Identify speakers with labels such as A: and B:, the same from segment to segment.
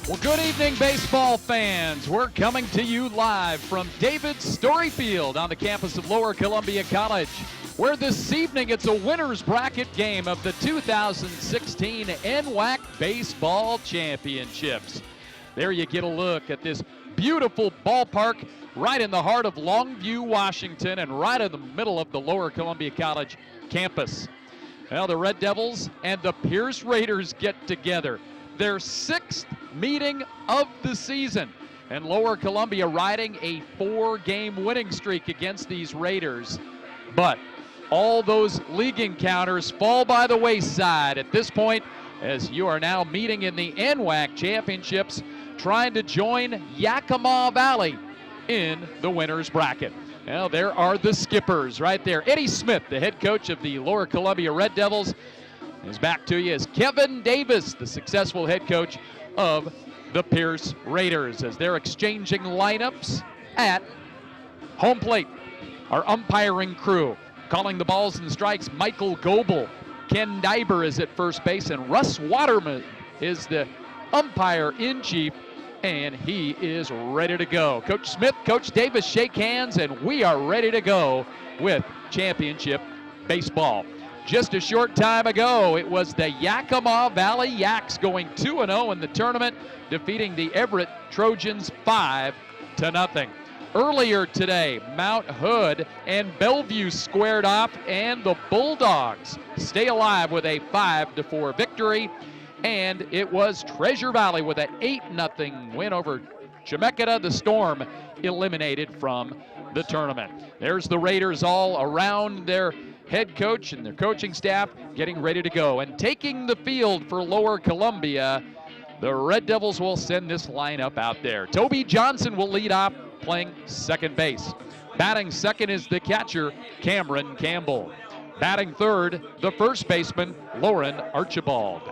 A: Well, good evening, baseball fans. We're coming to you live from David Story Field on the campus of Lower Columbia College, where this evening it's a winner's bracket game of the 2016 NWAC Baseball Championships. There you get a look at this beautiful ballpark right in the heart of Longview, Washington, and right in the middle of the Lower Columbia College campus. Well, the Red Devils and the Pierce Raiders get together. Their sixth meeting of the season, and Lower Columbia riding a 4-game winning streak against these Raiders. But all those league encounters fall by the wayside at this point, as you are now meeting in the NWAC Championships, trying to join Yakima Valley in the winner's bracket. Well, there are the skippers right there. Eddie Smith, the head coach of the Lower Columbia Red Devils. His back to you is Kevin Davis, the successful head coach of the Pierce Raiders, as they're exchanging lineups at home plate. Our umpiring crew calling the balls and strikes: Michael Goebel, Ken Diber is at first base, and Russ Waterman is the umpire-in-chief, and he is ready to go. Coach Smith, Coach Davis shake hands, and we are ready to go with championship baseball. Just a short time ago, it was the Yakima Valley Yaks going 2-0 in the tournament, defeating the Everett Trojans 5-0. Earlier today, Mount Hood and Bellevue squared off, and the Bulldogs stay alive with a 5-4 victory. And it was Treasure Valley with an 8-0 win over Chemeketa. The Storm eliminated from the tournament. There's the Raiders all around their head coach and their coaching staff getting ready to go. And taking the field for Lower Columbia, the Red Devils will send this lineup out there. Toby Johnson will lead off, playing second base. Batting second is the catcher, Cameron Campbell. Batting third, the first baseman, Lauren Archibald.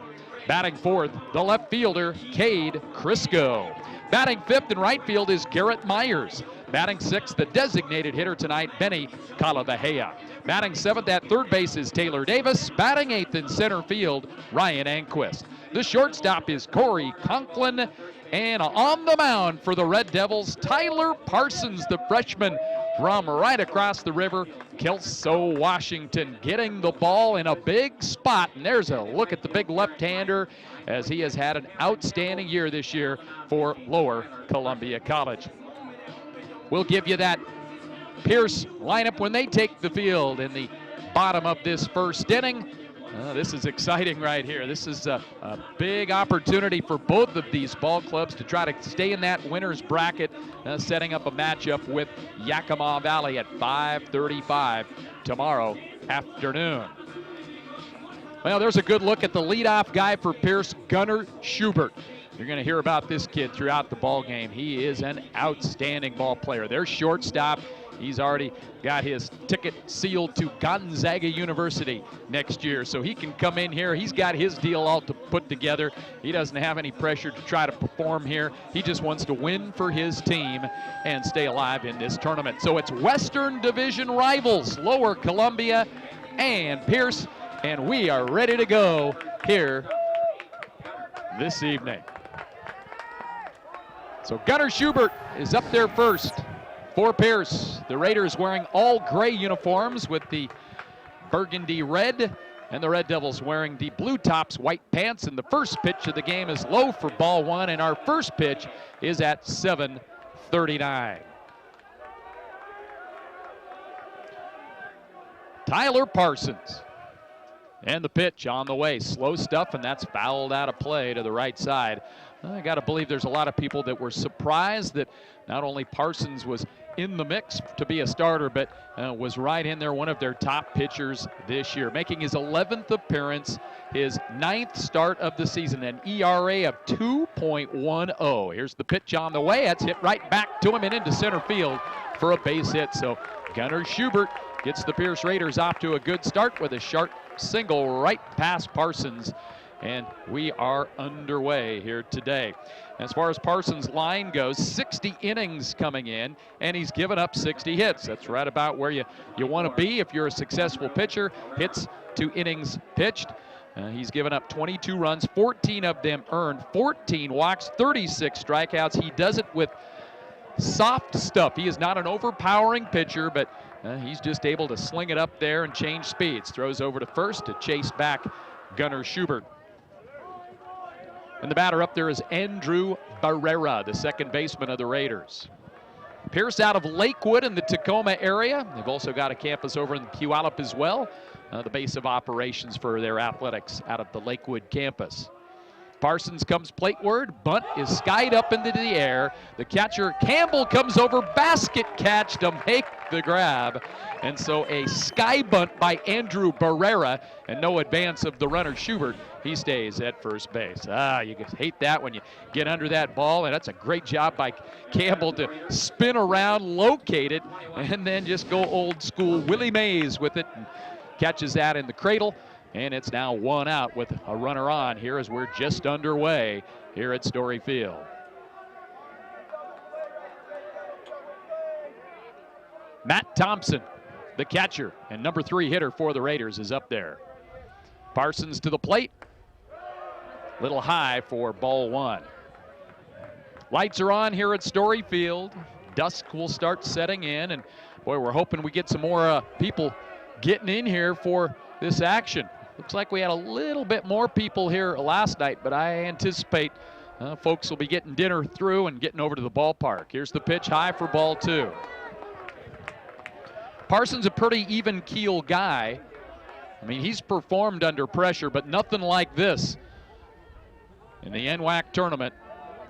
A: Batting fourth, the left fielder, Cade Crisco. Batting fifth in right field is Garrett Myers. Batting sixth, the designated hitter tonight, Benny Calavajea. Batting seventh at third base is Taylor Davis. Batting eighth in center field, Ryan Anquist. The shortstop is Corey Conklin. And on the mound for the Red Devils, Tyler Parsons, the freshman from right across the river, Kelso, Washington, getting the ball in a big spot. And there's a look at the big left-hander, as he has had an outstanding year this year for Lower Columbia College. We'll give you that Pierce lineup when they take the field in the bottom of this first inning. This is exciting right here. This is a big opportunity for both of these ball clubs to try to stay in that winner's bracket, setting up a matchup with Yakima Valley at 5:35 tomorrow afternoon. Well, there's a good look at the leadoff guy for Pierce, Gunnar Schubert. You're going to hear about this kid throughout the ball game. He is an outstanding ball player. Their shortstop, he's already got his ticket sealed to Gonzaga University next year, so he can come in here. He's got his deal all to put together. He doesn't have any pressure to try to perform here. He just wants to win for his team and stay alive in this tournament. So it's Western Division rivals, Lower Columbia and Pierce, and we are ready to go here this evening. So Gunnar Schubert is up there first for Pierce. The Raiders wearing all gray uniforms with the burgundy red, and the Red Devils wearing the blue tops, white pants. And the first pitch of the game is low for ball one, and our first pitch is at 7:39. Tyler Parsons. And the pitch on the way. Slow stuff, and that's fouled out of play to the right side. I got to believe there's a lot of people that were surprised that not only Parsons was in the mix to be a starter, but was right in there, one of their top pitchers this year, making his 11th appearance, his 9th start of the season, an ERA of 2.10. Here's the pitch on the way. That's hit right back to him and into center field for a base hit. So Gunnar Schubert gets the Pierce Raiders off to a good start with a sharp single right past Parsons. And we are underway here today. As far as Parsons' line goes, 60 innings coming in, and he's given up 60 hits. That's right about where you want to be if you're a successful pitcher. Hits to innings pitched. He's given up 22 runs, 14 of them earned, 14 walks, 36 strikeouts. He does it with soft stuff. He is not an overpowering pitcher, but he's just able to sling it up there and change speeds. Throws over to first to chase back Gunnar Schubert. And the batter up there is Andrew Barrera, the second baseman of the Raiders. Pierce out of Lakewood in the Tacoma area. They've also got a campus over in Puyallup as well. The base of operations for their athletics out of the Lakewood campus. Parsons comes plateward. Bunt is skied up into the air. The catcher Campbell comes over, basket catch to make the grab. And so a sky bunt by Andrew Barrera and no advance of the runner Schubert. He stays at first base. You just hate that when you get under that ball, and that's a great job by Campbell to spin around, locate it, and then just go old school Willie Mays with it. And catches that in the cradle. And it's now 1 out with a runner on here as we're just underway here at Story Field. Matt Thompson, the catcher and number 3 hitter for the Raiders, is up there. Parsons to the plate. Little high for ball 1. Lights are on here at Story Field. Dusk will start setting in, and boy, we're hoping we get some more people getting in here for this action. Looks like we had a little bit more people here last night, but I anticipate folks will be getting dinner through and getting over to the ballpark. Here's the pitch, high for ball 2. Parsons a pretty even keel guy. I mean, he's performed under pressure, but nothing like this in the NWAC tournament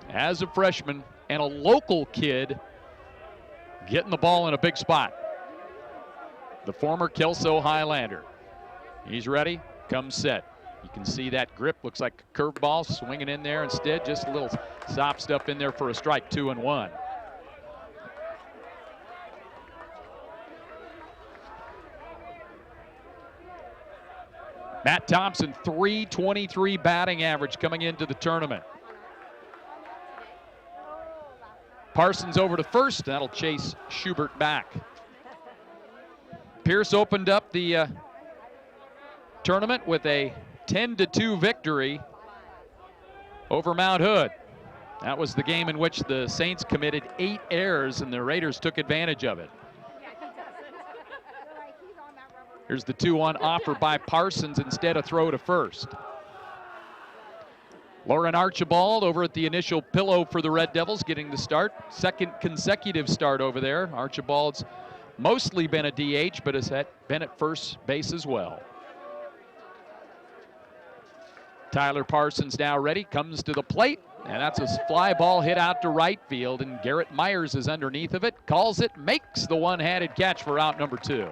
A: as a freshman and a local kid getting the ball in a big spot. The former Kelso Highlander. He's ready, comes set. You can see that grip, looks like a curveball swinging in there instead. Just a little soft stuff in there for a strike, 2-1. Matt Thompson, .323 batting average coming into the tournament. Parsons over to first, that'll chase Schubert back. Pierce opened up the tournament with a 10-2 victory over Mount Hood. That was the game in which the Saints committed 8 errors and the Raiders took advantage of it. Here's the 2-1 offer by Parsons, instead a throw to first. Lauren Archibald over at the initial pillow for the Red Devils getting the start. Second consecutive start over there. Archibald's mostly been a DH, but has been at first base as well. Tyler Parsons now ready, comes to the plate, and that's a fly ball hit out to right field, and Garrett Myers is underneath of it, calls it, makes the one-handed catch for out number 2.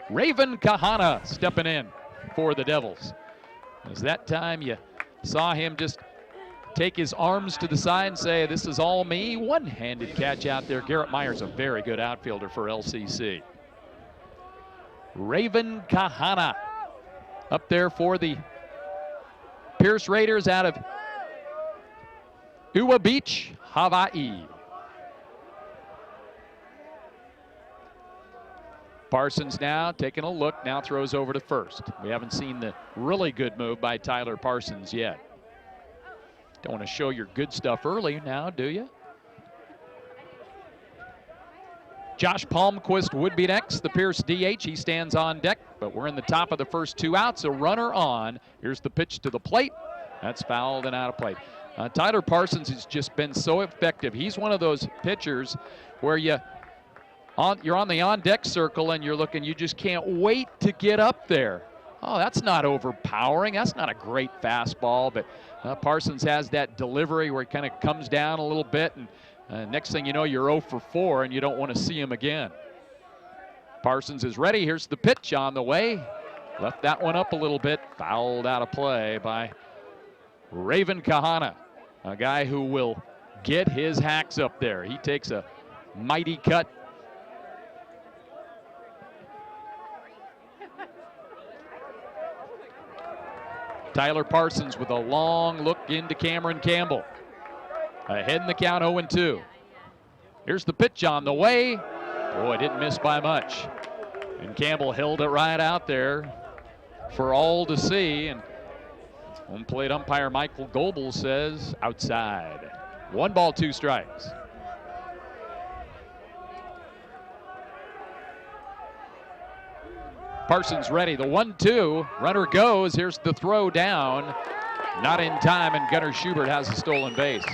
A: Raven Kahana stepping in for the Devils. As that time you saw him just take his arms to the side and say, this is all me. One-handed catch out there. Garrett Myers, a very good outfielder for LCC. Raven Kahana up there for the Pierce Raiders out of Ua Beach, Hawaii. Parsons now taking a look, now throws over to first. We haven't seen the really good move by Tyler Parsons yet. Don't want to show your good stuff early now, do you? Josh Palmquist would be next, the Pierce DH. He stands on deck, but we're in the top of the first 2 outs. A runner on. Here's the pitch to the plate. That's fouled and out of play. Tyler Parsons has just been so effective. He's one of those pitchers where you're on the on-deck circle and you're looking, you just can't wait to get up there. Oh, that's not overpowering. That's not a great fastball, but Parsons has that delivery where he kind of comes down a little bit, and next thing you know, you're 0 for 4 and you don't want to see him again. Parsons is ready. Here's the pitch on the way. Left that one up a little bit. Fouled out of play by Raven Kahana, a guy who will get his hacks up there. He takes a mighty cut. Tyler Parsons with a long look into Cameron Campbell. Ahead in the count, 0-2. Here's the pitch on the way. Boy, didn't miss by much. And Campbell held it right out there for all to see. And home plate umpire Michael Goebel says outside. 1 ball, 2 strikes. Parsons ready. The 1-2. Runner goes. Here's the throw down. Not in time, and Gunnar Schubert has a stolen base.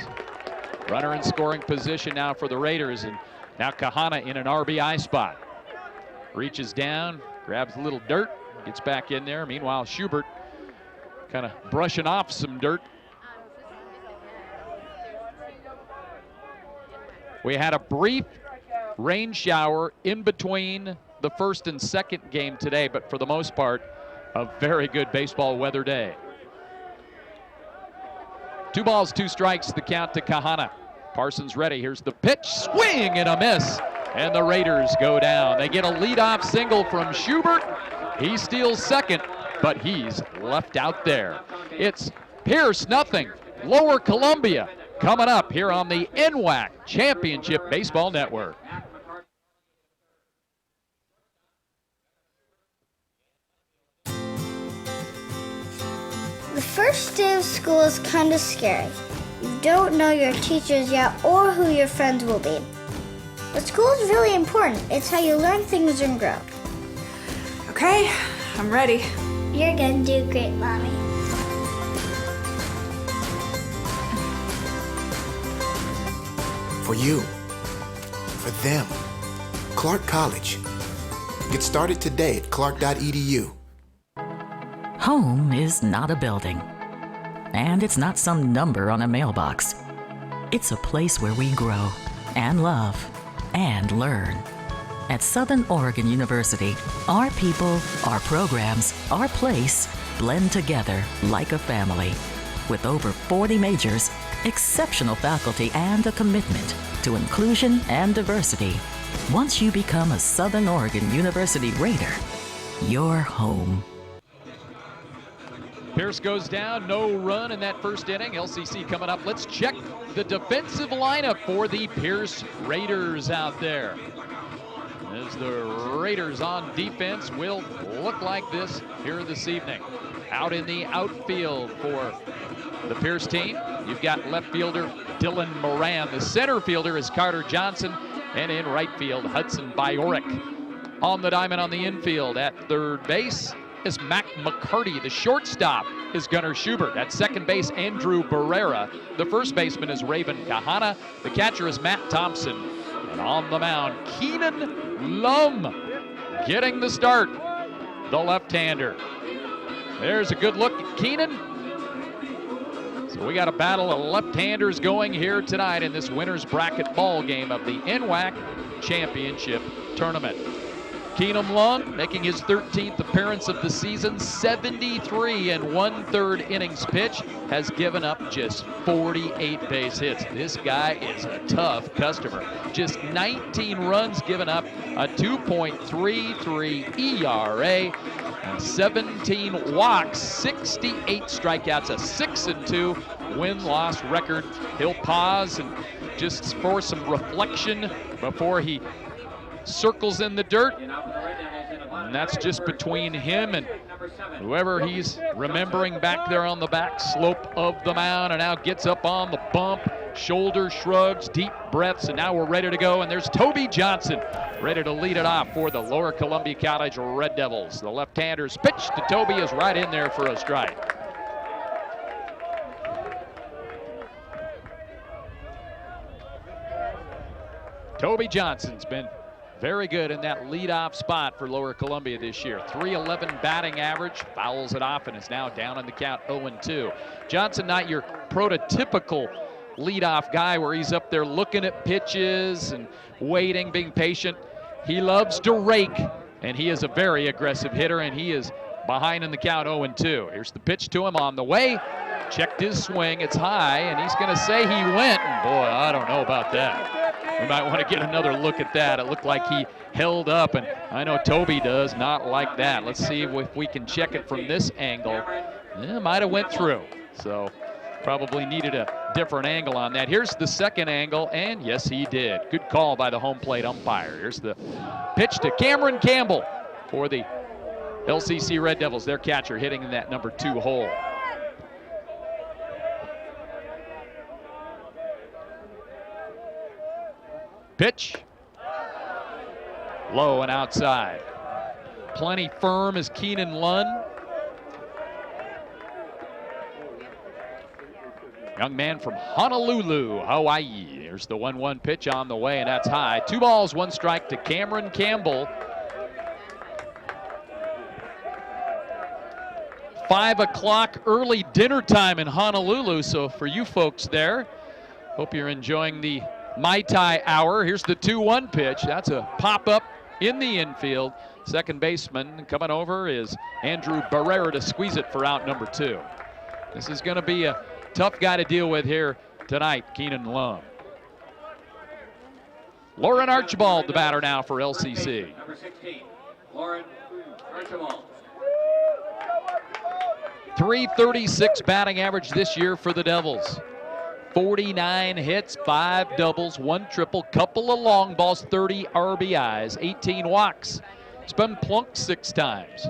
A: Runner in scoring position now for the Raiders, and now Kahana in an RBI spot. Reaches down, grabs a little dirt, gets back in there. Meanwhile, Schubert kind of brushing off some dirt. We had a brief rain shower in between the first and second game today, but for the most part, a very good baseball weather day. 2 balls, 2 strikes, the count to Kahana. Parsons ready. Here's the pitch. Swing and a miss. And the Raiders go down. They get a leadoff single from Schubert. He steals second, but he's left out there. It's Pierce nothing. Lower Columbia coming up here on the NWAC Championship Baseball Network.
B: The first day of school is kind of scary. You don't know your teachers yet or who your friends will be. But school is really important. It's how you learn things and grow.
C: Okay, I'm ready.
B: You're gonna do great, Mommy.
D: For you, for them, Clark College. Get started today at clark.edu.
E: Home is not a building, and it's not some number on a mailbox. It's a place where we grow and love and learn. At Southern Oregon University, our people, our programs, our place blend together like a family. With over 40 majors, exceptional faculty, and a commitment to inclusion and diversity. Once you become a Southern Oregon University Raider, you're home.
A: Pierce goes down, no run in that first inning. LCC coming up. Let's check the defensive lineup for the Pierce Raiders out there. As the Raiders on defense will look like this here this evening. Out in the outfield for the Pierce team, you've got left fielder Dylan Moran. The center fielder is Carter Johnson. And in right field, Hudson Biorik. On the diamond on the infield at third base is Mac McCarty. The shortstop is Gunnar Schubert. At second base, Andrew Barrera. The first baseman is Raven Kahana. The catcher is Matt Thompson. And on the mound, Keenan Lum getting the start, the left-hander. There's a good look at Keenan. So we got a battle of left-handers going here tonight in this winner's bracket ball game of the NWAC Championship Tournament. Keenan Lum making his 13th appearance of the season, 73 and 1/3 innings pitched, has given up just 48 base hits. This guy is a tough customer. Just 19 runs given up, a 2.33 ERA, and 17 walks, 68 strikeouts, a 6-2 win-loss record. He'll pause and just for some reflection before he circles in the dirt, and that's just between him and whoever he's remembering back there on the back slope of the mound. And now gets up on the bump, shoulder shrugs, deep breaths, and now we're ready to go. And there's Toby Johnson ready to lead it off for the Lower Columbia College Red Devils. The left-hander's pitch to Toby is right in there for a strike. Toby Johnson's been very good in that leadoff spot for Lower Columbia this year. .311 batting average, fouls it off, and is now down in the count 0-2. Johnson, not your prototypical leadoff guy where he's up there looking at pitches and waiting, being patient. He loves to rake, and he is a very aggressive hitter, and he is behind in the count 0-2. Here's the pitch to him on the way. Checked his swing, it's high, and he's gonna say he went, and boy, I don't know about that. We might want to get another look at that. It looked like he held up, and I know Toby does not like that. Let's see if we can check it from this angle. It might have went through, so probably needed a different angle on that. Here's the second angle, and yes, he did. Good call by the home plate umpire. Here's the pitch to Cameron Campbell. for the LCC Red Devils. Their catcher hitting in that number 2 hole. Pitch. Low and outside. Plenty firm is Keenan Lund. Young man from Honolulu, Hawaii. Here's the 1-1 pitch on the way, and that's high. 2 balls, 1 strike to Cameron Campbell. 5 o'clock early dinner time in Honolulu, so for you folks there, hope you're enjoying the Mai Tai hour. Here's the 2-1 pitch. That's a pop-up in the infield. Second baseman coming over is Andrew Barrera to squeeze it for out number 2. This is going to be a tough guy to deal with here tonight, Keenan Lund. Lauren Archibald, the batter now for LCC.
F: Number 16, Lauren Archibald.
A: .336 batting average this year for the Devils. 49 hits, 5 doubles, 1 triple, couple of long balls, 30 RBIs, 18 walks. It's been plunked 6 times.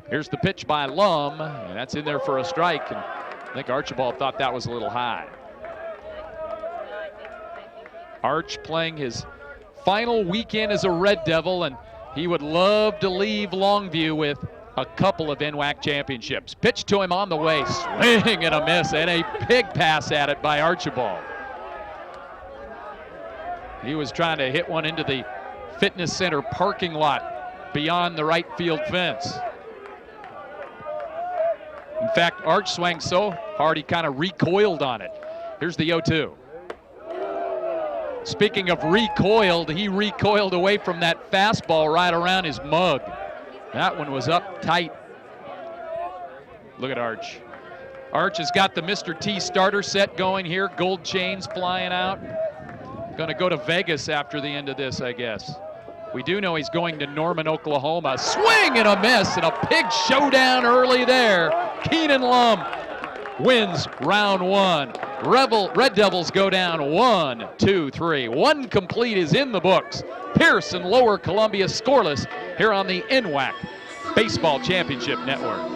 A: Here's the pitch by Lum, and that's in there for a strike. And I think Archibald thought that was a little high. Arch playing his final weekend as a Red Devil, and he would love to leave Longview with a couple of NWAC championships. Pitch to him on the way, swing and a miss, and a big pass at it by Archibald. He was trying to hit one into the fitness center parking lot beyond the right field fence. In fact, Arch swung so hard he kind of recoiled on it. Here's the 0-2. Speaking of recoiled, he recoiled away from that fastball right around his mug. That one was up tight. Look at Arch. Arch has got the Mr. T starter set going here. Gold chains flying out. Going to go to Vegas after the end of this, I guess. We do know he's going to Norman, Oklahoma. Swing and a miss, and a big showdown early there. Keenan Lum wins round 1. Red Devils go down 1, 2, 3. 1 complete is in the books. Pierce and Lower Columbia scoreless here on the NWAC Baseball Championship Network.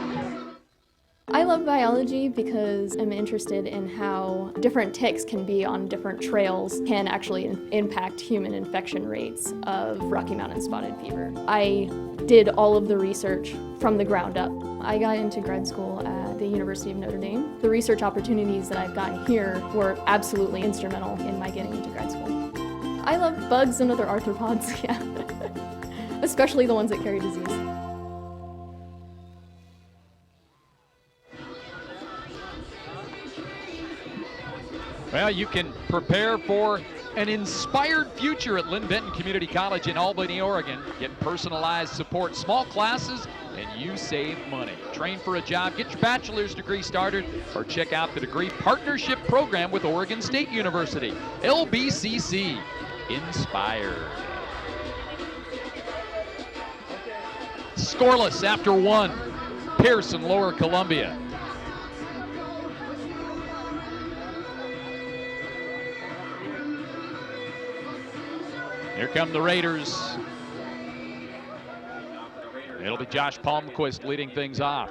G: I love biology because I'm interested in how different ticks can be on different trails can actually impact human infection rates of Rocky Mountain spotted fever. I did all of the research from the ground up. I got into grad school at the University of Notre Dame. The research opportunities that I've gotten here were absolutely instrumental in my getting into grad school. I love bugs and other arthropods, yeah. Especially the ones that carry disease.
A: Well, you can prepare for an inspired future at Lynn Benton Community College in Albany, Oregon. Get personalized support, small classes, and you save money. Train for a job, get your bachelor's degree started, or check out the degree partnership program with Oregon State University. LBCC, inspired. Scoreless after 1. Pierce and Lower Columbia. Here come the Raiders. It'll be Josh Palmquist leading things off.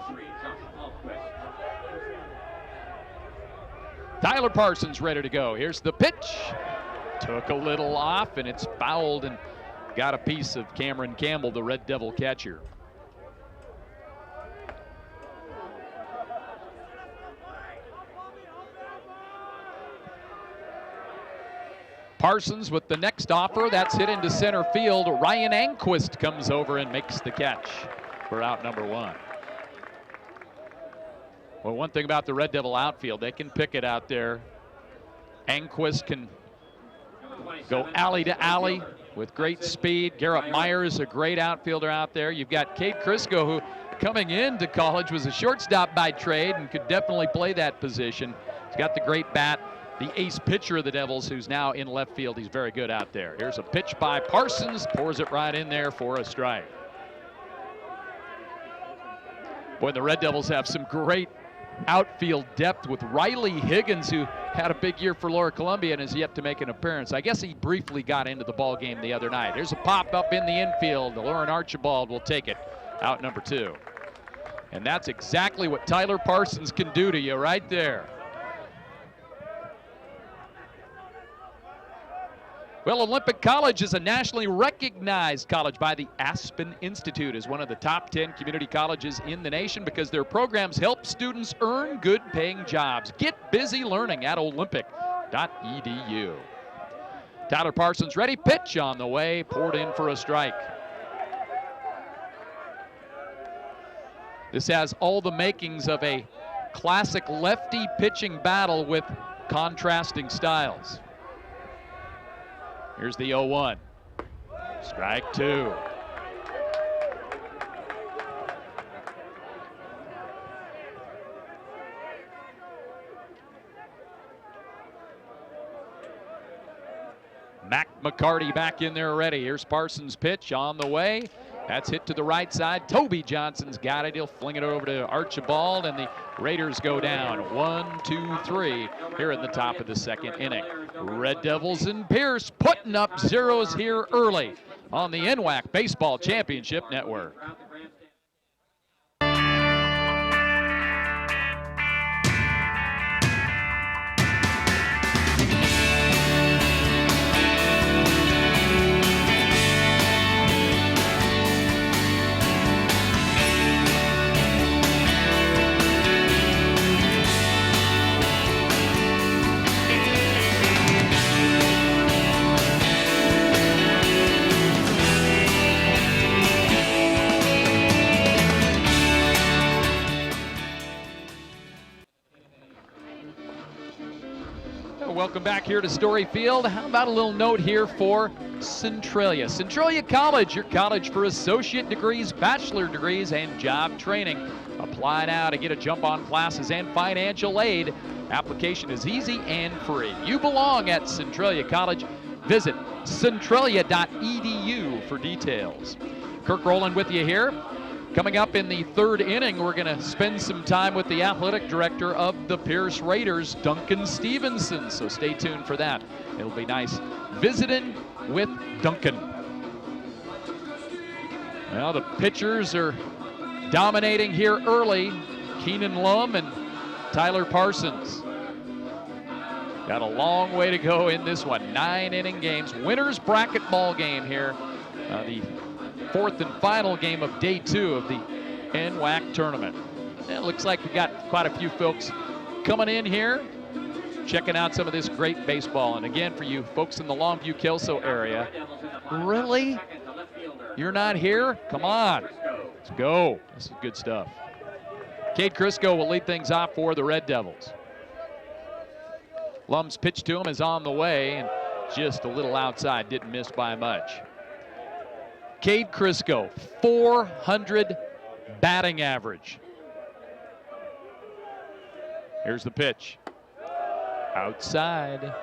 A: Tyler Parsons ready to go. Here's the pitch. Took a little off, and it's fouled and got a piece of Cameron Campbell, the Red Devil catcher. Parsons with the next offer. That's hit into center field. Ryan Anquist comes over and makes the catch for out number 1. Well, one thing about the Red Devil outfield, they can pick it out there. Anquist can go alley to alley with great speed. Garrett Myers, a great outfielder out there. You've got Cade Crisco, who coming into college was a shortstop by trade and could definitely play that position. He's got the great bat. The ace pitcher of the Devils, who's now in left field. He's very good out there. Here's a pitch by Parsons, pours it right in there for a strike. Boy, the Red Devils have some great outfield depth with Riley Higgins, who had a big year for Lower Columbia and has yet to make an appearance. I guess he briefly got into the ball game the other night. There's a pop up in the infield. Lauren Archibald will take it. Out number 2. And that's exactly what Tyler Parsons can do to you right there. Well, Olympic College is a nationally recognized college by the Aspen Institute as one of the top 10 community colleges in the nation because their programs help students earn good paying jobs. Get busy learning at olympic.edu. Tyler Parsons ready, pitch on the way, poured in for a strike. This has all the makings of a classic lefty pitching battle with contrasting styles. Here's the 0-1. Strike 2. Mac McCarty back in there already. Here's Parsons' pitch on the way. That's hit to the right side. Toby Johnson's got it. He'll fling it over to Archibald, and the Raiders go down 1-2-3 here in the top of the second inning. Red Devils and Pierce putting up zeros here early on the NWAC Baseball Championship Network. Welcome back here to Story Field. How about a little note here for Centralia? Centralia College, your college for associate degrees, bachelor degrees, and job training. Apply now to get a jump on classes and financial aid. Application is easy and free. You belong at Centralia College. Visit centralia.edu for details. Kirk Rowland with you here. Coming up in the third inning, we're going to spend some time with the athletic director of the Pierce Raiders, Duncan Stevenson. So stay tuned for that. It'll be nice visiting with Duncan. Well, the pitchers are dominating here early. Keenan Lum and Tyler Parsons. Got a long way to go in this one. 9-inning games. Winners bracket ball game here. The fourth and final game of day 2 of the NWAC tournament. It looks like we got quite a few folks coming in here, checking out some of this great baseball. And again, for you folks in the Longview-Kelso area, really? You're not here? Come on, let's go. This is good stuff. Cade Crisco will lead things off for the Red Devils. Lum's pitch to him is on the way and just a little outside, didn't miss by much. Cade Crisco, 400 batting average. Here's the pitch. Outside.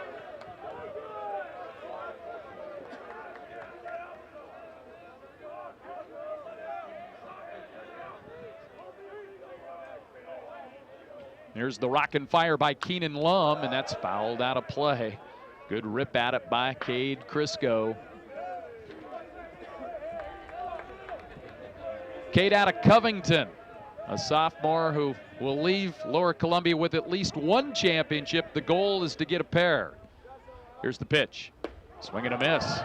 A: Here's the rock and fire by Keenan Lum, and that's fouled out of play. Good rip at it by Cade Crisco. Cade out of Covington, a sophomore who will leave Lower Columbia with at least one championship. The goal is to get a pair. Here's the pitch. Swing and a miss.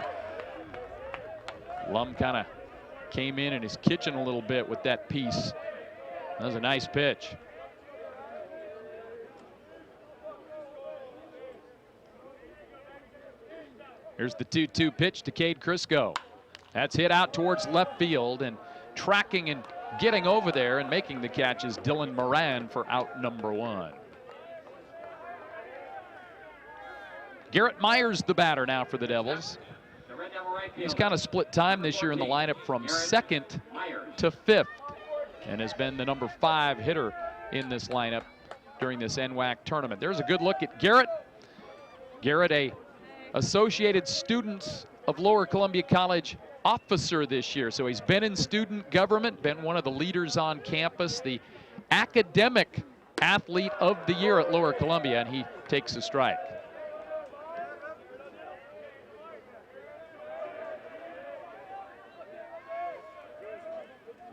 A: Lum kind of came in his kitchen a little bit with that piece. That was a nice pitch. Here's the 2-2 pitch to Cade Crisco. That's hit out towards left field, and tracking and getting over there and making the catch is Dylan Moran for out number 1. Garrett Myers, the batter now for the Devils. He's kind of split time this year in the lineup from second to fifth and has been the number 5 hitter in this lineup during this NWAC tournament. There's a good look at Garrett. Garrett, a Associated Students of Lower Columbia College officer this year. So he's been in student government, been one of the leaders on campus. The academic Athlete of the Year at Lower Columbia, and he takes a strike.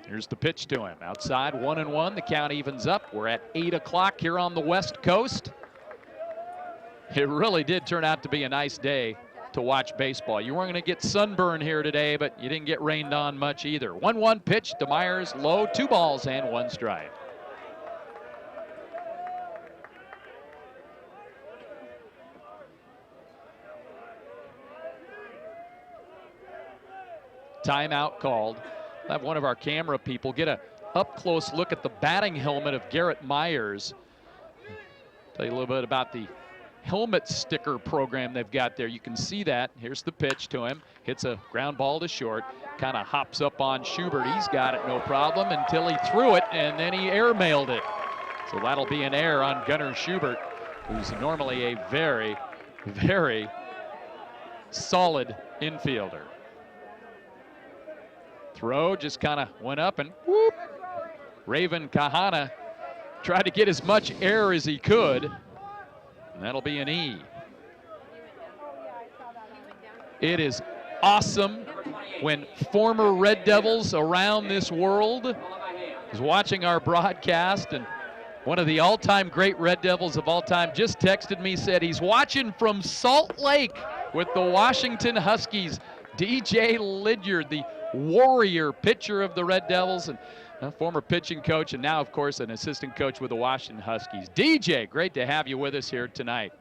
A: Here's the pitch to him. Outside, 1-1. The count evens up. We're at 8 o'clock here on the West Coast. It really did turn out to be a nice day to watch baseball. You weren't going to get sunburn here today, but you didn't get rained on much either. 1-1 pitch to Myers, low, 2 balls and 1 strike. Timeout called. We'll have one of our camera people get a up-close look at the batting helmet of Garrett Myers. Tell you a little bit about the helmet sticker program they've got there. You can see that. Here's the pitch to him. Hits a ground ball to short. Kind of hops up on Schubert. He's got it no problem until he threw it, and then he airmailed it. So that'll be an error on Gunnar Schubert, who's normally a very, very solid infielder. Throw just kind of went up and whoop. Raven Kahana tried to get as much air as he could. And that'll be an E. It is awesome when former Red Devils around this world is watching our broadcast, and one of the all-time great Red Devils of all time just texted me, said he's watching from Salt Lake with the Washington Huskies. DJ Lydiard, the warrior pitcher of the Red Devils, and a former pitching coach, and now, of course, an assistant coach with the Washington Huskies. DJ, great to have you with us here tonight.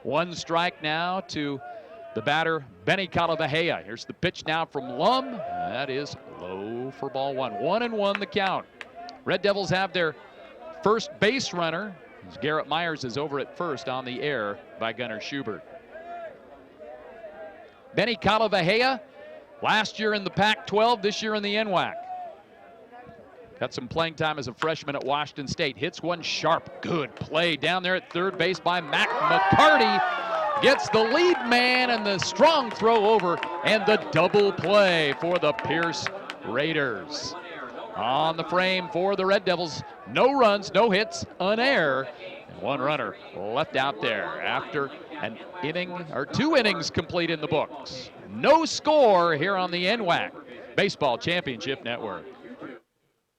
A: 1 strike now to the batter, Benny Calavajea. Here's the pitch now from Lum. That is low for ball 1. 1-1 the count. Red Devils have their first base runner, as Garrett Myers is over at first on the air by Gunnar Schubert. Benny Calavajea, last year in the Pac-12, this year in the NWAC. Got some playing time as a freshman at Washington State. Hits one sharp, good play down there at third base by Mac McCarty. Gets the lead man and the strong throw over, and the double play for the Pierce Raiders. On the frame for the Red Devils, no runs, no hits, an error, and 1 runner left out there after an inning or 2 innings complete in the books. No score here on the NWAC Baseball Championship Network.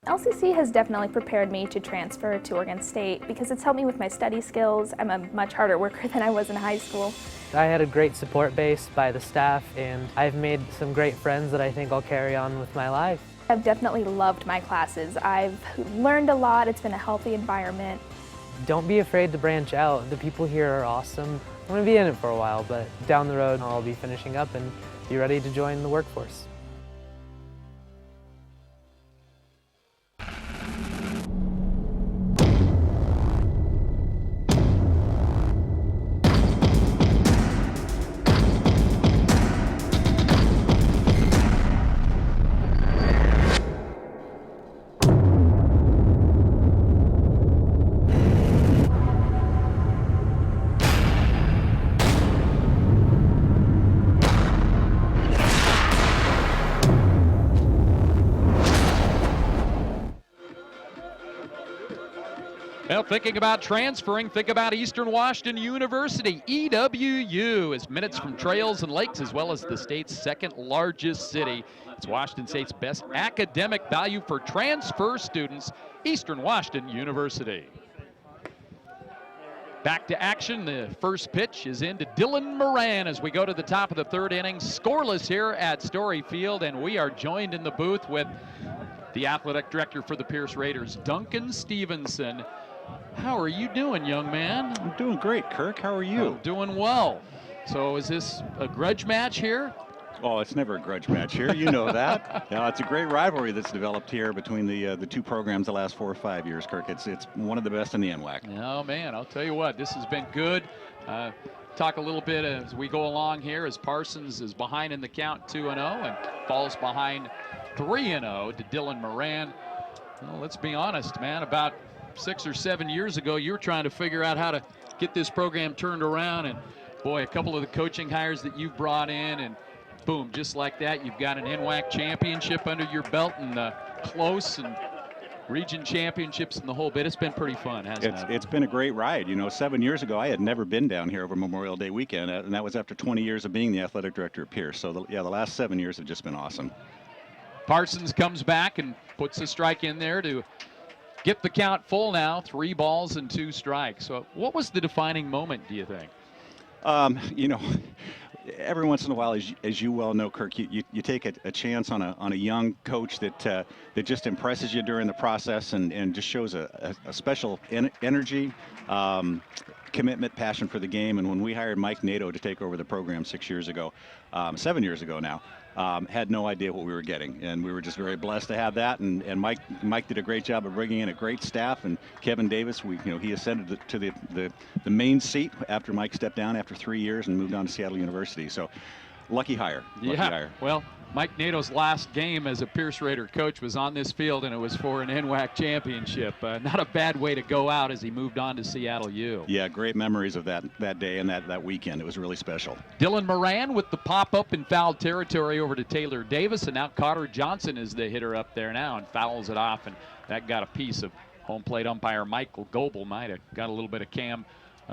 H: LCC has definitely prepared me to transfer to Oregon State because it's helped me with my study skills. I'm a much harder worker than I was in high school.
I: I had a great support base by the staff, and I've made some great friends that I think I'll carry on with my life.
H: I've definitely loved my classes. I've learned a lot. It's been a healthy environment.
I: Don't be afraid to branch out. The people here are awesome. I'm going to be in it for a while, but down the road I'll be finishing up and be ready to join the workforce.
A: Well, thinking about transferring, think about Eastern Washington University. EWU is minutes from trails and lakes, as well as the state's 2nd largest city. It's Washington State's best academic value for transfer students, Eastern Washington University. Back to action. The first pitch is into Dylan Moran as we go to the top of the 3rd inning. Scoreless here at Story Field, and we are joined in the booth with the athletic director for the Pierce Raiders, Duncan Stevenson. How are you doing, young man?
J: I'm doing great, Kirk. How are you?
A: I'm doing well. So is this a grudge match here?
J: Oh, it's never a grudge match here. You know that. Yeah, it's a great rivalry that's developed here between the 2 programs the last 4 or 5 years, Kirk. It's one of the best in the NWAC.
A: Oh, man, I'll tell you what, this has been good. Talk a little bit as we go along here, as Parsons is behind in the count 2-0 and falls behind 3-0 to Dylan Moran. Well, let's be honest, man, about 6 or 7 years ago, you were trying to figure out how to get this program turned around, and boy, a couple of the coaching hires that you've brought in, and boom, just like that, you've got an NWAC championship under your belt, and close, and region championships and the whole bit. It's been pretty fun, hasn't it?
J: It's been a great ride. You know, 7 years ago, I had never been down here over Memorial Day weekend, and that was after 20 years of being the athletic director at Pierce. So, the last 7 years have just been awesome.
A: Parsons comes back and puts a strike in there to get the count full now. 3 balls and 2 strikes. So what was the defining moment, do you think?
J: You know, every once in a while, as you well know, Kirk, you take a chance on a young coach that just impresses you during the process and just shows a special energy, commitment, passion for the game. And when we hired Mike Nato to take over the program 7 years ago now, had no idea what we were getting, and we were just very blessed to have that. And Mike did a great job of bringing in a great staff. And Kevin Davis, he ascended to the main seat after Mike stepped down after 3 years and moved on to Seattle University. So lucky hire. Lucky hire.
A: Well, Mike Nato's last game as a Pierce Raider coach was on this field, and it was for an NWAC championship. Not a bad way to go out as he moved on to Seattle U.
J: Yeah, great memories of that day and that weekend. It was really special.
A: Dylan Moran with the pop-up in foul territory over to Taylor Davis, and now Carter Johnson is the hitter up there now and fouls it off, and that got a piece of home plate umpire Michael Goebel. Might have got a little bit of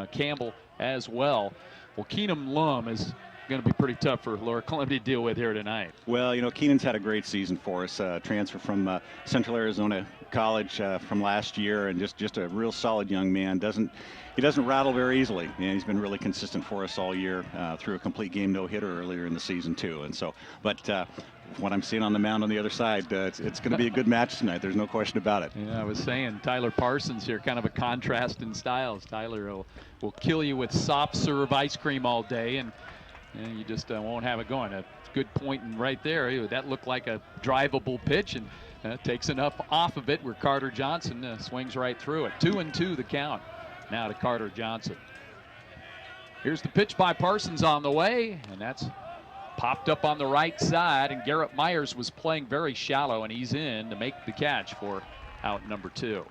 A: Campbell as well. Well, Keenan Lum is going to be pretty tough for Lower Columbia to deal with here tonight.
J: Well, you know, Keenan's had a great season for us. Transfer from Central Arizona College from last year, and just a real solid young man. He doesn't rattle very easily, and he's been really consistent for us all year through a complete game no-hitter earlier in the season too. And so, but what I'm seeing on the mound on the other side, it's going to be a good match tonight. There's no question about it.
A: Yeah, I was saying Tyler Parsons here, kind of a contrast in styles. Tyler will kill you with soft serve ice cream all day, and you just won't have it going. A good point right there. That looked like a drivable pitch, and takes enough off of it where Carter Johnson swings right through it. 2-2 the count now to Carter Johnson. Here's the pitch by Parsons on the way, and that's popped up on the right side, and Garrett Myers was playing very shallow, and he's in to make the catch for out number 2.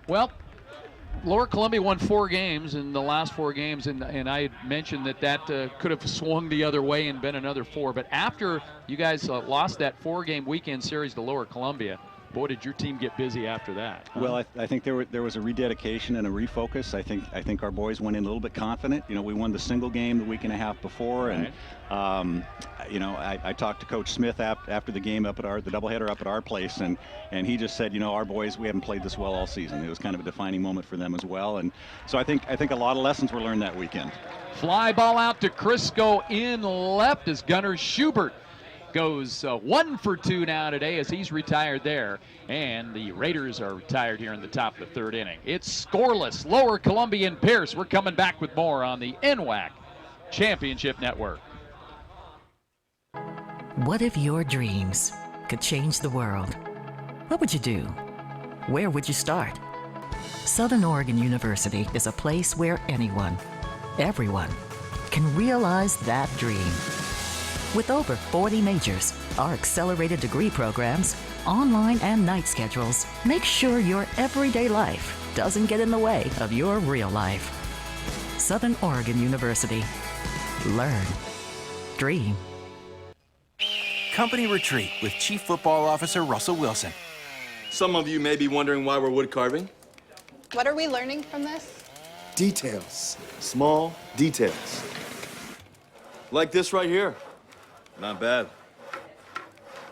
A: Well, Lower Columbia won 4 games in the last 4 games, and I had mentioned that could have swung the other way and been another 4. But after you guys lost that 4-game weekend series to Lower Columbia, boy, did your team get busy after that. Huh?
J: Well, I think there was a rededication and a refocus. I think our boys went in a little bit confident. You know, we won the single game the week and a half before, and you know, I talked to Coach Smith after the game the doubleheader up at our place, and he just said, you know, our boys, we haven't played this well all season. It was kind of a defining moment for them as well, and so I think a lot of lessons were learned that weekend.
A: Fly ball out to Crisco in left as Gunnar Schubert goes 1 for 2 now today as he's retired there, and the Raiders are retired here in the top of the 3rd inning. It's scoreless. Lower Columbia and Pierce. We're coming back with more on the NWAC Championship Network.
E: What if your dreams could change the world? What would you do? Where would you start? Southern Oregon University is a place where anyone, everyone, can realize that dream. With over 40 majors, our accelerated degree programs, online and night schedules make sure your everyday life doesn't get in the way of your real life. Southern Oregon University. Learn. Dream.
K: Company retreat with Chief Football Officer Russell Wilson.
L: Some of you may be wondering why we're wood carving.
M: What are we learning from this?
L: Details. Small details. Like this right here. Not bad.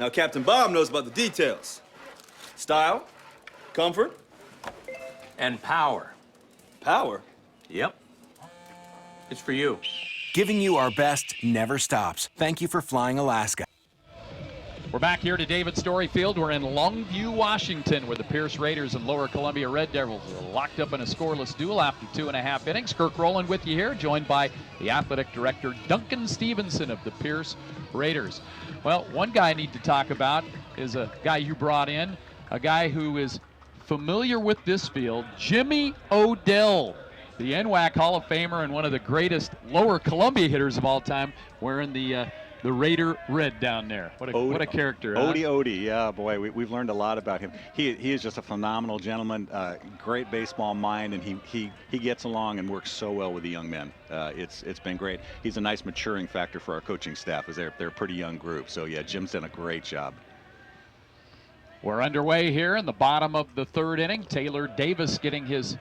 L: Now, Captain Bob knows about the details. Style, comfort,
K: And power.
L: power.
K: Yep. It's for you.
N: Giving you our best never stops. Thank you for flying Alaska.
A: We're back here to David Story Field. We're in Longview, Washington, where the Pierce Raiders and Lower Columbia Red Devils are locked up in a scoreless duel after 2.5 innings. Kirk Rowland with you here, joined by the athletic director, Duncan Stevenson of the Pierce Raiders. Well, one guy I need to talk about is a guy you brought in, a guy who is familiar with this field, Jimmy Odell, the NWAC Hall of Famer and one of the greatest Lower Columbia hitters of all time, wearing the Raider red down there. What a character.
J: Odie, yeah, boy, we've learned a lot about him. He is just a phenomenal gentleman, great baseball mind, and he gets along and works so well with the young men. It's been great. He's a nice maturing factor for our coaching staff, as they're a pretty young group. So yeah, Jim's done a great job.
A: We're underway here in the bottom of the third inning. Taylor Davis getting his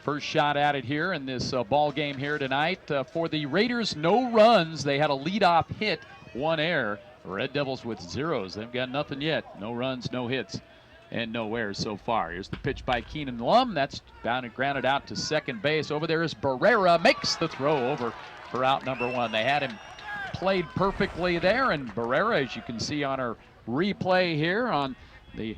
A: first shot at it here in this ball game here tonight. For the Raiders, no runs. They had a leadoff hit, 1 error. Red Devils with zeros. They've got nothing yet. No runs, no hits, and no errors so far. Here's the pitch by Keenan Lum. That's down and grounded out to second base. Over there is Barrera, makes the throw over for out number 1. They had him played perfectly there, and Barrera, as you can see on our replay here on the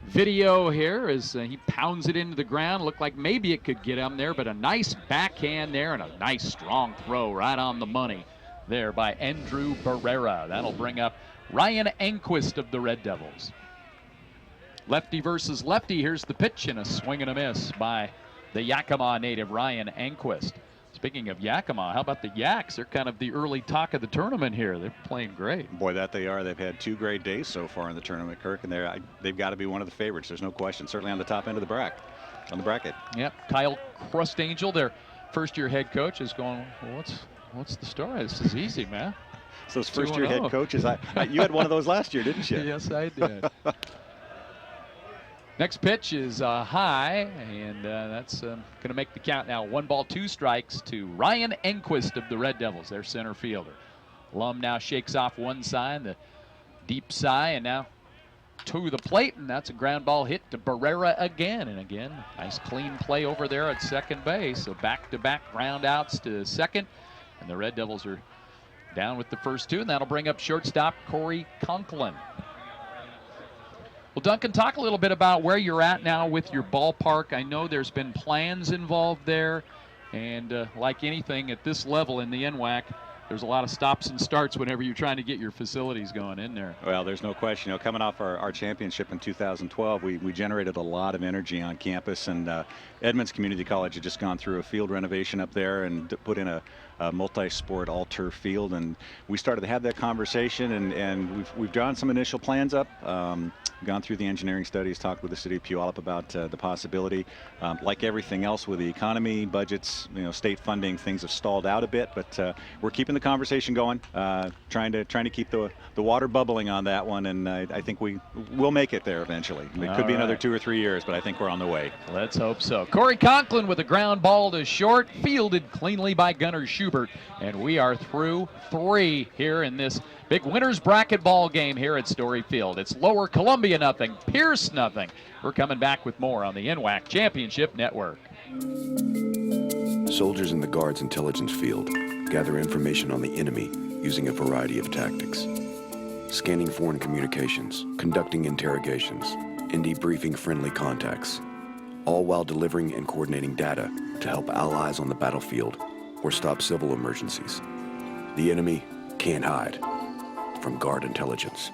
A: video here, as he pounds it into the ground. Looked like maybe it could get him there, but a nice backhand there and a nice strong throw right on the money there by Andrew Barrera. That'll bring up Ryan Enquist of the Red Devils. Lefty versus lefty. Here's the pitch and a swing and a miss by the Yakima native Ryan Enquist. Speaking of Yakima, how about the Yaks? They're kind of the early talk of the tournament here. They're playing great.
J: Boy, that they are. They've had 2 great days so far in the tournament, Kirk, and they've got to be one of the favorites. There's no question. Certainly on the top end of the bracket.
A: Yep. Kyle Crustangel, their first-year head coach, is going, well, what's the story? This is easy, man.
J: So those first-year head coaches, you had one of those last year, didn't you?
A: Yes, I did. Next pitch is high, and that's going to make the count now. 1 ball, 2 strikes to Ryan Enquist of the Red Devils, their center fielder. Lum now shakes off one side, the deep sigh, and now to the plate, and that's a ground ball hit to Barrera again. And again, nice clean play over there at second base. So back-to-back ground outs to second, and the Red Devils are down with the first 2, and that'll bring up shortstop Corey Conklin. Well, Duncan, talk a little bit about where you're at now with your ballpark. I know there's been plans involved there, and like anything at this level in the NWAC, there's a lot of stops and starts whenever you're trying to get your facilities going in there.
J: Well, there's no question. You know, coming off our championship in 2012, we generated a lot of energy on campus, and Edmonds Community College had just gone through a field renovation up there and put in a multi-sport all-turf field, and we started to have that conversation, and we've drawn some initial plans up, gone through the engineering studies, talked with the city of Puyallup about the possibility. Like everything else with the economy, budgets, state funding, things have stalled out a bit, but we're keeping the conversation going, trying to keep the water bubbling on that one, and I think we'll make it there eventually. It could be another 2 or 3 years, but I think we're on the way.
A: Let's hope so. Corey Conklin with a ground ball to short, fielded cleanly by Gunnar Schubert, and we are through 3 here in this big winners bracket ball game here at Story Field. It's Lower Columbia nothing, Pierce nothing. We're coming back with more on the NWAC Championship Network.
O: Soldiers in the Guard's intelligence field gather information on the enemy using a variety of tactics. Scanning foreign communications, conducting interrogations, and debriefing friendly contacts, all while delivering and coordinating data to help allies on the battlefield or stop civil emergencies. The enemy can't hide from Guard intelligence.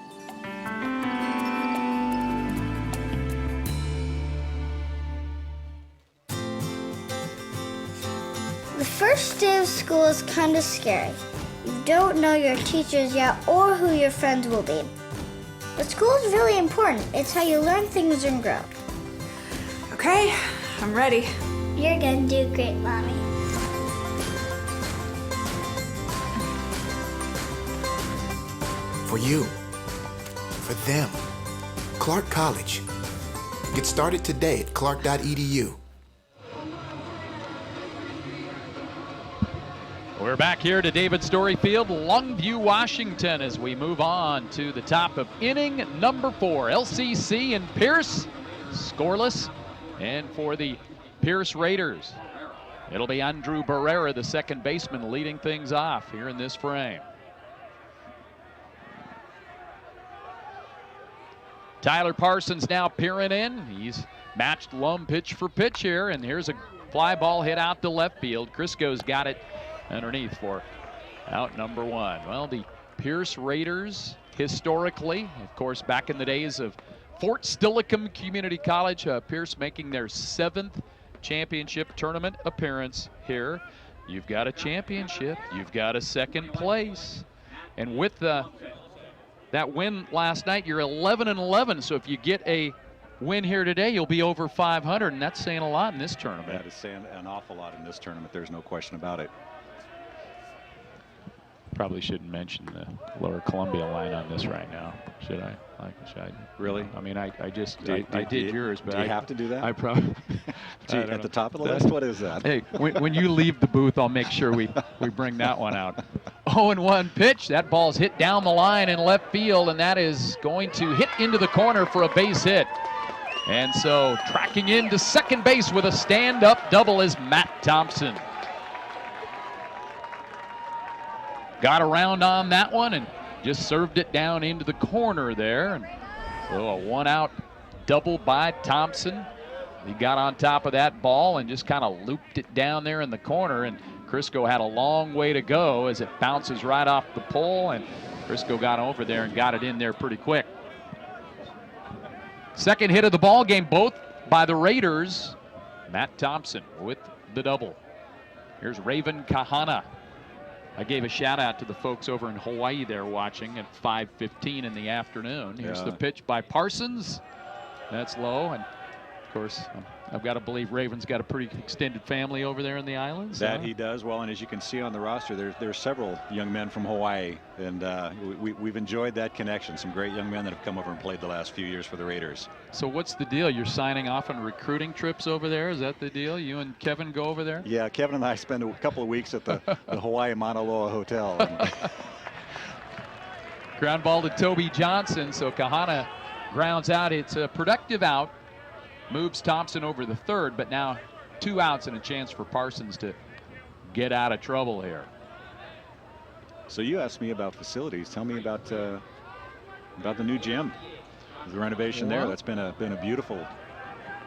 B: The first day of school is kind of scary. You don't know your teachers yet or who your friends will be. But school is really important. It's how you learn things and grow.
C: Okay, I'm ready.
B: You're gonna do great, Mommy.
D: For you, for them, Clark College. Get started today at clark.edu.
A: We're back here to David Story Field, Longview, Washington, as we move on to the top of inning number 4. LCC and Pierce, scoreless. And for the Pierce Raiders, it'll be Andrew Barrera, the second baseman, leading things off here in this frame. Tyler Parsons now peering in. He's matched Lum pitch for pitch here, and here's a fly ball hit out to left field. Crisco's got it underneath for out number 1. Well, the Pierce Raiders, historically, of course, back in the days of Fort Steilacoom Community College, Pierce making their 7th championship tournament appearance here. You've got a championship, you've got a second place, and with that win last night, you're 11-11. So if you get a win here today, you'll be over 500, and that's saying a lot in this tournament.
J: That is saying an awful lot in this tournament. There's no question about it.
A: Probably shouldn't mention the Lower Columbia line on this right now, should I? Should I?
J: Really?
A: I mean, I did yours, but
J: do you have to do that?
A: I probably.
J: At the top of the list, what is that?
A: Hey, when you leave the booth, I'll make sure we bring that one out. 0-1 pitch. That ball's hit down the line in left field, and that is going to hit into the corner for a base hit. And so tracking into second base with a stand-up double is Matt Thompson. Got around on that one and just served it down into the corner there. And so a one-out double by Thompson. He got on top of that ball and just kind of looped it down there in the corner. And Crisco had a long way to go as it bounces right off the pole. And Crisco got over there and got it in there pretty quick. Second hit of the ball game, both by the Raiders. Matt Thompson with the double. Here's Raven Kahana. I gave a shout out to the folks over in Hawaii there watching at 5:15 in the afternoon. Here's the pitch by Parsons. That's low, and of course I've got to believe Raven's got a pretty extended family over there in the islands.
J: That he does. Well, and as you can see on the roster, there's several young men from Hawaii, and we've enjoyed that connection. Some great young men that have come over and played the last few years for the Raiders.
A: So what's the deal? You're signing off on recruiting trips over there? Is that the deal? You and Kevin go over there?
J: Yeah, Kevin and I spend a couple of weeks at the Hawaii Mauna Loa Hotel.
A: Ground ball to Toby Johnson, so Kahana grounds out. It's a productive out. Moves Thompson over the third, but now 2 outs and a chance for Parsons to get out of trouble here.
J: So you asked me about facilities. Tell me about the new gym, the renovation there. That's been a beautiful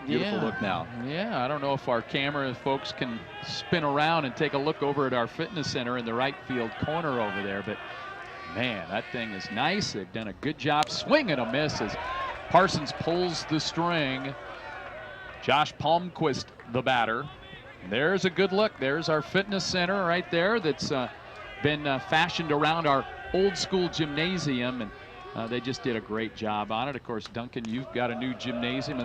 J: look now.
A: Yeah, I don't know if our camera folks can spin around and take a look over at our fitness center in the right field corner over there, but man, that thing is nice. They've done a good job. Swing and a miss as Parsons pulls the string. Josh Palmquist, the batter. There's a good look. There's our fitness center right there that's been fashioned around our old school gymnasium, and they just did a great job on it. Of course, Duncan, you've got a new gymnasium.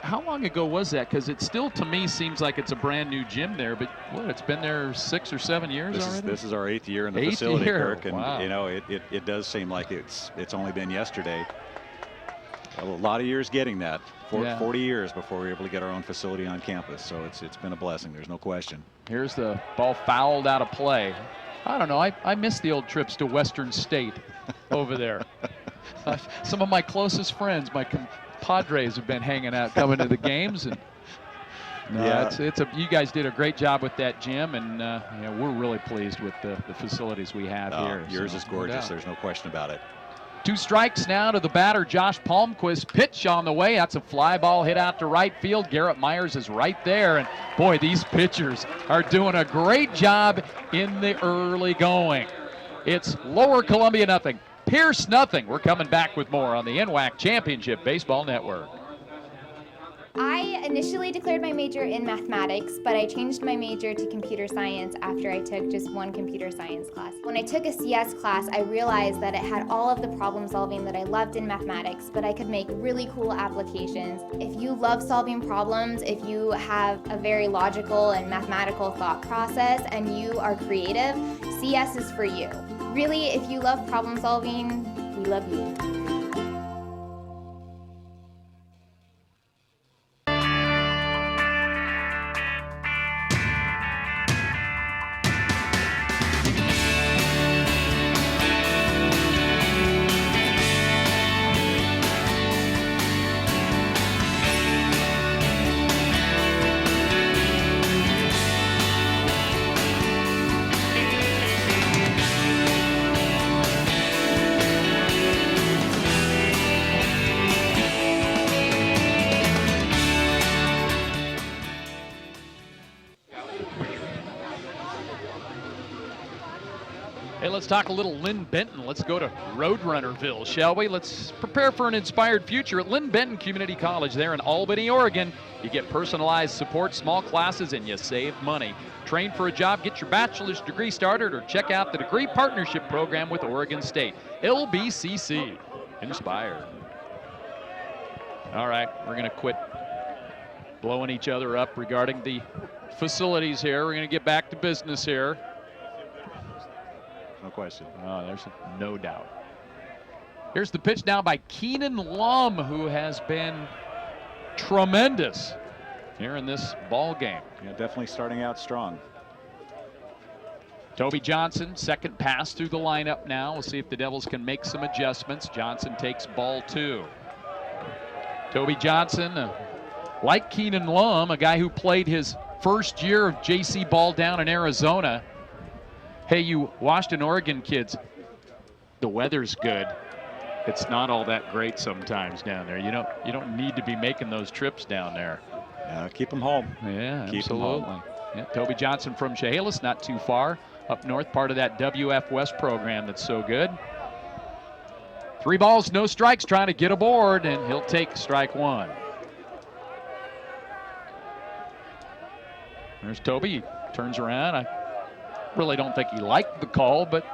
A: How long ago was that? Because it still, to me, seems like it's a brand new gym there, but what, it's been there 6 or 7 years already?
J: This is our 8th year in the facility, Kirk, and you know, it does seem like it's only been yesterday. A lot of years getting that. 40 years before we were able to get our own facility on campus. So it's been a blessing. There's no question.
A: Here's the ball fouled out of play. I don't know. I miss the old trips to Western State over there. Some of my closest friends, my compadres, have been hanging out, coming to the games, and you guys did a great job with that gym, and we're really pleased with the facilities we have here.
J: Yours is gorgeous. There's no question about it.
A: 2 strikes now to the batter, Josh Palmquist. Pitch on the way. That's a fly ball hit out to right field. Garrett Myers is right there. And boy, these pitchers are doing a great job in the early going. It's Lower Columbia nothing, Pierce nothing. We're coming back with more on the NWAC Championship Baseball Network.
P: I initially declared my major in mathematics, but I changed my major to computer science after I took just one computer science class. When I took a CS class, I realized that it had all of the problem solving that I loved in mathematics, but I could make really cool applications. If you love solving problems, if you have a very logical and mathematical thought process, and you are creative, CS is for you. Really, if you love problem solving, we love you.
A: Hey, let's talk a little Lynn Benton. Let's go to Roadrunnerville, shall we? Let's prepare for an inspired future at Lynn Benton Community College there in Albany, Oregon. You get personalized support, small classes, and you save money. Train for a job, get your bachelor's degree started, or check out the degree partnership program with Oregon State. LBCC, inspired. All right, we're going to quit blowing each other up regarding the facilities here. We're going to get back to business here.
J: question.
A: Oh, there's no doubt. Here's the pitch now by Keenan Lum, who has been tremendous here in this ball game.
J: Yeah, definitely starting out strong.
A: Toby Johnson, second pass through the lineup now. We'll see if the Devils can make some adjustments. Johnson takes ball 2. Toby Johnson, like Keenan Lum, a guy who played his first year of JC ball down in Arizona. Hey, you Washington, Oregon kids, the weather's good. It's not all that great sometimes down there. You don't need to be making those trips down there.
J: Keep them home.
A: Yeah,
J: keep
A: absolutely.
J: Them home.
A: Yeah, Toby Johnson from Chehalis, not too far up north, part of that WF West program that's so good. 3 balls, no strikes, trying to get aboard, and he'll take strike 1. There's Toby. He turns around. I really don't think he liked the call, but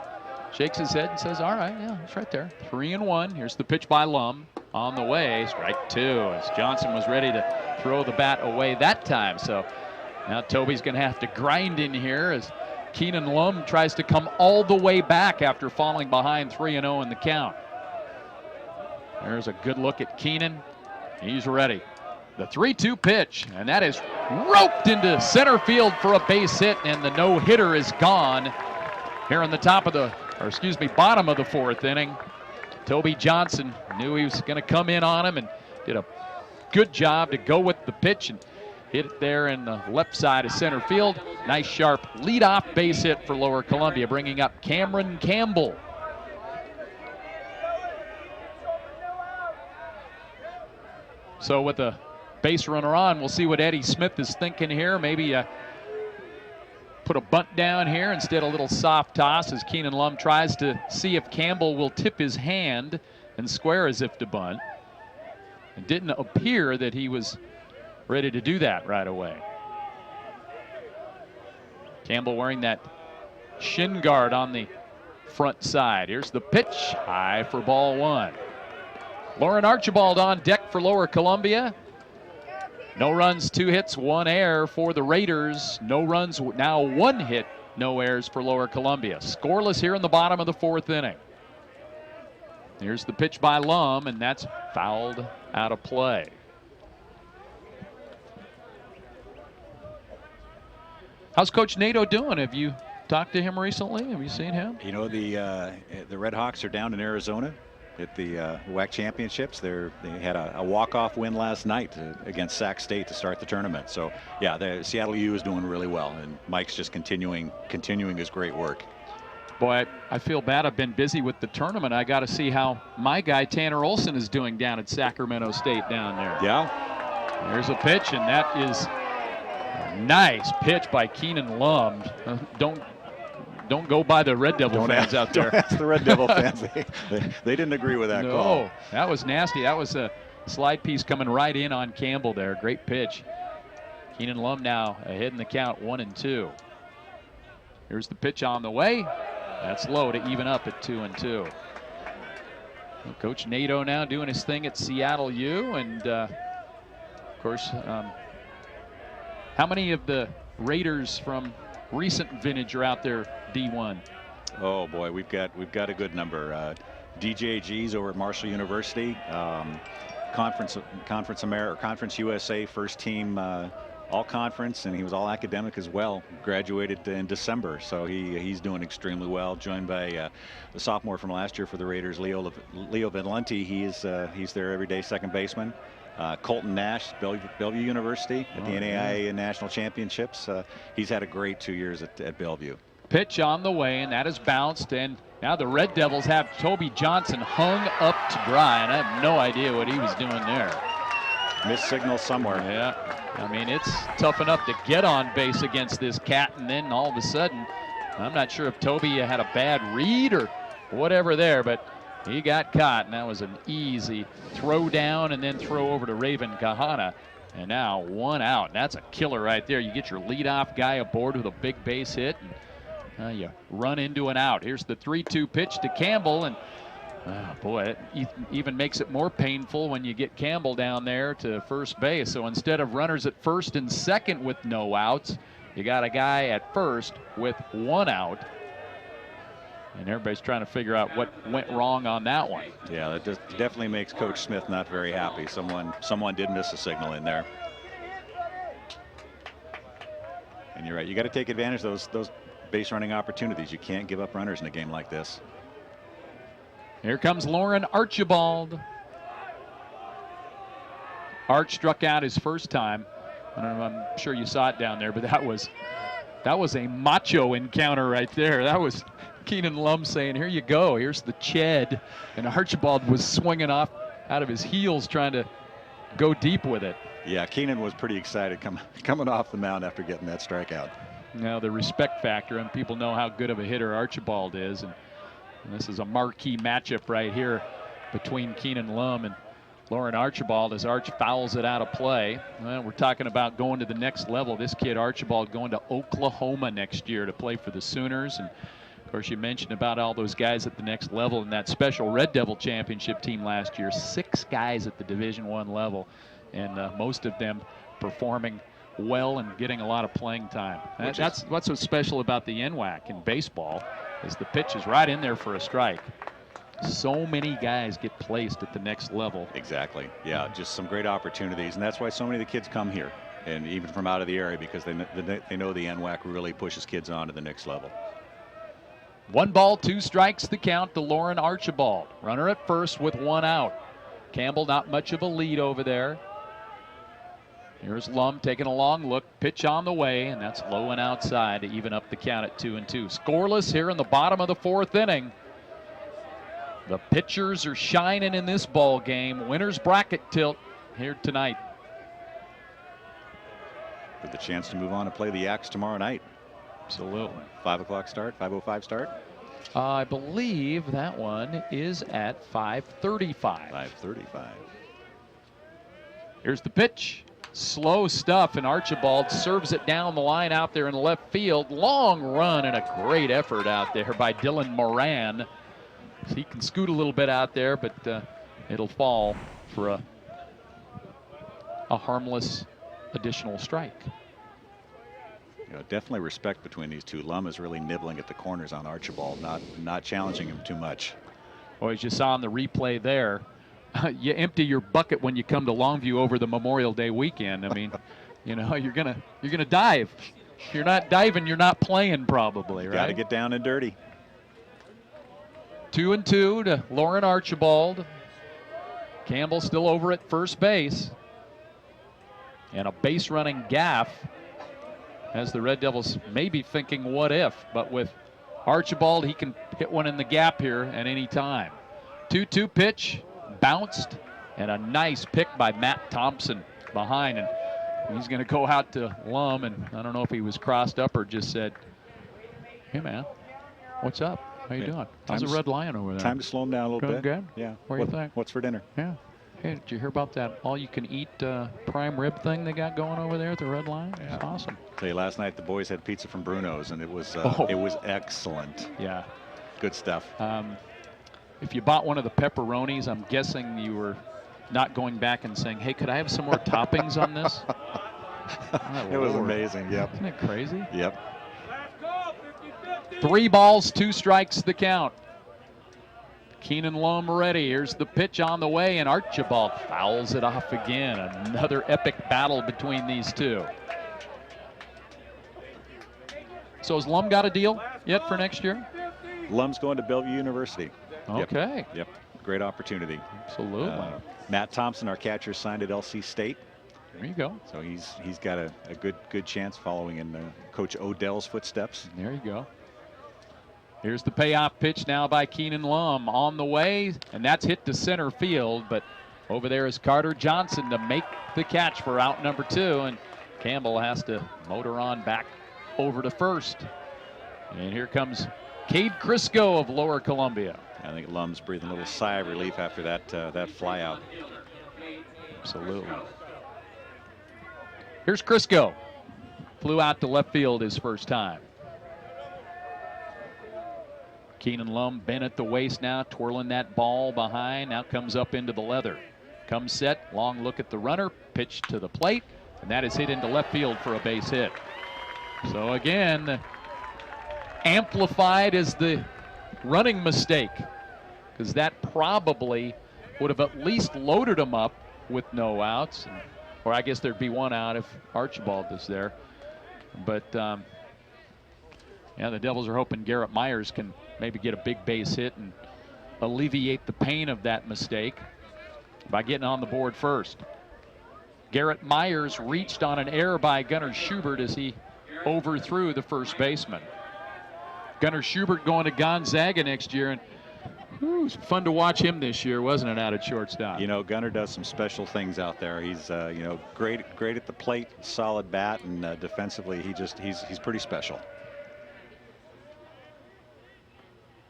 A: shakes his head and says, all right, yeah, it's right there. 3-1. Here's the pitch by Lum. On the way, strike 2, as Johnson was ready to throw the bat away that time. So now Toby's going to have to grind in here as Keenan Lum tries to come all the way back after falling behind 3-0 in the count. There's a good look at Keenan. He's ready. The 3-2 pitch, and that is roped into center field for a base hit, and the no-hitter is gone here in the bottom of the 4th inning. Toby Johnson knew he was going to come in on him and did a good job to go with the pitch and hit it there in the left side of center field. Nice sharp leadoff base hit for Lower Columbia, bringing up Cameron Campbell. So with a base runner on, we'll see what Eddie Smith is thinking here. Maybe put a bunt down here instead of a little soft toss as Keenan Lum tries to see if Campbell will tip his hand and square as if to bunt. It didn't appear that he was ready to do that right away. Campbell wearing that shin guard on the front side. Here's the pitch, high for ball 1. Lauren Archibald on deck for Lower Columbia. No runs, 2 hits, 1 error for the Raiders. No runs, now 1 hit, no errors for Lower Columbia. Scoreless here in the bottom of the 4th inning. Here's the pitch by Lum, and that's fouled out of play. How's Coach Nato doing? Have you talked to him recently? Have you seen him?
J: You know, the Red Hawks are down in Arizona at the WAC championships. They had a walk-off win last night against Sac State to start the tournament. So yeah, the Seattle U is doing really well, and Mike's just continuing his great work.
A: Boy, I feel bad. I've been busy with the tournament. I got to see how my guy Tanner Olson is doing down at Sacramento State down there.
J: Yeah.
A: There's a pitch, and that is a nice pitch by Keenan Lum. Don't go by the Red Devil fans out there.
J: Don't ask the Red Devil fans. They didn't agree with that call.
A: No, that was nasty. That was a slide piece coming right in on Campbell there. Great pitch. Keenan Lum now ahead in the count, 1-2. Here's the pitch on the way. That's low to even up at 2-2. Well, Coach Nato now doing his thing at Seattle U, and of course, how many of the Raiders from recent vintage are out there D1?
J: Oh boy, we've got a good number. DJG's over at Marshall University, Conference USA first team all conference, and he was all academic as well. Graduated in December, so he's doing extremely well. Joined by the sophomore from last year for the Raiders, Leo Valenti. He's their everyday second baseman. Colton Nash, Bellevue University at the NAIA National Championships. He's had a great 2 years at Bellevue.
A: Pitch on the way, and that is bounced, and now the Red Devils have Toby Johnson hung up to dry, and I have no idea what he was doing there.
J: Missed signal somewhere.
A: Yeah, I mean, it's tough enough to get on base against this cat, and then all of a sudden, I'm not sure if Toby had a bad read or whatever there, but he got caught, and that was an easy throw down and then throw over to Raven Kahana. And now 1 out, and that's a killer right there. You get your leadoff guy aboard with a big base hit, and you run into an out. Here's the 3-2 pitch to Campbell, and oh boy, it even makes it more painful when you get Campbell down there to first base. So instead of runners at first and second with no outs, you got a guy at first with 1 out. And everybody's trying to figure out what went wrong on that one.
J: Yeah, that definitely makes Coach Smith not very happy. Someone did miss a signal in there. And you're right. You got to take advantage of those base running opportunities. You can't give up runners in a game like this.
A: Here comes Lauren Archibald. Arch struck out his first time. I don't know, I'm sure you saw it down there, but that was a macho encounter right there. That was Keenan Lum saying, here you go, here's the Ched. And Archibald was swinging off out of his heels trying to go deep with it.
J: Yeah, Keenan was pretty excited coming off the mound after getting that strikeout.
A: Now the respect factor, and people know how good of a hitter Archibald is. And this is a marquee matchup right here between Keenan Lum and Lauren Archibald as Arch fouls it out of play. Well, we're talking about going to the next level. This kid Archibald going to Oklahoma next year to play for the Sooners. And of course, you mentioned about all those guys at the next level in that special Red Devil Championship team last year. 6 guys at the Division I level, and most of them performing well and getting a lot of playing time. That's what's so special about the NWAC in baseball, is the pitch is right in there for a strike. So many guys get placed at the next level.
J: Exactly. Yeah, just some great opportunities, and that's why so many of the kids come here, and even from out of the area, because they know the NWAC really pushes kids on to the next level.
A: 1 ball, 2 strikes the count to Lauren Archibald. Runner at first with 1 out. Campbell not much of a lead over there. Here's Lum taking a long look. Pitch on the way, and that's low and outside to even up the count at 2-2. Scoreless here in the bottom of the 4th inning. The pitchers are shining in this ball game. Winner's bracket tilt here tonight.
J: With the chance to move on and play the Yaks tomorrow night.
A: Absolutely.
J: 5 o'clock start, 5:05 start.
A: I believe that one is at 5:35.
J: 5:35.
A: Here's the pitch. Slow stuff, and Archibald serves it down the line out there in left field. Long run and a great effort out there by Dylan Moran. He can scoot a little bit out there, but it'll fall for a harmless additional strike.
J: You know, definitely respect between these two. Lum is really nibbling at the corners on Archibald, not challenging him too much.
A: Well, as you saw on the replay there, you empty your bucket when you come to Longview over the Memorial Day weekend. I mean, you know, you're gonna dive. If you're not diving, you're not playing probably, right?
J: Got to get down and dirty.
A: 2-2 to Lauren Archibald. Campbell still over at first base. And a base running gaff as the Red Devils may be thinking what if, but with Archibald, he can hit one in the gap here at any time. 2-2 pitch, bounced, and a nice pick by Matt Thompson behind. And he's going to go out to Lum, and I don't know if he was crossed up or just said, hey man, what's up? How you doing? How's the Red Lion over there?
J: Time to slow him down a little bit.
A: Good?
J: Yeah.
A: What do you think?
J: What's for dinner?
A: Yeah. Hey, did you hear about that all-you-can-eat prime rib thing they got going over there at the Red Lion? Yeah. It's awesome.
J: Tell you, last night the boys had pizza from Bruno's, and it was excellent.
A: Yeah.
J: Good stuff.
A: If you bought one of the pepperonis, I'm guessing you were not going back and saying, hey, could I have some more toppings on this?
J: It was amazing, yep.
A: Isn't it crazy?
J: Yep.
A: 3 balls, 2 strikes the count. Keenan Lum ready. Here's the pitch on the way, and Archibald fouls it off again. Another epic battle between these two. So has Lum got a deal yet for next year?
J: Lum's going to Bellevue University.
A: Okay.
J: Yep. Great opportunity.
A: Absolutely.
J: Matt Thompson, our catcher, signed at LC State.
A: There you go.
J: So he's got a good chance following in Coach Odell's footsteps.
A: There you go. Here's the payoff pitch now by Keenan Lum on the way, and that's hit to center field, but over there is Carter Johnson to make the catch for out number 2, and Campbell has to motor on back over to first. And here comes Cade Crisco of Lower Columbia.
J: I think Lum's breathing a little sigh of relief after that fly out.
A: Absolutely. Here's Crisco. Flew out to left field his first time. Keenan Lum bent at the waist now, twirling that ball behind. Now comes up into the leather. Comes set, long look at the runner, pitch to the plate, and that is hit into left field for a base hit. So again, amplified as the running mistake, because that probably would have at least loaded them up with no outs. Or I guess there'd be one out if Archibald was there. But, yeah, the Devils are hoping Garrett Myers can maybe get a big base hit and alleviate the pain of that mistake by getting on the board first. Garrett Myers reached on an error by Gunnar Schubert as he overthrew the first baseman. Gunnar Schubert going to Gonzaga next year, and it was fun to watch him this year, wasn't it, out at shortstop?
J: You know, Gunnar does some special things out there. He's, you know, great at the plate, solid bat, and defensively, he's pretty special.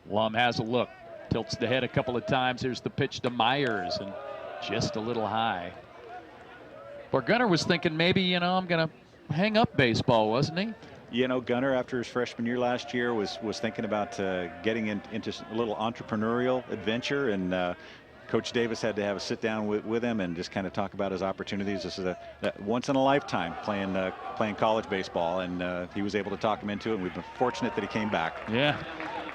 A: Lum has a look, tilts the head a couple of times. Here's the pitch to Myers, and just a little high. Or Gunnar was thinking maybe, you know, I'm going to hang up baseball, wasn't he?
J: You know, Gunnar, after his freshman year last year, was thinking about getting into a little entrepreneurial adventure, and Coach Davis had to have a sit down with him and just kind of talk about his opportunities. This is a once in a lifetime playing college baseball, and he was able to talk him into it, and we've been fortunate that he came back.
A: Yeah.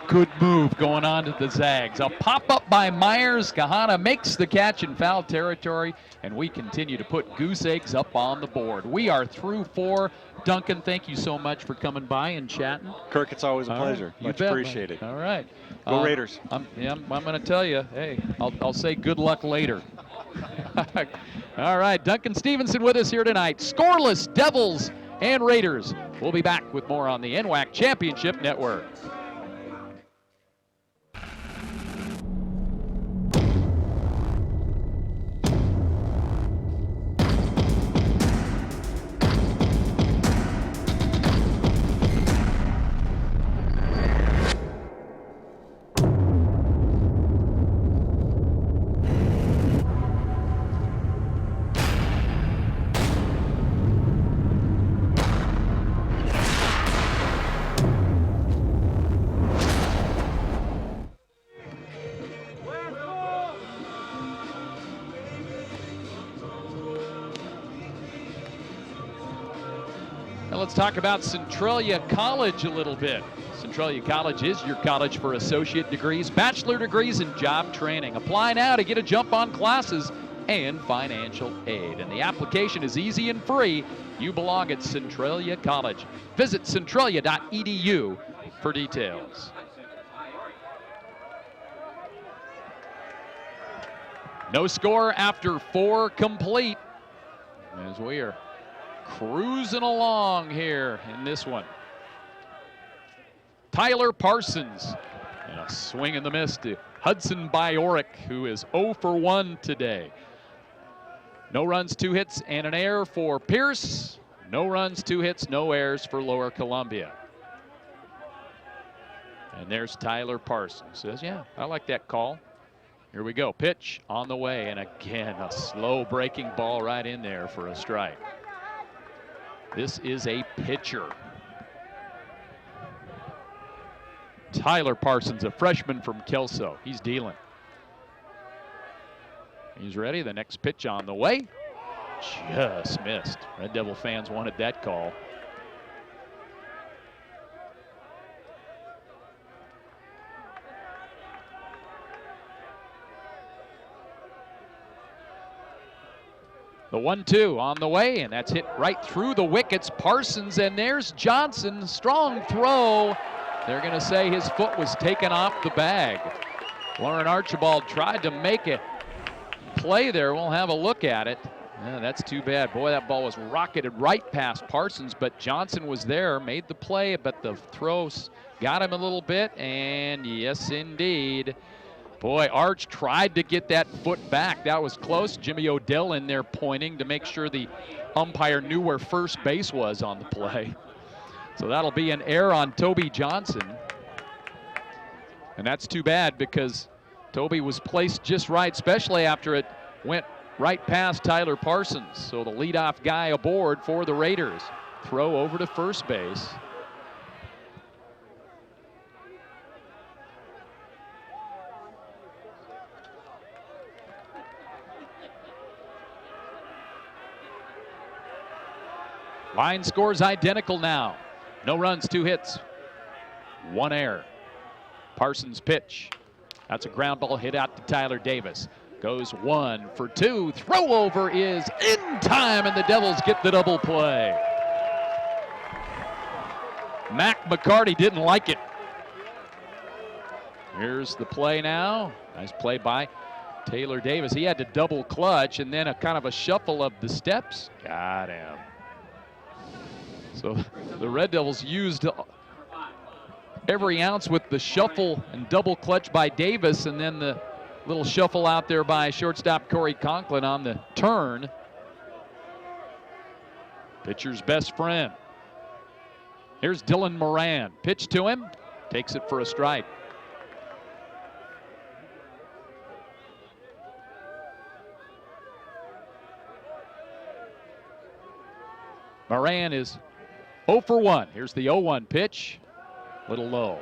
A: Good move going on to the Zags. A pop-up by Myers. Kahana makes the catch in foul territory, and we continue to put goose eggs up on the board. We are through 4. Duncan, thank you so much for coming by and chatting.
J: Kirk, it's always a pleasure.
A: Right.
J: Much appreciated.
A: All right.
J: Go Raiders.
A: I'm going to tell you, hey, I'll say good luck later. All right, Duncan Stevenson with us here tonight. Scoreless Devils and Raiders. We'll be back with more on the NWAC Championship Network. Let's talk about Centralia College a little bit. Centralia College is your college for associate degrees, bachelor degrees, and job training. Apply now to get a jump on classes and financial aid. And the application is easy and free. You belong at Centralia College. Visit centralia.edu for details. No score after 4 complete, as we are cruising along here in this one. Tyler Parsons, and a swing and a miss to Hudson Biorik, who is 0 for 1 today. No runs, 2 hits, and an error for Pierce. No runs, 2 hits, no errors for Lower Columbia. And there's Tyler Parsons. Says, yeah, I like that call. Here we go. Pitch on the way, and again, a slow breaking ball right in there for a strike. This is a pitcher. Tyler Parsons, a freshman from Kelso. He's dealing. He's ready. The next pitch on the way. Just missed. Red Devil fans wanted that call. The 1-2 on the way, and that's hit right through the wickets. Parsons, and there's Johnson. Strong throw. They're going to say his foot was taken off the bag. Lauren Archibald tried to make a play there. We'll have a look at it. Yeah, that's too bad. Boy, that ball was rocketed right past Parsons, but Johnson was there, made the play, but the throws got him a little bit, and yes, indeed. Boy, Arch tried to get that foot back. That was close. Jimmy Odell in there pointing to make sure the umpire knew where first base was on the play. So that'll be an error on Toby Johnson. And that's too bad because Toby was placed just right, especially after it went right past Tyler Parsons. So the leadoff guy aboard for the Raiders. Throw over to first base. Line scores identical now. No runs, 2 hits, 1 error. Parsons' pitch. That's a ground ball hit out to Tyler Davis. Goes 1 for 2. Throw over is in time, and the Devils get the double play. Mac McCarty didn't like it. Here's the play now. Nice play by Taylor Davis. He had to double clutch and then a kind of a shuffle of the steps. Got him. So the Red Devils used every ounce with the shuffle and double clutch by Davis, and then the little shuffle out there by shortstop Corey Conklin on the turn. Pitcher's best friend. Here's Dylan Moran. Pitch to him. Takes it for a strike. Moran is 0 for 1. Here's the 0-1 pitch. Little low.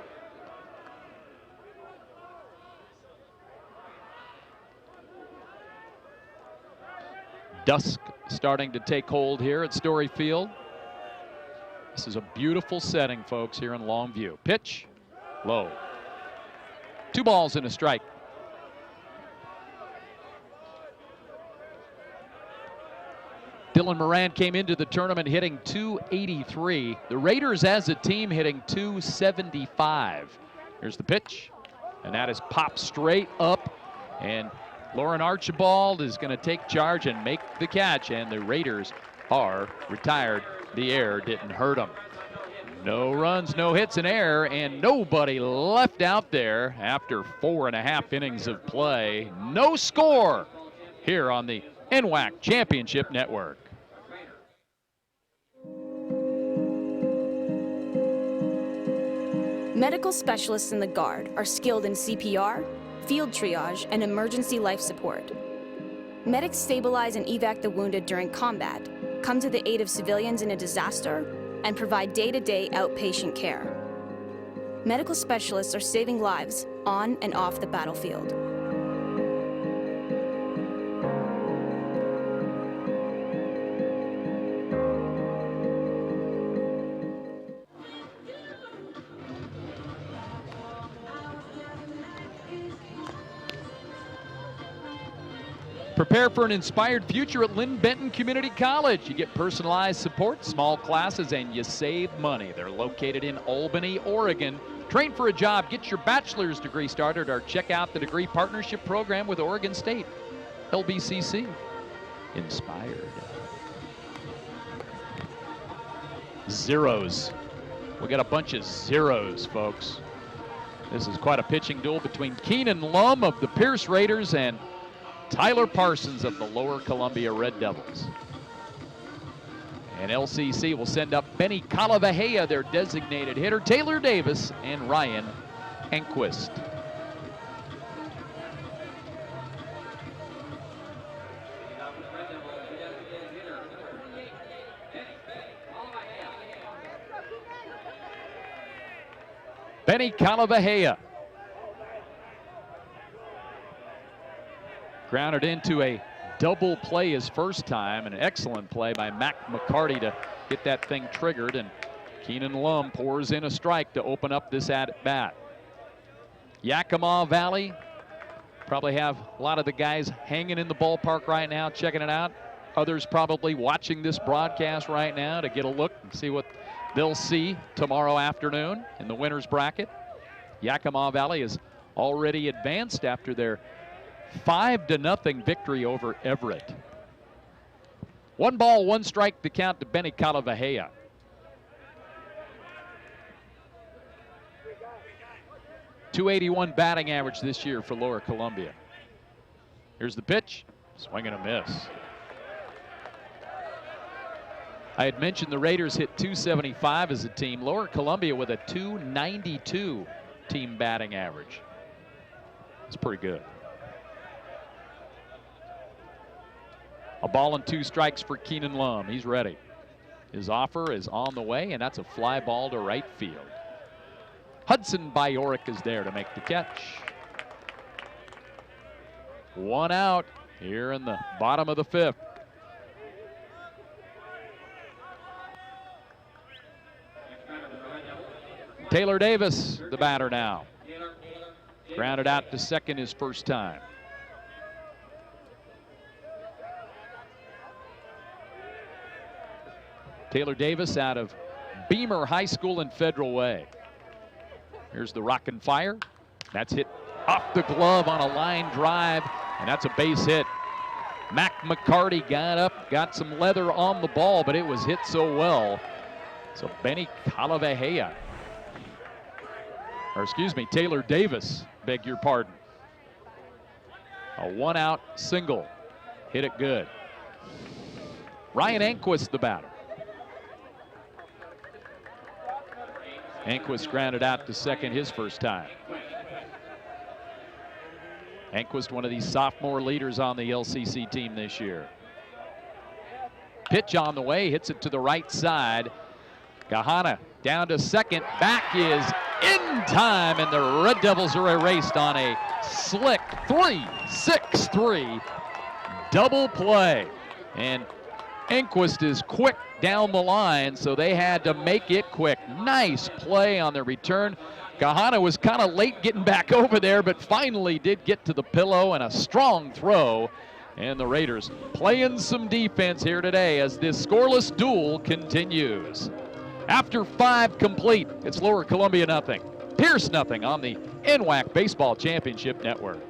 A: Dusk starting to take hold here at Story Field. This is a beautiful setting, folks, here in Longview. Pitch, low. 2 balls and a strike. Dylan Moran came into the tournament hitting .283. The Raiders as a team hitting .275. Here's the pitch, and that is popped straight up, and Lauren Archibald is going to take charge and make the catch, and the Raiders are retired. The air didn't hurt them. No runs, no hits in air, and nobody left out there after 4.5 innings of play. No score here on the NWAC Championship Network.
Q: Medical specialists in the Guard are skilled in CPR, field triage, and emergency life support. Medics stabilize and evac the wounded during combat, come to the aid of civilians in a disaster, and provide day-to-day outpatient care. Medical specialists are saving lives on and off the battlefield.
A: Prepare for an inspired future at Lynn Benton Community College. You get personalized support, small classes, and you save money. They're located in Albany, Oregon. Train for a job, get your bachelor's degree started, or check out the degree partnership program with Oregon State. LBCC, inspired. Zeros. We got a bunch of zeros, folks. This is quite a pitching duel between Keenan Lum of the Pierce Raiders and Tyler Parsons of the Lower Columbia Red Devils. And LCC will send up Benny Calavajea, their designated hitter, Taylor Davis, and Ryan Enquist. Benny Calavajea. Grounded into a double play his first time. An excellent play by Mac McCarty to get that thing triggered. And Keenan Lum pours in a strike to open up this at-bat. Yakima Valley probably have a lot of the guys hanging in the ballpark right now, checking it out. Others probably watching this broadcast right now to get a look and see what they'll see tomorrow afternoon in the winner's bracket. Yakima Valley is already advanced after their 5-0 victory over Everett. 1 ball, 1 strike to count to Benny Calavajea. .281 batting average this year for Lower Columbia. Here's the pitch, swing and a miss. I had mentioned the Raiders hit .275 as a team. Lower Columbia with a .292 team batting average. It's pretty good. A ball and 2 strikes for Keenan Lum. He's ready. His offer is on the way, and that's a fly ball to right field. Hudson Bajorek is there to make the catch. 1 out here in the bottom of the 5th. Taylor Davis, the batter now. Grounded out to second his first time. Taylor Davis out of Beamer High School in Federal Way. Here's the rock and fire. That's hit off the glove on a line drive, and that's a base hit. Mac McCarty got up, got some leather on the ball, but it was hit so well. So Benny Calavejea, or excuse me, Taylor Davis, beg your pardon. A one-out single, hit it good. Ryan Anquist, the batter. Anquist grounded out to second his first time. Anquist, one of these sophomore leaders on the LCC team this year. Pitch on the way, hits it to the right side. Gahana down to second, back is in time, and the Red Devils are erased on a slick 3-6-3 double play. And Anquist is quick down the line, so they had to make it quick. Nice play on the return. Gahana was kind of late getting back over there, but finally did get to the pillow, and a strong throw. And the Raiders playing some defense here today as this scoreless duel continues. After 5 complete, it's Lower Columbia nothing, Pierce nothing on the NWAC Baseball Championship Network.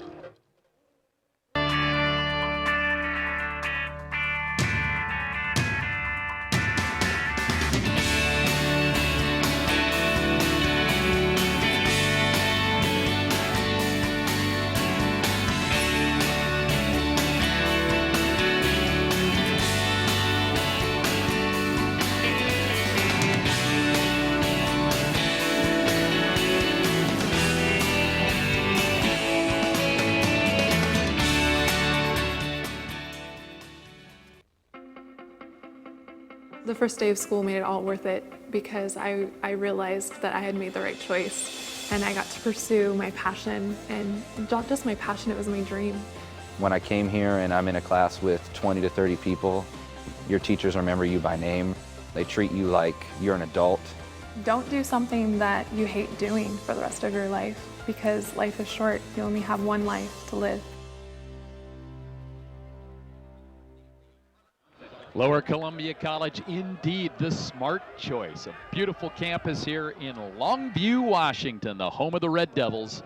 C: The first day of school made it all worth it because I realized that I had made the right choice and I got to pursue my passion, and not just my passion, it was my dream.
R: When I came here and I'm in a class with 20 to 30 people, your teachers remember you by name. They treat you like you're an adult.
C: Don't do something that you hate doing for the rest of your life because life is short. You only have one life to live.
A: Lower Columbia College, indeed the smart choice. A beautiful campus here in Longview, Washington, the home of the Red Devils.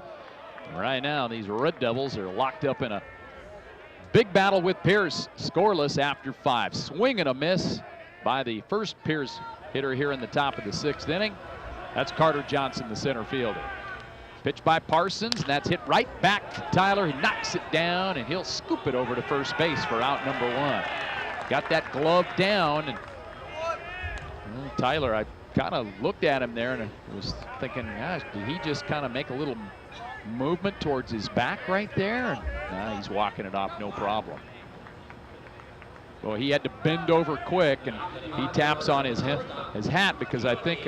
A: Right now, these Red Devils are locked up in a big battle with Pierce. Scoreless after 5. Swing and a miss by the first Pierce hitter here in the top of the 6th inning. That's Carter Johnson, the center fielder. Pitch by Parsons, and that's hit right back to Tyler. He knocks it down, and he'll scoop it over to first base for out number 1. Got that glove down, and Tyler, I kind of looked at him there and I was thinking, gosh, did he just kind of make a little movement towards his back right there? And nah, he's walking it off, no problem. Well, he had to bend over quick, and he taps on his hat because I think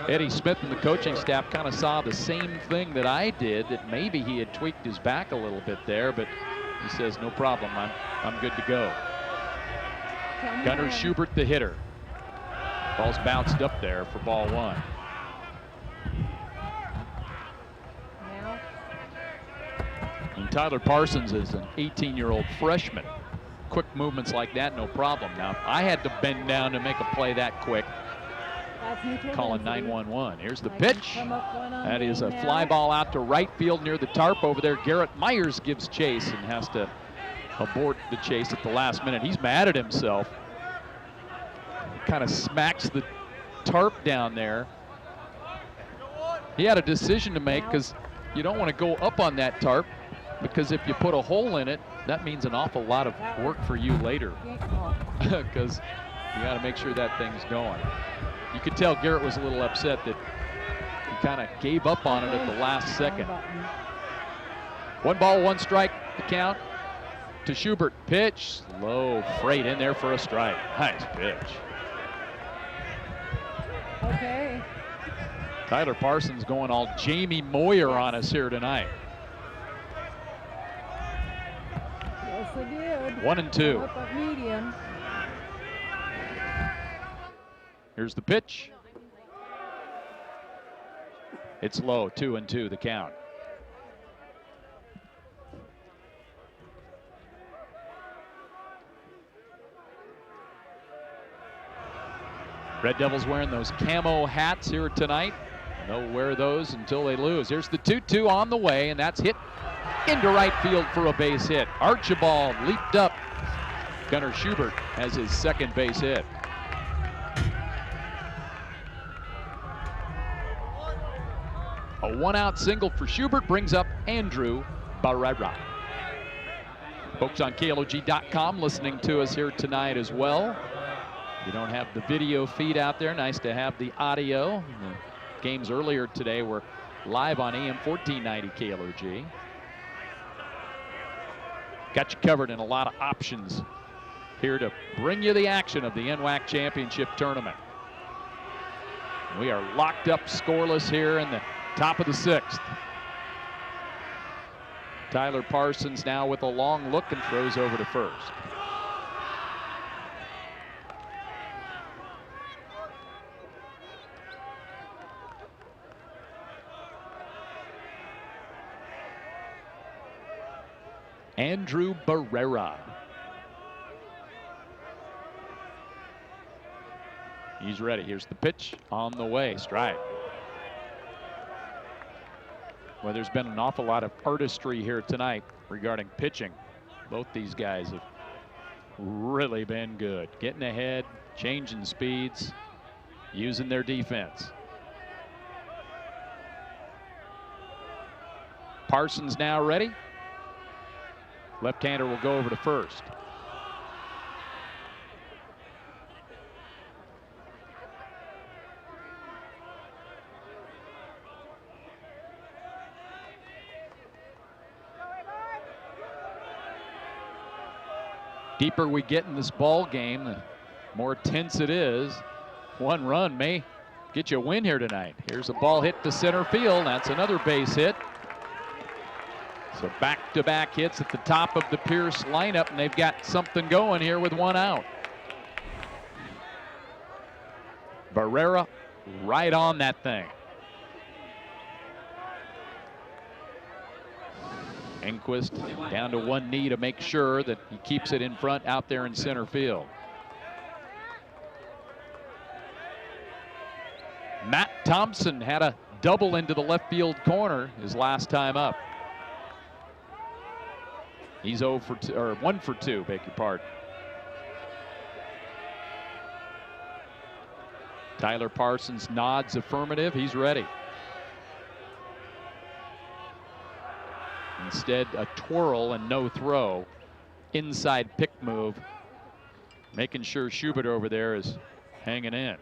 A: Eddie Smith and the coaching staff kind of saw the same thing that I did, that maybe he had tweaked his back a little bit there, but he says, no problem, I'm good to go. Gunnar Schubert, the hitter. Ball's bounced up there for ball 1. And Tyler Parsons is an 18-year-old freshman. Quick movements like that, no problem. Now, if I had to bend down to make a play that quick, calling 911. Here's the pitch. That is a fly ball out to right field near the tarp over there. Garrett Myers gives chase and has to abort the chase at the last minute. He's mad at himself. Kind of smacks the tarp down there. He had a decision to make because you don't want to go up on that tarp, because if you put a hole in it, that means an awful lot of work for you later, because you got to make sure that thing's going. You could tell Garrett was a little upset that he kind of gave up on it at the last second. 1 ball, 1 strike, the count to Schubert. Pitch, low, freight in there for a strike. Nice pitch.
S: Okay.
A: Tyler Parsons going all Jamie Moyer on us here tonight.
S: Yes, they did.
A: 1-2.
S: Up at medium.
A: Here's the pitch. It's low, 2-2 the count. Red Devils wearing those camo hats here tonight. They'll wear those until they lose. Here's the 2-2 on the way, and that's hit into right field for a base hit. Archibald leaped up. Gunnar Schubert has his second base hit. A one-out single for Schubert brings up Andrew Barrera. Folks on KLOG.com listening to us here tonight as well. You don't have the video feed out there. Nice to have the audio. The games earlier today were live on AM 1490 KLOG. Got you covered in a lot of options here to bring you the action of the NWAC Championship Tournament. We are locked up scoreless here in the top of the 6th. Tyler Parsons now with a long look and throws over to first. Andrew Barrera. He's ready. Here's the pitch on the way. Strike. Well, there's been an awful lot of artistry here tonight regarding pitching. Both these guys have really been good. Getting ahead, changing speeds, using their defense. Parsons now ready. Left-hander will go over to first. Deeper we get in this ball game, the more tense it is. One run may get you a win here tonight. Here's a ball hit to center field. That's another base hit. So back-to-back hits at the top of the Pierce lineup, and they've got something going here with one out. Barrera right on that thing. Enquist down to one knee to make sure that he keeps it in front out there in center field. Matt Thompson had a double into the left field corner his last time up. He's 0 for 2, or 1 for 2, beg your pardon. Tyler Parsons nods affirmative. He's ready. Instead, a twirl and no throw. Inside pick move. Making sure Schubert over there is hanging in.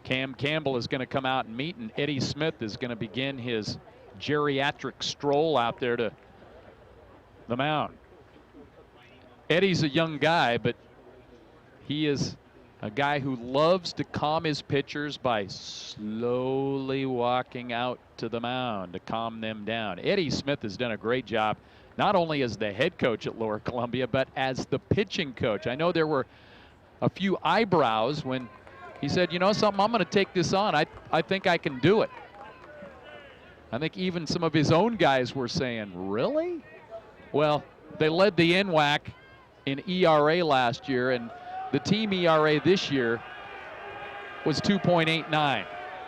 A: Cam Campbell is going to come out and meet, and Eddie Smith is going to begin his geriatric stroll out there to the mound. Eddie's a young guy, but he is a guy who loves to calm his pitchers by slowly walking out to the mound to calm them down. Eddie Smith has done a great job, not only as the head coach at Lower Columbia, but as the pitching coach. I know there were a few eyebrows when he said, you know something, I'm going to take this on. I think I can do it. I think even some of his own guys were saying, really? Well, they led the NWAC in ERA last year, and the team ERA this year was 2.89.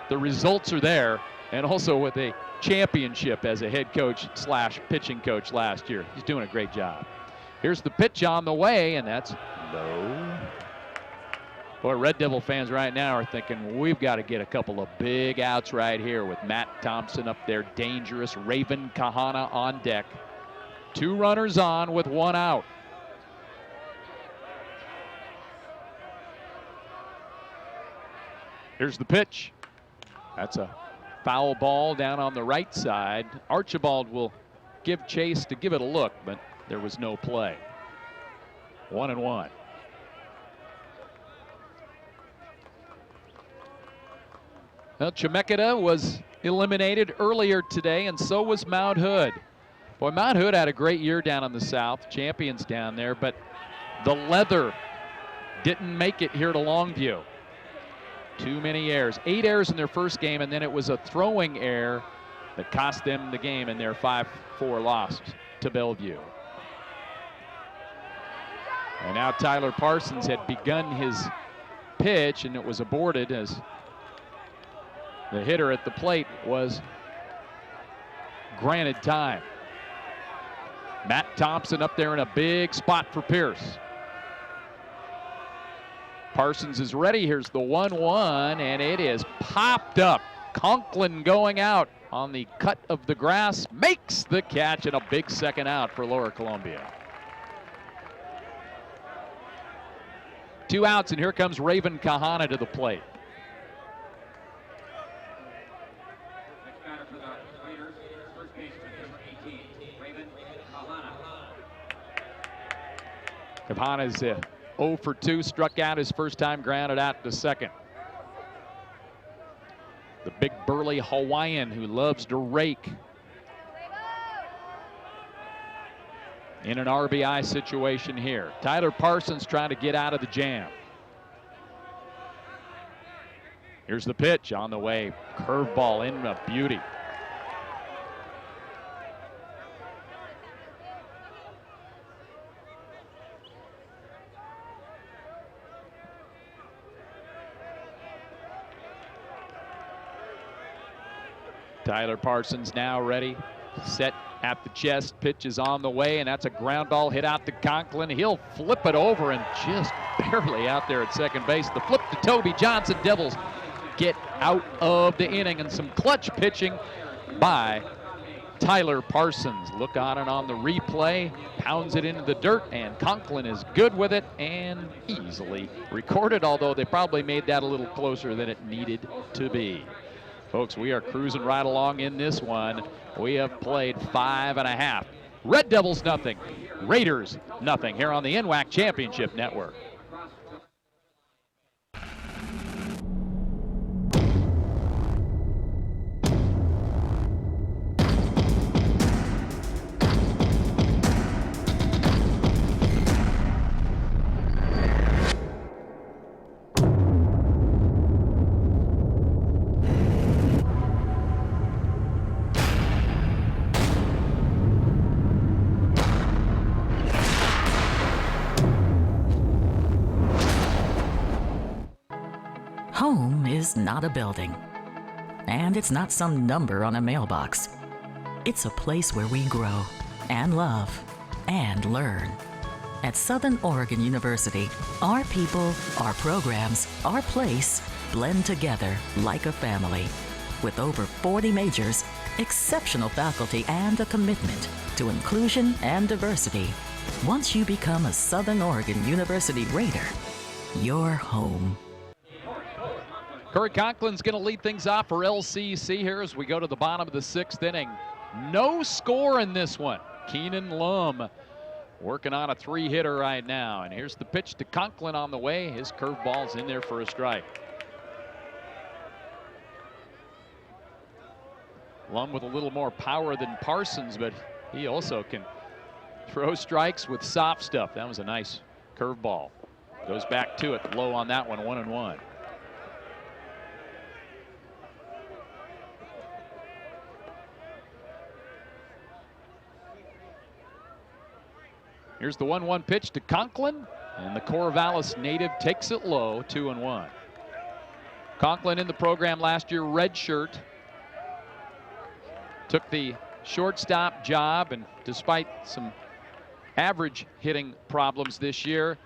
A: The results are there, and also with a championship as a head coach / pitching coach last year. He's doing a great job. Here's the pitch on the way, and that's low. Boy, Red Devil fans right now are thinking, we've got to get a couple of big outs right here with Matt Thompson up there, dangerous. Raven Kahana on deck. 2 runners on with 1 out. Here's the pitch. That's a foul ball down on the right side. Archibald will give chase to give it a look, but there was no play. 1-1. Well, Chemeketa was eliminated earlier today, and so was Mount Hood. Boy, Mount Hood had a great year down in the South, champions down there, but the Leather didn't make it here to Longview. Too many errors. 8 errors in their first game, and then it was a throwing error that cost them the game in their 5-4 loss to Bellevue. And now Tyler Parsons had begun his pitch, and it was aborted as the hitter at the plate was granted time. Matt Thompson up there in a big spot for Pierce. Parsons is ready. Here's the 1-1, and it is popped up. Conklin going out on the cut of the grass, makes the catch, and a big second out for Lower Columbia. 2 outs, and here comes Raven Kahana to the plate. Kahana's 0 for 2, struck out his first time, grounded out to second. The big burly Hawaiian who loves to rake. In an RBI situation here. Tyler Parsons trying to get out of the jam. Here's the pitch on the way. Curveball in a beauty. Tyler Parsons now ready, set at the chest, pitch is on the way, and that's a ground ball hit out to Conklin. He'll flip it over and just barely out there at second base. The flip to Toby Johnson. Devils get out of the inning, and some clutch pitching by Tyler Parsons. Look on and on the replay, pounds it into the dirt, and Conklin is good with it and easily recorded, although they probably made that a little closer than it needed to be. Folks, we are cruising right along in this one. We have played 5.5. Red Devils nothing, Raiders nothing here on the NWAC Championship Network.
E: Home is not a building, and it's not some number on a mailbox. It's a place where we grow and love and learn. At Southern Oregon University, our people, our programs, our place blend together like a family. With over 40 majors, exceptional faculty, and a commitment to inclusion and diversity, once you become a Southern Oregon University Raider, you're home.
A: Corey Conklin's going to lead things off for LCC here as we go to the bottom of the 6th inning. No score in this one. Keenan Lum working on a 3-hitter right now. And here's the pitch to Conklin on the way. His curveball's in there for a strike. Lum with a little more power than Parsons, but he also can throw strikes with soft stuff. That was a nice curveball. Goes back to it, low on that one, 1-1. Here's the 1-1 pitch to Conklin, and the Corvallis native takes it low, 2-1. Conklin in the program last year, red shirt. Took the shortstop job, and despite some average hitting problems this year,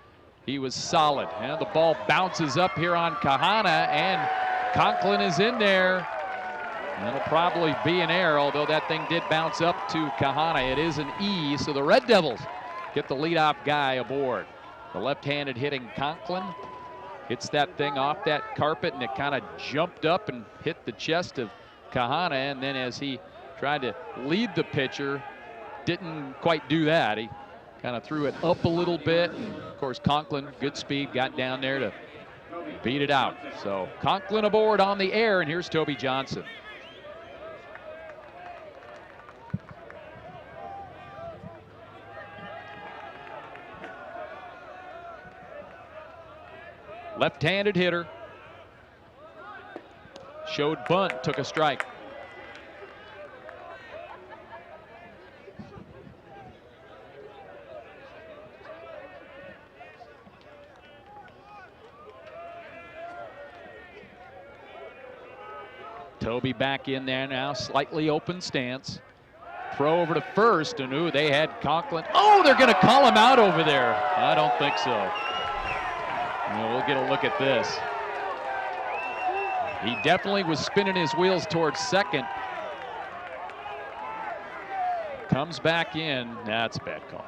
A: he was solid. And the ball bounces up here on Kahana, and Conklin is in there. That'll probably be an error, although that thing did bounce up to Kahana. It is an E, so the Red Devils get the leadoff guy aboard. The left-handed hitting Conklin hits that thing off that carpet, and it kind of jumped up and hit the chest of Kahana, and then as he tried to lead the pitcher, didn't quite do that. He kind of threw it up a little bit, and of course Conklin, good speed, got down there to beat it out. So Conklin aboard on the air, and here's Toby Johnson. Left-handed hitter. Showed bunt, took a strike. Toby back in there now, slightly open stance. Throw over to first, and ooh, they had Conklin. Oh, they're going to call him out over there. I don't think so. Well, we'll get a look at this. He definitely was spinning his wheels towards second. Comes back in. That's a bad call.